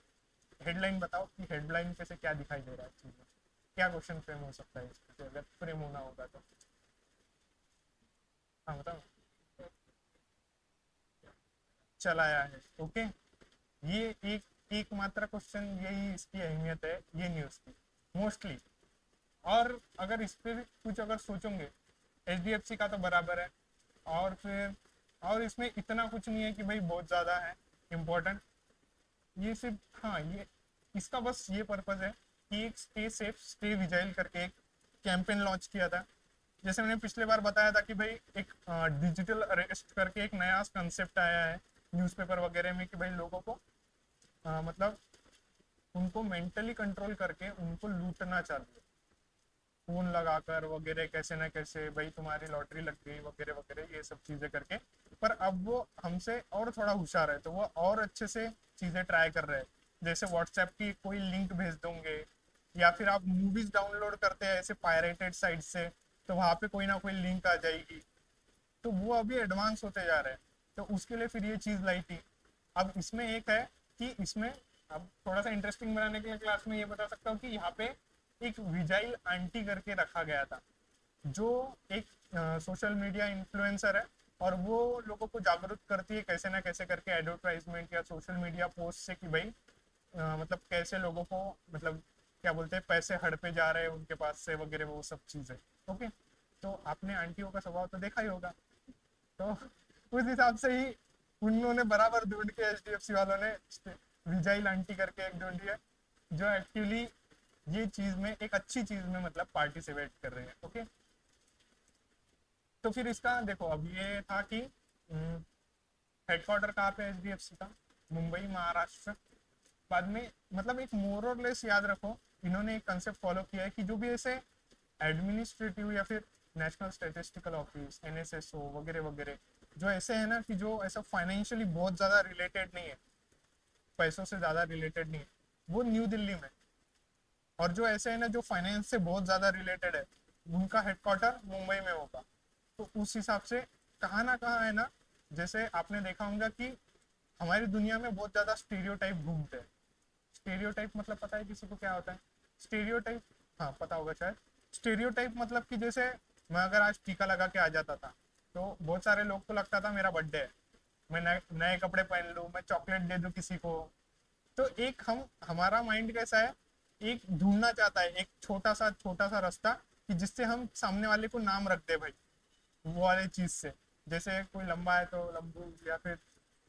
हेडलाइन बताओ कि हेडलाइन पे से क्या दिखाई दे रहा है चीज़ में। क्या क्वेश्चन फ्रेम हो सकता है इससे, अगर फ्रेम होना होगा तो? हाँ बताओ। चलाया है, ओके। ये एक एकमात्र क्वेश्चन, यही इसकी अहमियत है ये न्यूज़ की, मोस्टली। और अगर इस पे कुछ अगर सोचोगे, एचडीएफसी का तो बराबर है। और फिर, और इसमें इतना कुछ नहीं है कि भाई बहुत ज़्यादा है इम्पोर्टेंट। ये सिर्फ, हाँ, ये इसका बस ये पर्पज़ है कि एक स्टे सेफ स्टे विजाइल करके एक कैंपेन लॉन्च किया था। जैसे मैंने पिछले बार बताया था कि भाई एक डिजिटल अरेस्ट करके एक नया कंसेप्ट आया है न्यूज़पेपर वगैरह में, कि भाई लोगों को मतलब उनको मेंटली कंट्रोल करके उनको लूटना चालू है, फोन लगाकर वगैरह, कैसे ना कैसे भाई तुम्हारी लॉटरी लग गई वगैरह वगैरह, ये सब चीजें करके। पर अब वो हमसे और थोड़ा होशियार है, तो वो और अच्छे से चीजें ट्राई कर रहे हैं। जैसे व्हाट्सएप की कोई लिंक भेज दोगे, या फिर आप मूवीज डाउनलोड करते हैं ऐसे पायरेटेड साइट से, तो वहां पे कोई ना कोई लिंक आ जाएगी। तो वो अभी एडवांस होते जा रहे हैं। तो उसके लिए फिर ये चीज़ लाई थी। अब इसमें एक है कि इसमें, अब थोड़ा सा इंटरेस्टिंग बनाने के लिए क्लास में ये बता सकता हूँ कि यहाँ पे एक विजाइल आंटी करके रखा गया था, जो एक सोशल मीडिया इन्फ्लुएंसर है। और वो लोगों को जागरूक करती है कैसे ना कैसे करके, एडवर्टाइजमेंट या सोशल मीडिया पोस्ट से, कि भाई मतलब कैसे लोगों को, मतलब क्या बोलते हैं, पैसे हड़पे जा रहे हैं उनके पास से वगैरह, वो सब चीज़ें। ओके। तो आपने आंटियों का स्वभाव तो देखा ही होगा। तो उस हिसाब से ही उन्होंने बराबर ढूंढ के एचडीएफसी वालों ने विजाइल आंटी करके एक ढूंढी है, जो एक्चुअली ये चीज में एक अच्छी चीज में मतलब पार्टिसिपेट कर रहे हैं। ओके, तो फिर इसका देखो, अब ये था कि हेडक्वार्टर कहाँ पे एचडीएफसी का, मुंबई महाराष्ट्र। बाद में मतलब एक मोर और लेस याद रखो, इन्होंने एक कंसेप्ट फॉलो किया है कि जो भी ऐसे एडमिनिस्ट्रेटिव या फिर नेशनल स्टेटिस्टिकल ऑफिस, एनएसएसओ वगैरह वगैरह, जो ऐसे है ना कि जो ऐसा फाइनेंशियली बहुत ज़्यादा रिलेटेड नहीं है, पैसों से ज़्यादा रिलेटेड नहीं है, वो न्यू दिल्ली में। और जो ऐसे है ना जो फाइनेंस से बहुत ज़्यादा रिलेटेड है, उनका हेडक्वार्टर मुंबई में होगा। तो उस हिसाब से कहाँ ना कहाँ है ना, जैसे आपने देखा होगा कि हमारी दुनिया में बहुत ज़्यादा स्टीरियोटाइप घूमते हैं। स्टीरियोटाइप मतलब पता है किसी को क्या होता है? स्टीरियोटाइप, हाँ पता होगा शायद। स्टीरियोटाइप मतलब कि जैसे मैं अगर आज टीका लगा के आ जाता था, तो बहुत सारे लोग को लगता था मेरा बर्थडे है, मैं नए नए कपड़े पहन लूँ, मैं चॉकलेट दे दूँ किसी को। तो एक हम हमारा माइंड कैसा है, एक ढूंढना चाहता है एक छोटा सा रास्ता कि जिससे हम सामने वाले को नाम रख दे भाई, वो वाले चीज से। जैसे कोई लंबा है तो लंबू, या फिर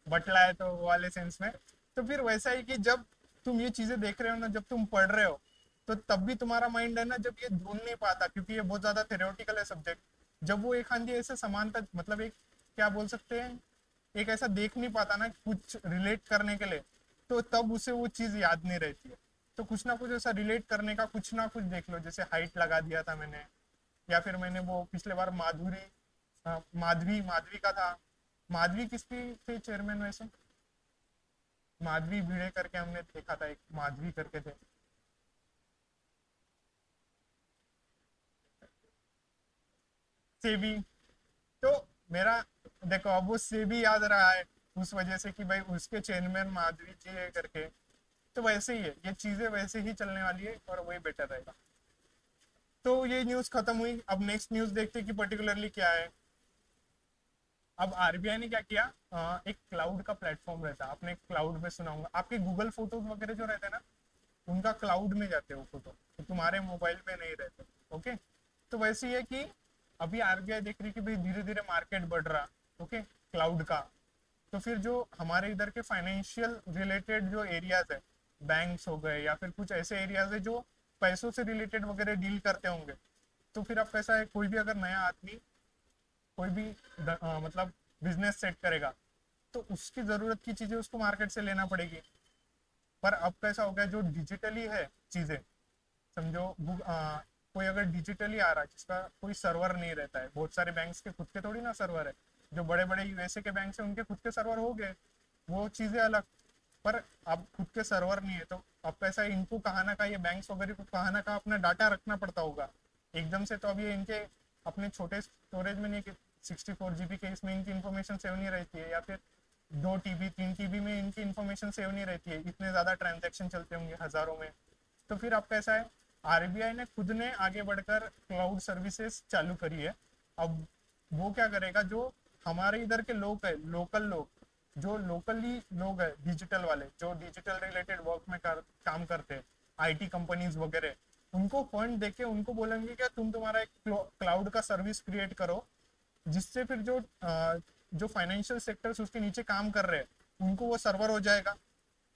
बटला है तो वो वाले सेंस में। तो फिर वैसा ही कि जब तुम ये चीजें देख रहे हो ना, जब तुम पढ़ रहे हो, तो तब भी तुम्हारा माइंड है ना, जब ये ढूंढ नहीं पाता क्योंकि ये बहुत ज्यादा थ्योरेटिकल है सब्जेक्ट, जब वो एक आंधी ऐसे समानता मतलब एक क्या बोल सकते हैं, एक ऐसा देख नहीं पाता ना कुछ रिलेट करने के लिए, तो तब उसे वो चीज याद नहीं रहती है। तो कुछ ना कुछ ऐसा रिलेट करने का कुछ ना कुछ देख लो, जैसे हाइट लगा दिया था मैंने, या फिर मैंने वो पिछले बार माधुरी, माधवी माधवी का था। माधवी किसकी थे चेयरमैन वैसे? माधवी भिड़े करके हमने देखा था, एक माधवी करके थे। सेबी। तो मेरा देखो अब वो सेबी याद रहा है उस वजह से कि भाई उसके चेयरमैन माधवी जी है करके। तो वैसे ही है, ये चीजें वैसे ही चलने वाली है और वही बेटर रहेगा। तो ये न्यूज खत्म हुई, अब नेक्स्ट न्यूज देखते हैं कि पर्टिकुलरली क्या है। अब आरबीआई ने क्या किया, एक क्लाउड का प्लेटफॉर्म रहता है, आपने क्लाउड में सुना होगा, आपके गूगल फोटोज वगैरह जो रहते हैं ना, उनका क्लाउड में जाते हैं वो फोटो, तो तुम्हारे मोबाइल में नहीं रहते। ओके, तो वैसे ही है कि अभी आरबीआई देख रही कि भाई धीरे धीरे मार्केट बढ़ रहा। ओके, क्लाउड का। तो फिर जो हमारे इधर के फाइनेंशियल रिलेटेड जो एरियाज है, बैंक्स हो गए या फिर कुछ ऐसे एरियाज है जो पैसों से रिलेटेड वगैरह डील करते होंगे, तो फिर अब कैसा है, कोई भी अगर नया आदमी कोई भी मतलब बिजनेस सेट करेगा, तो उसकी जरूरत की चीजें उसको मार्केट से लेना पड़ेगी। पर अब कैसा हो गया, जो डिजिटली है चीजें, समझो कोई अगर डिजिटली आ रहा है जिसका कोई सर्वर नहीं रहता है, बहुत सारे बैंक्स के खुद के थोड़ी ना सर्वर है, जो बड़े बड़े यूएसए के बैंक है उनके खुद के सर्वर हो गए, वो चीजें अलग। पर अब खुद के सर्वर नहीं है, तो अब कैसा है, इनको कहाँ ना कहाँ ये बैंक्स वगैरह को कहाँ ना कहाँ अपना डाटा रखना पड़ता होगा एकदम से। तो अब ये इनके अपने छोटे स्टोरेज में नहीं, 64 GB के इसमें इनकी इन्फॉर्मेशन सेव नहीं रहती है, या फिर 2 TB 3 TB में इनकी इन्फॉर्मेशन सेव नहीं रहती है, इतने ज्यादा ट्रांजेक्शन चलते होंगे हजारों में। तो फिर अब कैसा है, आरबीआई ने खुद ने आगे बढ़कर क्लाउड सर्विसेज चालू करी है। अब वो क्या करेगा, जो हमारे इधर के लोग है, लोकल लोग, जो लोकली लोग है डिजिटल वाले, जो डिजिटल रिलेटेड वर्क में काम करते हैं, आईटी कंपनीज वगैरह, उनको फंड देके उनको बोलेंगे क्या तुम तुम्हारा एक क्लाउड का सर्विस क्रिएट करो, जिससे फिर जो फाइनेंशियल सेक्टर्स उसके नीचे काम कर रहे हैं उनको वो सर्वर हो जाएगा।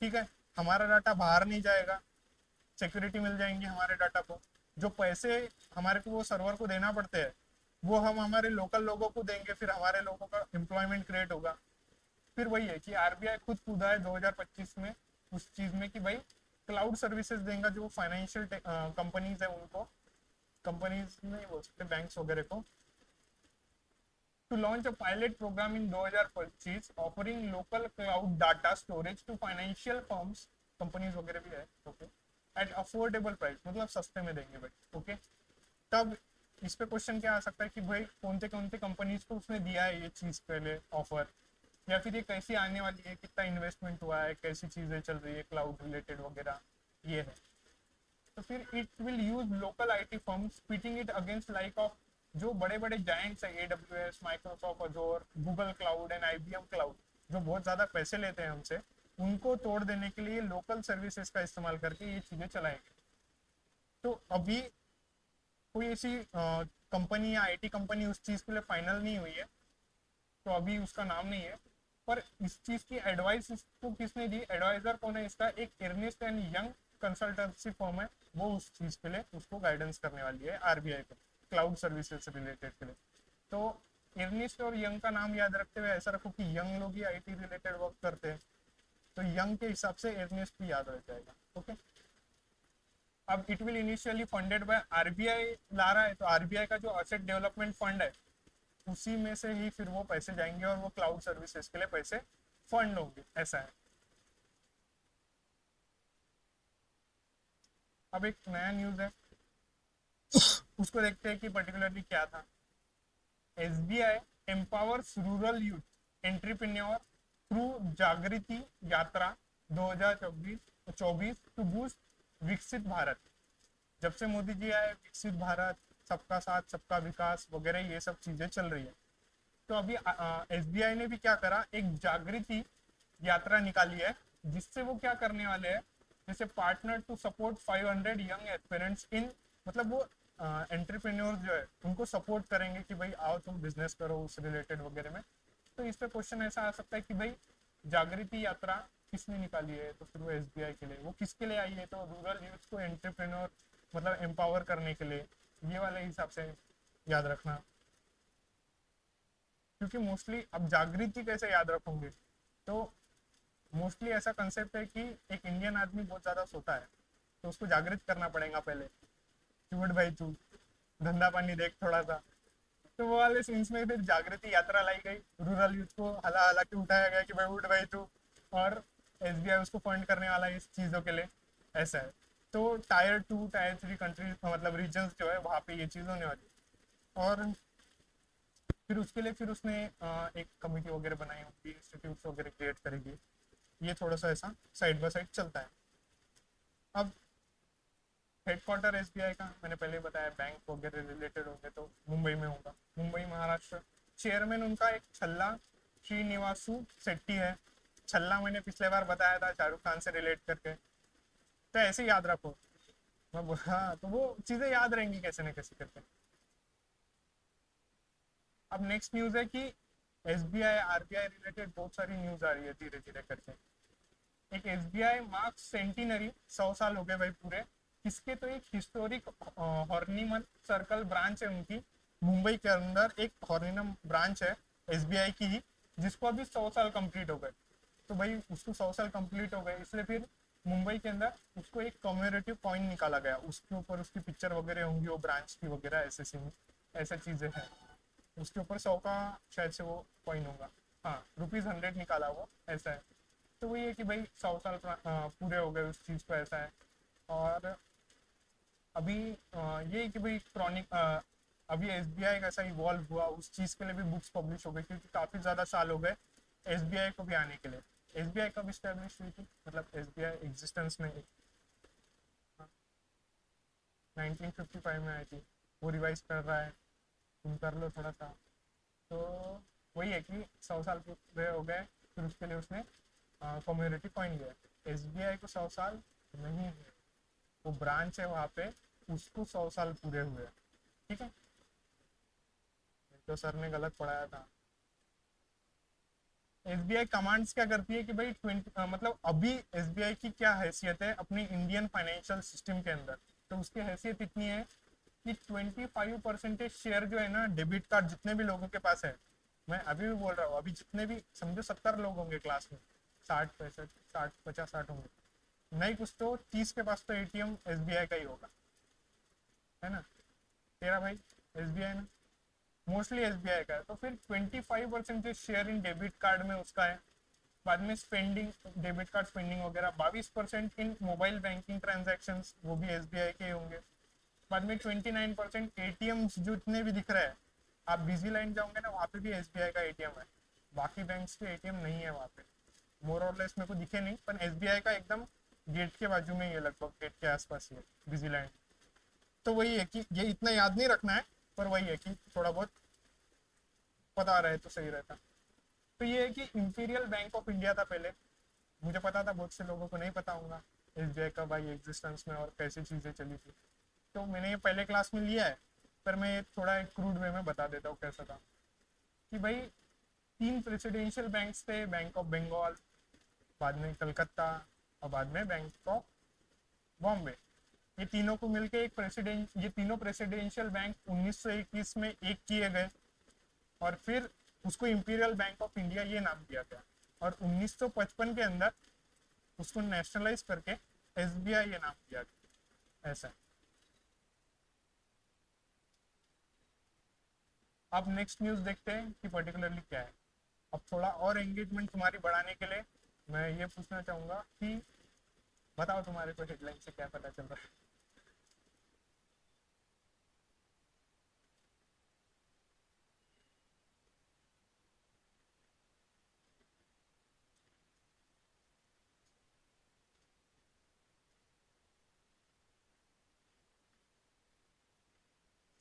ठीक है, हमारा डाटा बाहर नहीं जाएगा, सिक्योरिटी मिल जाएंगी हमारे डाटा को। जो पैसे हमारे को वो सर्वर को देना पड़ते हैं, वो हम हमारे लोकल लोगों को देंगे, फिर हमारे लोगों का एम्प्लॉयमेंट क्रिएट होगा। फिर वही है कि आरबीआई खुद कूदा है 2025 में उस चीज में कि भाई क्लाउड सर्विसेज देगा जो फाइनेंशियल कंपनीज है उनको, कंपनीज नहीं बोल सकते, बैंक्स वगैरह को, to launch a pilot program in 2025 offering local cloud data storage to financial firms, companies वगैरह भी है। ओके, एट अफोर्डेबल प्राइस, मतलब सस्ते में देंगे भाई। ओके, तब इस पे क्वेश्चन क्या आ सकता है कि भाई कौन से कंपनीज को उसने दिया है ये चीज पहले ऑफर, या फिर ये कैसी आने वाली है, कितना इन्वेस्टमेंट हुआ है, कैसी चीजें चल रही है क्लाउड रिलेटेड वगैरह, ये है। तो फिर it will use local IT firms pitting it against like of जो बड़े बड़े जायंट्स है, AWS, Microsoft Azure, Google cloud and IBM cloud, जो बहुत ज्यादा पैसे लेते हैं हमसे, उनको तोड़ देने के लिए लोकल सर्विसेज का इस्तेमाल करके ये चीजें चलाएंगे। तो अभी कोई ऐसी कंपनी या आईटी कंपनी उस चीज के लिए फाइनल नहीं हुई है, तो अभी उसका नाम नहीं है। पर इस चीज की एडवाइस इसको किसने दी, एडवाइजर कौन है इसका, एक Ernst and Young consultancy firm है, वो उस चीज के लिए उसको गाइडेंस करने वाली है आरबीआई को, क्लाउड सर्विसेज से रिलेटेड के लिए। तो अर्नेस्ट और यंग का नाम याद रखते हुए ऐसा रखो कि यंग लोग ही आईटी रिलेटेड वर्क करते हैं, तो यंग के हिसाब से अर्नेस्ट भी याद रह जाएगा। ओके, अब it will initially funded by RBI ला रहा है, तो आरबीआई का जो असेट डेवलपमेंट फंड है उसी में से ही फिर वो पैसे जाएंगे और वो क्लाउड सर्विसेज के लिए पैसे फंड होंगे, ऐसा है। अब एक नया न्यूज है, उसको देखते हैं कि पर्टिकुलरली क्या था। SBI empowers rural youth entrepreneur through जागृति यात्रा 2024 टू बूस्ट विकसित भारत। जब से मोदी जी आए, विकसित भारत, सबका साथ सबका विकास वगैरह ये सब चीजें चल रही है। तो अभी एसबीआई ने भी क्या करा, एक जागृति यात्रा निकाली है, जिससे वो क्या करने वाले हैं, जैसे partner to support 500 young aspirants in, मतलब वो एंटरप्रेन्योर जो है उनको सपोर्ट करेंगे कि भाई आओ तुम बिजनेस करो उस रिलेटेड वगैरह में। तो इस पे क्वेश्चन ऐसा आ सकता है कि भाई जागृति यात्रा किसने निकाली है, तो फिर वो एसबीआई के लिए, वो किसके लिए आई है, तो रूरल यूथ को एंटरप्रेन्योर मतलब एम्पावर करने के लिए, ये वाले हिसाब से याद रखना। क्योंकि मोस्टली अब जागृति कैसे याद रखोगे, तो मोस्टली ऐसा कंसेप्ट है कि एक इंडियन आदमी बहुत ज्यादा सोता है, तो उसको जागृत करना पड़ेगा पहले कि उठ भाई तू धंधा पानी देख थोड़ा सा। तो वो वाले सीन्स में फिर जागृति यात्रा लाई गई, रूरल यूथ को हला हला के उठाया गया कि भाई उठ भाई तू, और एसबीआई उसको फंड करने वाला है इस चीज़ों के लिए, ऐसा है। तो टायर 2 टायर 3 कंट्रीज मतलब रीजन्स जो है वहाँ पे ये चीज़ होने वाली है। और फिर उसके लिए फिर उसने एक कमेटी वगैरह बनाई होगी, इंस्टीट्यूट वगैरह क्रिएट करेगी, ये थोड़ा सा ऐसा साइड बाय साइड चलता है। अब हेडक्वार्टर एसबीआई का मैंने पहले बताया, बैंक वगैरह रिलेटेड होंगे तो मुंबई में होगा, मुंबई महाराष्ट्र। चेयरमैन उनका एक छल्ला श्रीनिवासु शेट्टी है। छल्ला मैंने पिछले बार बताया था शाहरुख खान से रिलेट करके, तो ऐसे याद रखो। मैं हाँ, तो वो चीजें याद रहेंगी कैसे न कैसे करके। अब नेक्स्ट न्यूज है कि एसबीआई आरबीआई रिलेटेड बहुत सारी न्यूज आ रही है धीरे धीरे करके। एक एसबीआई मार्क्स सेंटिनरी, 100 साल हो गए भाई पूरे, किसके, तो एक हिस्टोरिक हॉर्निमन सर्कल ब्रांच है उनकी, मुंबई के अंदर एक हॉर्निमन ब्रांच है एसबीआई की ही, जिसको अभी 100 साल कंप्लीट हो गए। तो भाई उसको 100 साल कंप्लीट हो गए, इसलिए फिर मुंबई के अंदर उसको एक कम्युनिटिव कॉइन निकाला गया, उसके ऊपर उसकी पिक्चर वगैरह होंगी वो ब्रांच की वगैरह, ऐसे सीन ऐसा चीजें हैं। उसके ऊपर 100 का शायद से वो कॉइन होगा, हाँ ₹100 निकाला वो, ऐसा है। तो वही है कि भाई 100 साल पूरे हो गए उस चीज़ को, ऐसा है। और अभी ये है कि भाई क्रॉनिक अभी एसबीआई कैसा इवॉल्व हुआ उस चीज़ के लिए भी बुक्स पब्लिश हो गई, क्योंकि काफ़ी ज़्यादा साल हो गए एसबीआई को भी आने के लिए। एसबीआई कब इस्टेब्लिश हुई थी, मतलब एसबीआई एग्जिस्टेंस में 1955 में आई थी, वो रिवाइज कर रहा है, तुम कर लो थोड़ा सा। तो वही है कि 100 साल पूरे हो गए, फिर उसके लिए उसने कम्युनिटी कॉइन लिया। एसबीआई को 100 साल नहीं है, वो ब्रांच है वहाँ पे, उसको 100 साल पूरे हुए, ठीक है। तो सर ने गलत पढ़ाया था। एसबीआई कमांड्स क्या करती है कि भाई 20 मतलब अभी एसबीआई की क्या हैसियत है अपनी इंडियन फाइनेंशियल सिस्टम के अंदर, तो उसकी हैसियत इतनी है कि 25% शेयर जो है ना डेबिट कार्ड जितने भी लोगों के पास है, मैं अभी भी बोल रहा हूँ, अभी जितने भी समझो 70 लोग होंगे क्लास में, 60 65 60 50 60 होंगे, नहीं कुछ तो 30 के पास तो एटीएम एसबीआई का ही होगा, है ना। तेरा भाई एसबीआई में मोस्टली एसबीआई का है, तो फिर 25% शेयर इन डेबिट कार्ड में उसका है। बाद में स्पेंडिंग, डेबिट कार्ड स्पेंडिंग वगैरह 22% इन मोबाइल बैंकिंग ट्रांजेक्शन, वो भी एसबीआई के होंगे। बाद में 29% एटीएम जितने भी दिख रहे हैं, आप बिजी लाइन जाओगे ना वहाँ पे भी एसबीआई का एटीएम है, बाकी बैंक के एटीएम नहीं है वहाँ पे, मोर और लेस मेरे को दिखे नहीं, पर एसबीआई का एकदम गेट के बाजू में ही है, लगभग गेट के आसपास ही है बिजी लाइन। तो वही है कि ये इतना याद नहीं रखना है, पर वही है कि थोड़ा बहुत पता रहे तो सही रहता। तो ये है कि इंपीरियल बैंक ऑफ इंडिया था पहले, मुझे पता था, बहुत से लोगों को नहीं पता होगा एसबीआई का भाई एग्जिस्टेंस में और कैसी चीज़ें चली थी, तो मैंने ये पहले क्लास में लिया है। पर मैं थोड़ा एक क्रूड वे में बता देता हूँ कैसा था। कि भाई 3 प्रेसिडेंशियल बैंक्स थे, बैंक ऑफ बंगाल, बाद में कलकत्ता, और बाद में बैंक ऑफ बॉम्बे। ये तीनों को मिलके एक प्रेसिडेंट, ये तीनों प्रेसिडेंशियल बैंक 1921 में एक किए गए, और फिर उसको इंपीरियल बैंक ऑफ इंडिया ये नाम दिया गया। और 1955 के अंदर उसको नेशनलाइज करके एसबीआई ये नाम दिया गया। ऐसा है। अब नेक्स्ट न्यूज देखते हैं कि पर्टिकुलरली क्या है। अब थोड़ा और एंगेजमेंट तुम्हारी बढ़ाने के लिए मैं ये पूछना चाहूंगा कि बताओ तुम्हारे को हेडलाइन से क्या पता चल रहा है।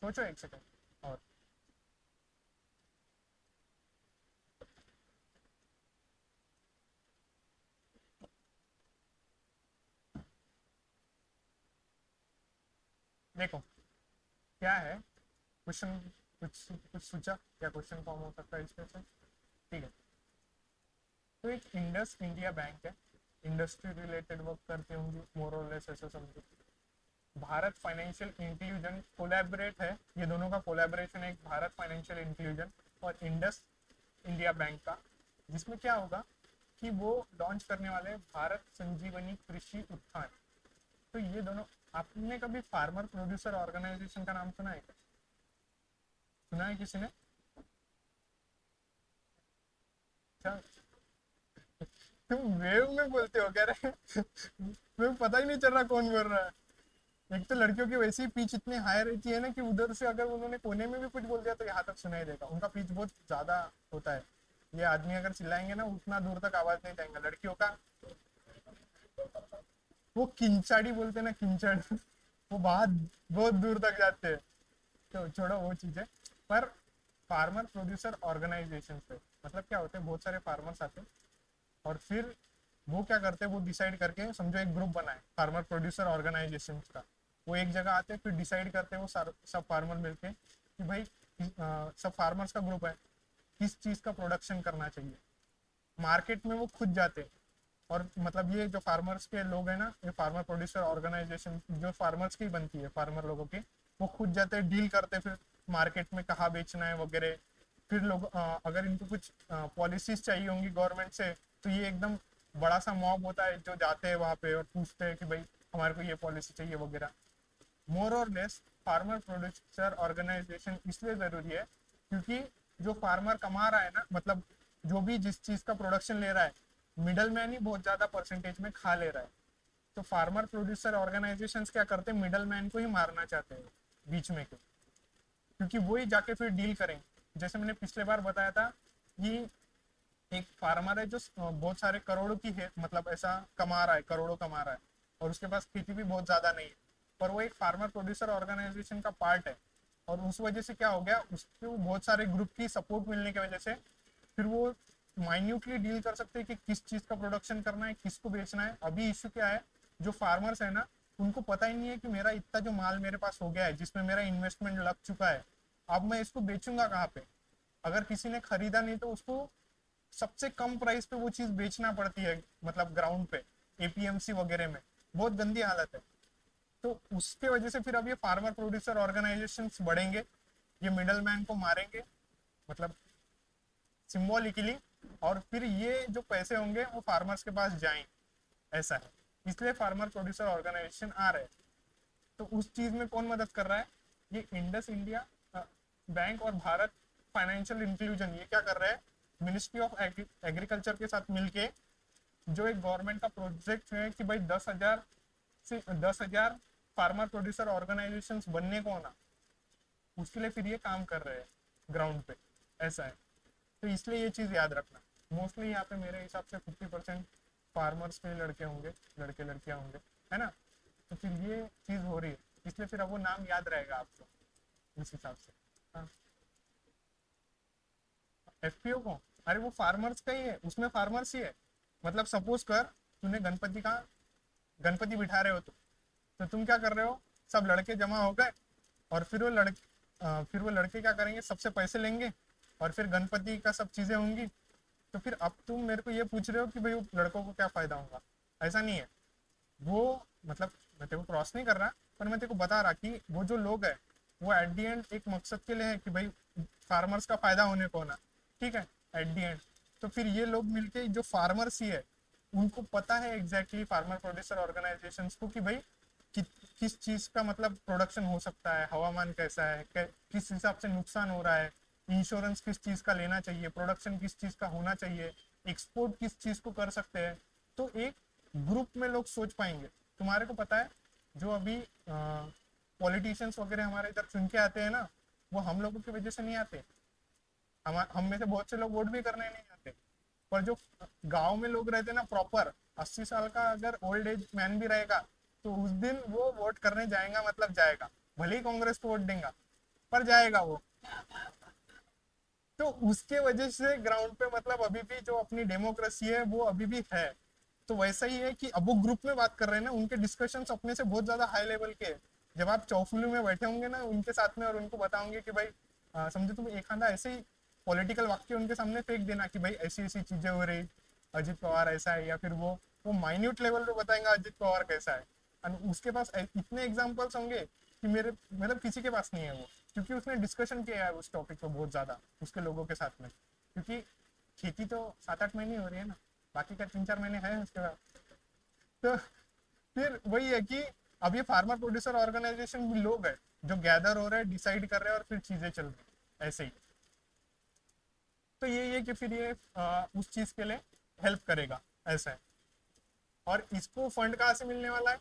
सोचो एक सेकंड और। देखो क्या है क्वेश्चन, कुछ कुछ सोचा क्या क्वेश्चन फॉर्म हो सकता है इसमें से। ठीक है, तो एक इंडस इंडिया बैंक है, इंडस्ट्री रिलेटेड वर्क करते होंगे मोर और लेस, ऐसा समझो। भारत फाइनेंशियल इंक्लूजन कोलैबोरेट है, ये दोनों का कोलैबोरेशन है, एक भारत फाइनेंशियल इंक्लूजन और इंडस इंडिया बैंक का। जिसमें क्या होगा कि वो लॉन्च करने वाले हैं भारत संजीवनी कृषि उत्थान। तो ये दोनों, आपने कभी फार्मर प्रोड्यूसर ऑर्गेनाइजेशन का नाम सुना है क्या? सुना है किसी ने? अच्छा, तुम वेव में बोलते हो क्या रे? तुम्हें पता ही नहीं चल रहा कौन बोल रहा है। एक तो लड़कियों की वैसी पिच इतनी हाई रहती है ना कि उधर से अगर उन्होंने कोने में भी कुछ बोल दिया तो यहाँ तक सुनाई देगा, उनका पिच बहुत ज्यादा होता है। ये आदमी अगर चिल्लाएंगे ना उतना दूर तक आवाज नहीं जाएगा लड़कियों का। वो किंचाड़ी बोलते हैं ना, किंचड़, वो बात बहुत दूर तक जाते हैं। तो छोड़ो वो चीजें। पर फार्मर प्रोड्यूसर ऑर्गेनाइजेशन पे मतलब क्या होते हैं, बहुत सारे फार्मर्स आते हैं और फिर वो क्या करते हैं, वो डिसाइड करके समझो एक ग्रुप बनाए फार्मर प्रोड्यूसर ऑर्गेनाइजेशन का। वो एक जगह आते हैं, फिर डिसाइड करते हैं वो सब फार्मर मिलके कि भाई सब फार्मर्स का ग्रुप है, किस चीज का प्रोडक्शन करना चाहिए। मार्केट में वो खुद जाते हैं, और मतलब ये जो फार्मर्स के लोग हैं ना, ये फार्मर प्रोड्यूसर ऑर्गेनाइजेशन जो फार्मर्स की बनती है, फार्मर लोगों की, वो खुद जाते हैं, डील करते हैं फिर मार्केट में कहाँ बेचना है वगैरह। फिर लोग अगर इनको कुछ पॉलिसीज चाहिए होंगी गवर्नमेंट से, तो ये एकदम बड़ा सा मॉब होता है जो जाते हैं वहाँ पे और पूछते हैं कि भाई हमारे को ये पॉलिसी चाहिए वगैरह। मोर और लेस फार्मर प्रोड्यूसर ऑर्गेनाइजेशन इसलिए जरूरी है क्योंकि जो फार्मर कमा रहा है ना, मतलब जो भी जिस चीज का प्रोडक्शन ले रहा है, मिडल मैन ही बहुत ज्यादा परसेंटेज में खा ले रहा है। तो फार्मर प्रोड्यूसर ऑर्गेनाइजेशंस क्या करते हैं, मिडल मैन को ही मारना चाहते हैं बीच में के, क्योंकि वो ही जाके फिर डील करेंगे। जैसे मैंने पिछले बार बताया था कि एक फार्मर है जो बहुत सारे करोड़ों की है, मतलब ऐसा कमा रहा है, करोड़ों कमा रहा है, और उसके पास खेती भी बहुत ज्यादा नहीं है, पर वो एक फार्मर प्रोड्यूसर ऑर्गेनाइजेशन का पार्ट है। और उस वजह से क्या हो गया, उसको बहुत सारे ग्रुप की सपोर्ट मिलने की वजह से फिर वो माइन्यूटली डील कर सकते हैं कि किस चीज का प्रोडक्शन करना है, किसको बेचना है। अभी इश्यू क्या है, जो फार्मर्स है ना, उनको पता ही नहीं है कि मेरा इतना जो माल मेरे पास हो गया है, जिसमें मेरा इन्वेस्टमेंट लग चुका है, अब मैं इसको बेचूंगा कहाँ पे। अगर किसी ने खरीदा नहीं तो उसको सबसे कम प्राइस पे वो चीज बेचना पड़ती है, मतलब ग्राउंड पे, एपीएमसी वगैरह में। बहुत गंदी हालत है। तो उसके वजह से फिर अब ये फार्मर प्रोड्यूसर ऑर्गेनाइजेशन बढ़ेंगे, ये मिडल मैन को मारेंगे, मतलब सिम्बॉलिकली। और फिर ये जो पैसे होंगे वो फार्मर्स के पास जाएंगे। ऐसा है, इसलिए फार्मर प्रोड्यूसर ऑर्गेनाइजेशन आ रहे हैं। तो उस चीज में कौन मदद कर रहा है, ये इंडस इंडिया बैंक और भारत फाइनेंशियल इंक्लूजन, ये क्या कर रहे हैं, मिनिस्ट्री ऑफ एग्रीकल्चर के साथ मिलके जो एक गवर्नमेंट का प्रोजेक्ट है कि भाई 10,000 से 10,000 फार्मर प्रोड्यूसर ऑर्गेनाइजेशन बनने को ना, उसके लिए फिर ये काम कर रहे हैं ग्राउंड पे। ऐसा है, तो इसलिए ये चीज याद रखना। मोस्टली यहाँ पे मेरे हिसाब से 50% फार्मर्स के लड़के होंगे, लड़के लड़कियां होंगे, है ना। तो फिर ये चीज हो रही है, इसलिए फिर अब वो नाम याद रहेगा आपको इस हिसाब से। हाँ, एफपीओ को, अरे वो फार्मर्स का ही है, उसमें फार्मर्स ही है। मतलब सपोज कर तूने गणपति का, गणपति बिठा रहे हो तो तुम क्या कर रहे हो, सब लड़के जमा हो गए, और फिर वो लड़के फिर वो लड़के क्या करेंगे, सबसे पैसे लेंगे और फिर गणपति का सब चीजें होंगी। तो फिर अब तुम मेरे को ये पूछ रहे हो कि भाई वो लड़कों को क्या फायदा होगा? ऐसा नहीं है। वो मतलब मैं तेरे को क्रॉस नहीं कर रहा, पर मैं तेरे को बता रहा कि वो जो लोग है वो एट दी एंड एक मकसद के लिए है कि भाई फार्मर्स का फायदा होने को ना, ठीक है, एट दी एंड। तो फिर ये लोग मिलके जो फार्मर्स ही है, उनको पता है एग्जैक्टली फार्मर प्रोड्यूसर ऑर्गेनाइजेशन को कि भाई कि, किस चीज का मतलब प्रोडक्शन हो सकता है, हवामान कैसा है, किस हिसाब से नुकसान हो रहा है, इंश्योरेंस किस चीज का लेना चाहिए, प्रोडक्शन किस चीज का होना चाहिए, एक्सपोर्ट किस चीज को कर सकते हैं। तो एक ग्रुप में लोग सोच पाएंगे। तुम्हारे को पता है जो अभी पॉलिटिशियंस वगैरह हमारे इधर चुन के आते हैं ना, वो हम लोगों की वजह से नहीं आते। हम में से बहुत से लोग वोट भी करने नहीं आते। पर जो गांव में लोग रहते हैं ना प्रॉपर, 80 साल का अगर ओल्ड एज मैन भी रहेगा तो उस दिन वो वोट करने जाएगा, मतलब जाएगा, भले ही कांग्रेस को वोट देगा पर जाएगा वो। तो उसके वजह से ग्राउंड पे मतलब अभी भी जो अपनी डेमोक्रेसी है वो अभी भी है। तो वैसा ही है कि अब वो ग्रुप में बात कर रहे हैं ना, उनके डिस्कशंस अपने से बहुत ज्यादा हाई लेवल के हैं। जब आप चौफुली में बैठे होंगे ना उनके साथ में और उनको बताओगे कि भाई समझो तुम एक आधा ऐसे ही पॉलिटिकल वाक्य उनके सामने फेंक देना कि भाई ऐसी ऐसी चीजें हो रही, अजित पवार ऐसा है, या फिर वो माइन्यूट लेवल पे बताएंगे अजित पवार कैसा है। और उसके पास इतने एग्जाम्पल्स होंगे कि मेरे मतलब किसी के पास नहीं है वो, क्योंकि उसने डिस्कशन किया है उस टॉपिक पे बहुत ज्यादा उसके लोगों के साथ में। क्योंकि खेती तो 7-8 महीने हो रही है ना, बाकी का 3-4 महीने है उसके बाद। तो फिर वही है कि अब ये फार्मर प्रोड्यूसर ऑर्गेनाइजेशन भी लोग है जो गैदर हो रहे हैं, डिसाइड कर रहे हैं और फिर चीजें चल रही है ऐसे ही। तो ये कि फिर ये उस चीज के लिए हेल्प करेगा, ऐसा है। और इसको फंड कहाँ से मिलने वाला है?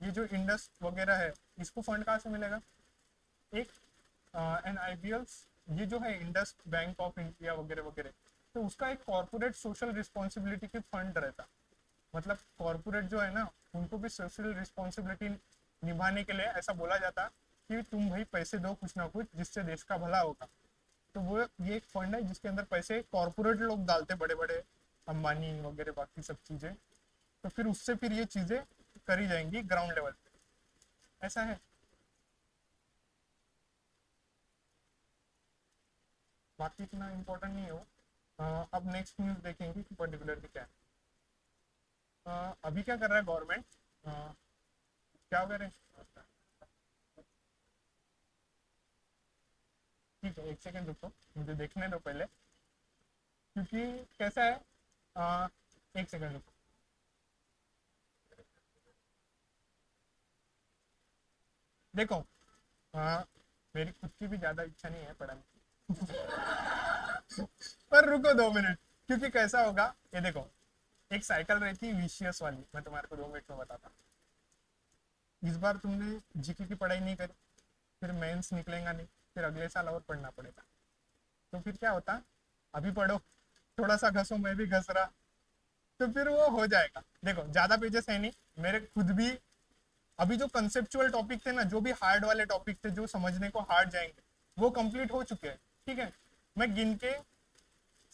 ये जो इंडस वगैरह है, इसको फंड कहाँ से मिलेगा? एक एन आईबीएल्स, ये जो है इंडस बैंक ऑफ इंडिया वगैरह वगैरह, तो उसका एक कॉर्पोरेट सोशल रिस्पॉन्सिबिलिटी की फंड रहता। मतलब कॉर्पोरेट जो है ना, उनको भी सोशल रिस्पॉन्सिबिलिटी निभाने के लिए ऐसा बोला जाता कि तुम भाई पैसे दो कुछ ना कुछ जिससे देश का भला होगा। तो वो ये एक फंड है जिसके अंदर पैसे कॉर्पोरेट लोग डालते, बड़े बड़े अंबानी वगैरह बाकी सब चीजें। तो फिर उससे फिर ये चीजें करी जाएंगी ग्राउंड लेवल पे, ऐसा है। बाकी इतना इम्पोर्टेंट नहीं हो। अब नेक्स्ट न्यूज देखेंगे कि पर्टिकुलरली क्या है। अभी क्या कर रहा है गवर्नमेंट, क्या कर रहे हैं? ठीक है, एक सेकंड रुको, मुझे देखने दो पहले, क्योंकि कैसा है। एक सेकंड रुको। देखो, मेरी खुद की भी ज्यादा इच्छा नहीं है पढ़ाने की पर रुको 2 मिनट, क्योंकि कैसा होगा ये देखो। एक साइकिल रहती है विशियस वाली, मैं तुम्हारे को 2 मिनट में बताता। इस बार तुमने जीके की पढ़ाई नहीं करी, फिर मेंस निकलेगा नहीं, फिर अगले साल और पढ़ना पड़ेगा। तो फिर क्या होता, अभी पढ़ो, थोड़ा सा घसो, मैं भी घस रहा, तो फिर वो हो जाएगा। देखो ज्यादा पेजेस है नहीं, मेरे खुद भी अभी जो कंसेप्चुअल टॉपिक थे ना, जो भी हार्ड वाले टॉपिक थे जो समझने को हार्ड जाएंगे, वो कंप्लीट हो चुके हैं। ठीक है, मैं गिन के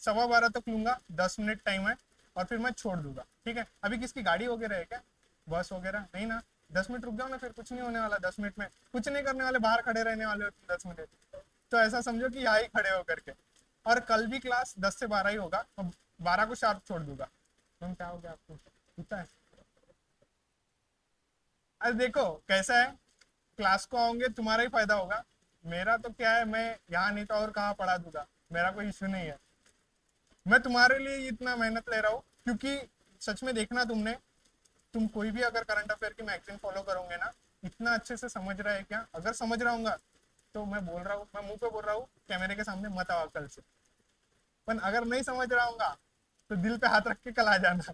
12:15 तक लूंगा, 10 मिनट टाइम है, और फिर मैं छोड़ दूंगा। ठीक है, अभी किसकी गाड़ी वगैरह है क्या, बस वगैरह नहीं ना? 10 मिनट रुक जाओ ना, फिर कुछ नहीं होने वाला। 10 मिनट में कुछ नहीं करने वाले, बाहर खड़े रहने वाले हो तुम 10 मिनट। तो ऐसा समझो कि यहाँ ही खड़े हो करके। और कल भी क्लास 10 से 12 ही होगा, और 12 को शार्प छोड़ दूंगा। तुम क्या हो गया आपको, पता है? अरे देखो कैसा है, क्लास को आओगे तुम्हारा ही फायदा होगा। मेरा तो क्या है, मैं यहाँ नहीं तो और कहाँ पढ़ा दूंगा, मेरा कोई इश्यू नहीं है। मैं तुम्हारे लिए ही इतना मेहनत ले रहा हूँ, क्योंकि सच में देखना तुमने, तुम कोई भी अगर करंट अफेयर की मैगजीन फॉलो करोगे ना, इतना अच्छे से समझ रहा है क्या? अगर समझ रहा हूँ तो मैं बोल रहा हूँ, मैं मुंह पे बोल रहा हूँ, कैमरे के सामने मत आओ कल से। पर अगर नहीं समझ रहा हूँ तो दिल पे हाथ रख के कल आ जाना।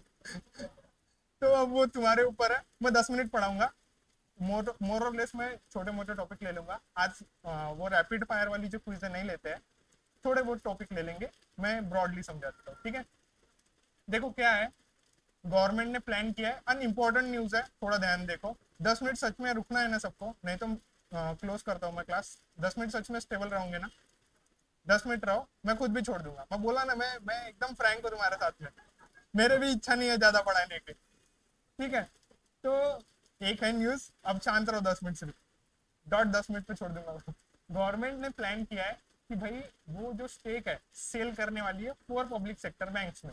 तो अब वो तुम्हारे ऊपर है। मैं 10 मिनट पढ़ाऊंगा, मोर और लेस मैं छोटे मोटे टॉपिक ले लूंगा आज। वो रैपिड फायर वाली जो क्विज नहीं लेते हैं, थोड़े बहुत टॉपिक ले लेंगे, मैं ब्रॉडली समझा देता हूँ। ठीक है, देखो क्या है, गवर्नमेंट ने प्लान किया है, अनइम्पोर्टेंट न्यूज है, थोड़ा ध्यान देखो। 10 मिनट सच में रुकना है ना सबको, नहीं तो क्लोज करता हूँ मैं क्लास। 10 मिनट सच में स्टेबल रहूंगे ना, 10 मिनट रहो, मैं खुद भी छोड़ दूंगा। मैं बोला ना, मैं एकदम फ्रैंक हूँ तुम्हारे साथ में, मेरे भी इच्छा नहीं है ज्यादा पढ़ाने की। ठीक है, तो एक है न्यूज, अब शांत रहो 10 मिनट सिर्फ, डॉट 10 मिनट पे छोड़ दूंगा। गवर्नमेंट ने प्लान किया है कि भाई वो जो स्टेक है सेल करने वाली है फॉर पब्लिक सेक्टर बैंक्स में।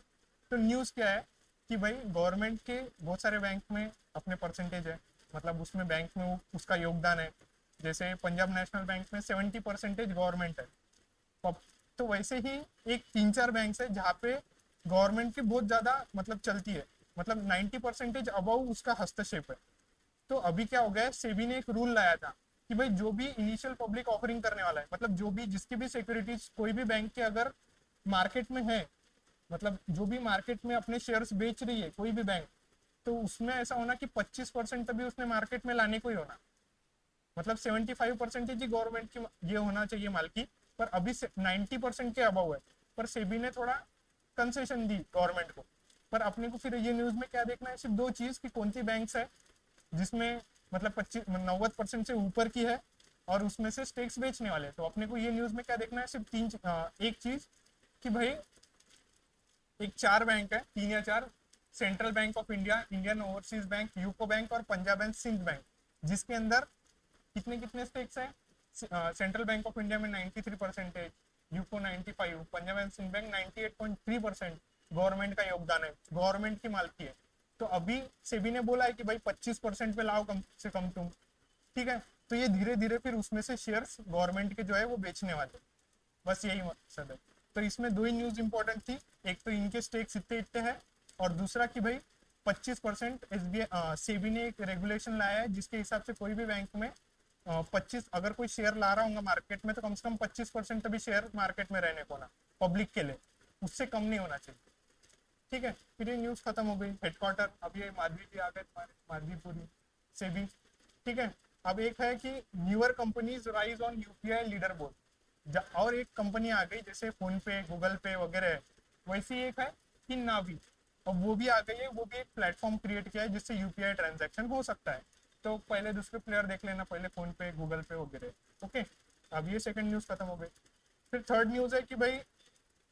तो न्यूज़ क्या है कि भाई गवर्नमेंट के बहुत सारे बैंक में अपने परसेंटेज है, मतलब उसमें बैंक में उसका योगदान है। जैसे पंजाब नेशनल बैंक में 70% गवर्नमेंट है। तो वैसे ही एक 3-4 बैंक है जहाँ पे गवर्नमेंट की बहुत ज़्यादा मतलब चलती है, मतलब 90% अबव उसका हस्तक्षेप है। तो अभी क्या हो गया है, सेबी ने एक रूल लाया था कि भाई जो भी इनिशियल पब्लिक ऑफरिंग करने वाला है, मतलब जो भी जिसकी भी सिक्योरिटीज कोई भी बैंक के अगर मार्केट में है, मतलब जो भी मार्केट में अपने शेयर्स बेच रही है कोई भी बैंक, तो उसमें ऐसा होना कि 25% तभी उसने मार्केट में लाने को ही होना, मतलब 75% ही गवर्नमेंट की ये होना चाहिए मालकी, पर अभी 90% के अबाउ है। पर सेबी ने थोड़ा कंसेशन दी गवर्नमेंट को। पर अपने को फिर ये न्यूज में क्या देखना है, सिर्फ दो चीज कि कौन सी बैंक है जिसमें मतलब 90% से ऊपर की है और उसमें से स्टेक्स बेचने वाले हैं। तो अपने को ये न्यूज में क्या देखना है, सिर्फ एक चीज कि भाई एक 4 बैंक है, 3 या 4, central bank of India, Indian overseas bank, UCO bank और पंजाब एंड सिंध बैंक, जिसके अंदर कितने कितने स्टेक्स हैं। सेंट्रल बैंक ऑफ इंडिया में 93%, UCO 95, Punjab and Sindh bank 98.3% government का योगदान है, गवर्नमेंट की मालकी है। तो अभी सेबी ने बोला है कि भाई 25% पे लाओ कम से कम तुम, ठीक है। तो ये धीरे धीरे फिर उसमें से शेयर्स गवर्नमेंट के जो है वो बेचने वाले, बस यही मकसद है। तो इसमें दो ही न्यूज इंपॉर्टेंट थी, एक तो इनके स्टेक्स इतने इतने हैं, और दूसरा कि भाई 25% SBI सेबी ने एक रेगुलेशन लाया है जिसके हिसाब से कोई भी बैंक में 25 अगर कोई शेयर ला रहा होगा मार्केट में तो कम से कम 25% तभी शेयर मार्केट में रहने को ना, पब्लिक के लिए, उससे कम नहीं होना चाहिए। ठीक है, फिर ये न्यूज खत्म हो गई। हेडक्वार्टर अब ये माधवी जी आ गए तुम्हारे, माधवीपुरी सेबी, ठीक है। अब एक है कि newer companies rise on UPI leader board, और एक कंपनी आ गई जैसे फोन पे, गूगल पे वगैरह है, वैसी एक है कि नावी, और वो भी आ गई है, वो भी एक प्लेटफॉर्म क्रिएट किया है जिससे यूपीआई ट्रांजैक्शन हो सकता है। तो पहले दूसरे प्लेयर देख लेना, पहले फोन पे, गूगल पे वगैरह, ओके। अब ये सेकंड न्यूज खत्म हो गई। फिर थर्ड न्यूज है कि भाई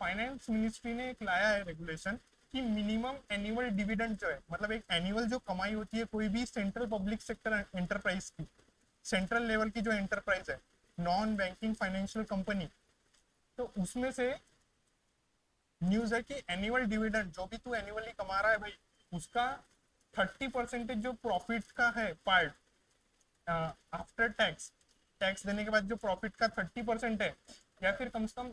फाइनेंस मिनिस्ट्री ने एक लाया है रेगुलेशन कि मिनिमम एनुअल डिविडेंड जो है, मतलब एक एनुअल जो कमाई होती है कोई भी सेंट्रल पब्लिक सेक्टर एंटरप्राइज की, सेंट्रल लेवल की जो एंटरप्राइज है, नॉन बैंकिंग फाइनेंशियल कंपनी, तो उसमें से न्यूज है कि एनुअल डिविडेंड जो भी तू एनुअली कमा रहा है भाई, उसका 30% जो प्रॉफिट का है पार्ट, आफ्टर टैक्स, टैक्स देने के बाद जो प्रॉफिट का 30% है, या फिर कम से कम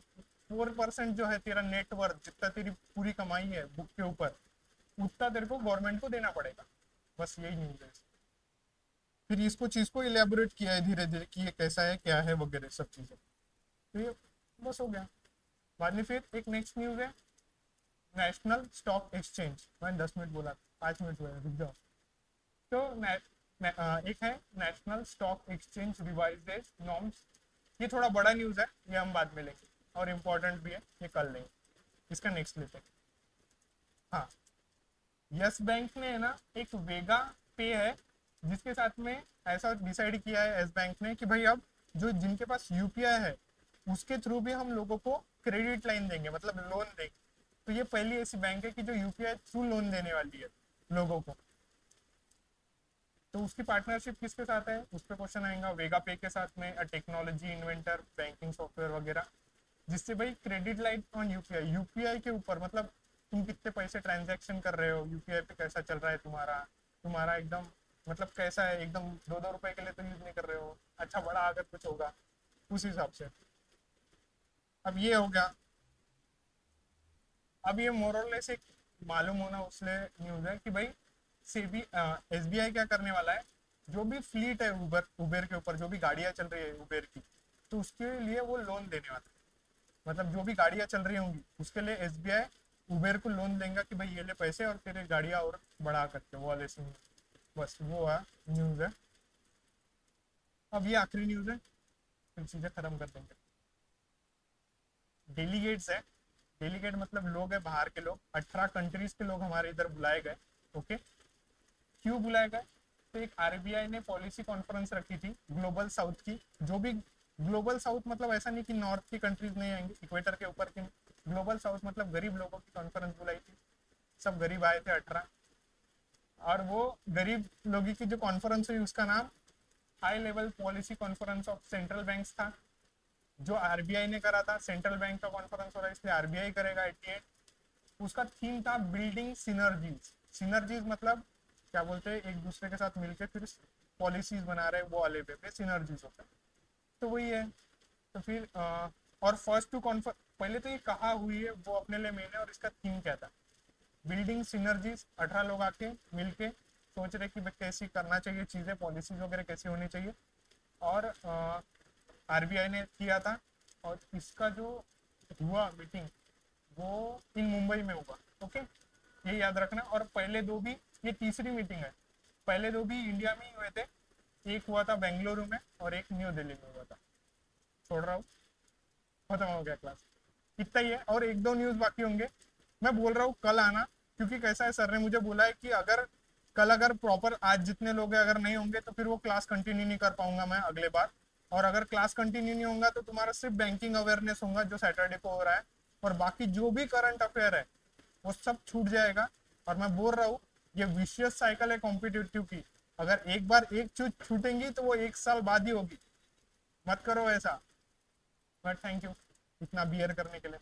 4% जो है तेरा नेटवर्थ, जितना तेरी पूरी कमाई है बुक के ऊपर, उतना तेरे को गवर्नमेंट को देना पड़ेगा। बस यही न्यूज है। फिर इसको चीज को इलेबोरेट किया है धीरे धीरे कि ये कैसा है क्या है वगैरह सब चीजें। तो ये बस हो गया। बाद में फिर एक नेक्स्ट न्यूज है, नेशनल स्टॉक एक्सचेंज। मैंने 10 मिनट बोला, 5 मिनट हुए, रुक जाओ। तो एक है नेशनल स्टॉक एक्सचेंज रिवाइजेज नॉर्म्स। ये थोड़ा बड़ा न्यूज है, ये हम बाद में लेंगे, और इम्पोर्टेंट भी है, ये कर लेंगे। इसका नेक्स्ट लेते हैं। हाँ, यस बैंक ने है ना एक वेगा पे है, जिसके साथ में ऐसा डिसाइड किया है यस बैंक ने कि भाई अब जो जिनके पास यूपीआई है उसके थ्रू भी हम लोगों को क्रेडिट लाइन देंगे, मतलब लोन देंगे। तो ये पहली ऐसी बैंक है कि जो यूपीआई थ्रू लोन देने वाली है लोगों को। तो उसकी पार्टनरशिप किसके साथ है, उस पर क्वेश्चन आएगा। वेगा पे के साथ में टेक्नोलॉजी इन्वेंटर, बैंकिंग सॉफ्टवेयर वगैरह, जिससे भाई credit line on UPI, UPI के ऊपर, मतलब तुम कितने पैसे ट्रांजैक्शन कर रहे हो यूपीआई पे, कैसा चल रहा है तुम्हारा, तुम्हारा एकदम मतलब कैसा है, एकदम 2-2 रुपए के लिए तो यूज नहीं कर रहे हो, अच्छा बड़ा अगर कुछ होगा उस हिसाब से। अब ये हो गया। अब ये मोरलेस एक मालूम होना उसने न्यूज है कि भाई सेबी एसबीआई क्या करने वाला है, जो भी फ्लीट है उबर उबेर के ऊपर, जो भी गाड़ियां चल रही है उबेर की, तो उसके लिए वो लोन देने वाला है। मतलब जो भी गाड़ियां चल रही होंगी उसके लिए एसबीआई उबेर को लोन देगा कि भाई ये ले पैसे और तेरे गाड़ियां और बढ़ा करके वो वाले सीन। बस वो है न्यूज है। अब ये आखिरी न्यूज है, फिर चीजें खत्म कर देंगे। डेलीगेट्स है, डेलीगेट मतलब लोग है बाहर के लोग, 18 कंट्रीज के लोग हमारे इधर बुलाए गए, ओके। क्यों बुलाया गया, तो एक आरबीआई ने पॉलिसी कॉन्फ्रेंस रखी थी ग्लोबल साउथ की, जो भी ग्लोबल साउथ मतलब ऐसा नहीं कि नॉर्थ की कंट्रीज नहीं आएंगे, इक्वेटर के ऊपर की, ग्लोबल साउथ मतलब गरीब लोगों की कॉन्फ्रेंस बुलाई थी। सब गरीब आए थे 18, और वो गरीब लोगों की जो कॉन्फ्रेंस हुई उसका नाम high level policy conference of central banks था। जो आरबीआई ने करा था, सेंट्रल बैंक का कॉन्फ्रेंस हो रहा है इसलिए आरबीआई करेगा 88। उसका थीम था बिल्डिंग सिनर्जीज। सिनर्जीज मतलब क्या बोलते हैं, एक दूसरे के साथ मिलके फिर पॉलिसीज बना रहे, वो वाले पे सिनर्जीज होता है। तो वही है। तो फिर और फर्स्ट टू कॉन्फर, पहले तो ये कहा हुई है वो अपने लिए मेन है, और इसका थीम क्या था, बिल्डिंग सिनर्जीज। 18 लोग आके मिलके सोच रहे कि कैसी करना चाहिए चीज़ें, पॉलिसीज वगैरह कैसी होनी चाहिए। और आरबीआई ने किया था। और इसका जो हुआ मीटिंग वो इन मुंबई में हुआ। ओके, ये याद रखना। और पहले दो भी, ये तीसरी मीटिंग है, पहले दो भी इंडिया में ही हुए थे। एक हुआ था बेंगलुरु में और एक न्यू दिल्ली में हुआ था। छोड़ रहा हूँ, खत्म हो गया क्लास, इतना ही है। और एक दो न्यूज बाकी होंगे, मैं बोल रहा हूँ कल आना, क्योंकि कैसा है, सर ने मुझे बोला है कि अगर कल अगर प्रॉपर आज जितने लोग हैं अगर नहीं होंगे तो फिर वो क्लास कंटिन्यू नहीं कर पाऊंगा मैं अगले बार। और अगर क्लास कंटिन्यू नहीं होगा तो तुम्हारा सिर्फ बैंकिंग अवेयरनेस होगा जो सैटरडे को हो रहा है, और बाकी जो भी करंट अफेयर है वो सब छूट जाएगा। और मैं बोल रहा हूँ ये विशियस साइकिल है कॉम्पिटिटिव की, अगर एक बार एक चीज छूटेंगी तो वो एक साल बाद ही होगी। मत करो ऐसा। बट थैंक यू इतना बियर करने के लिए।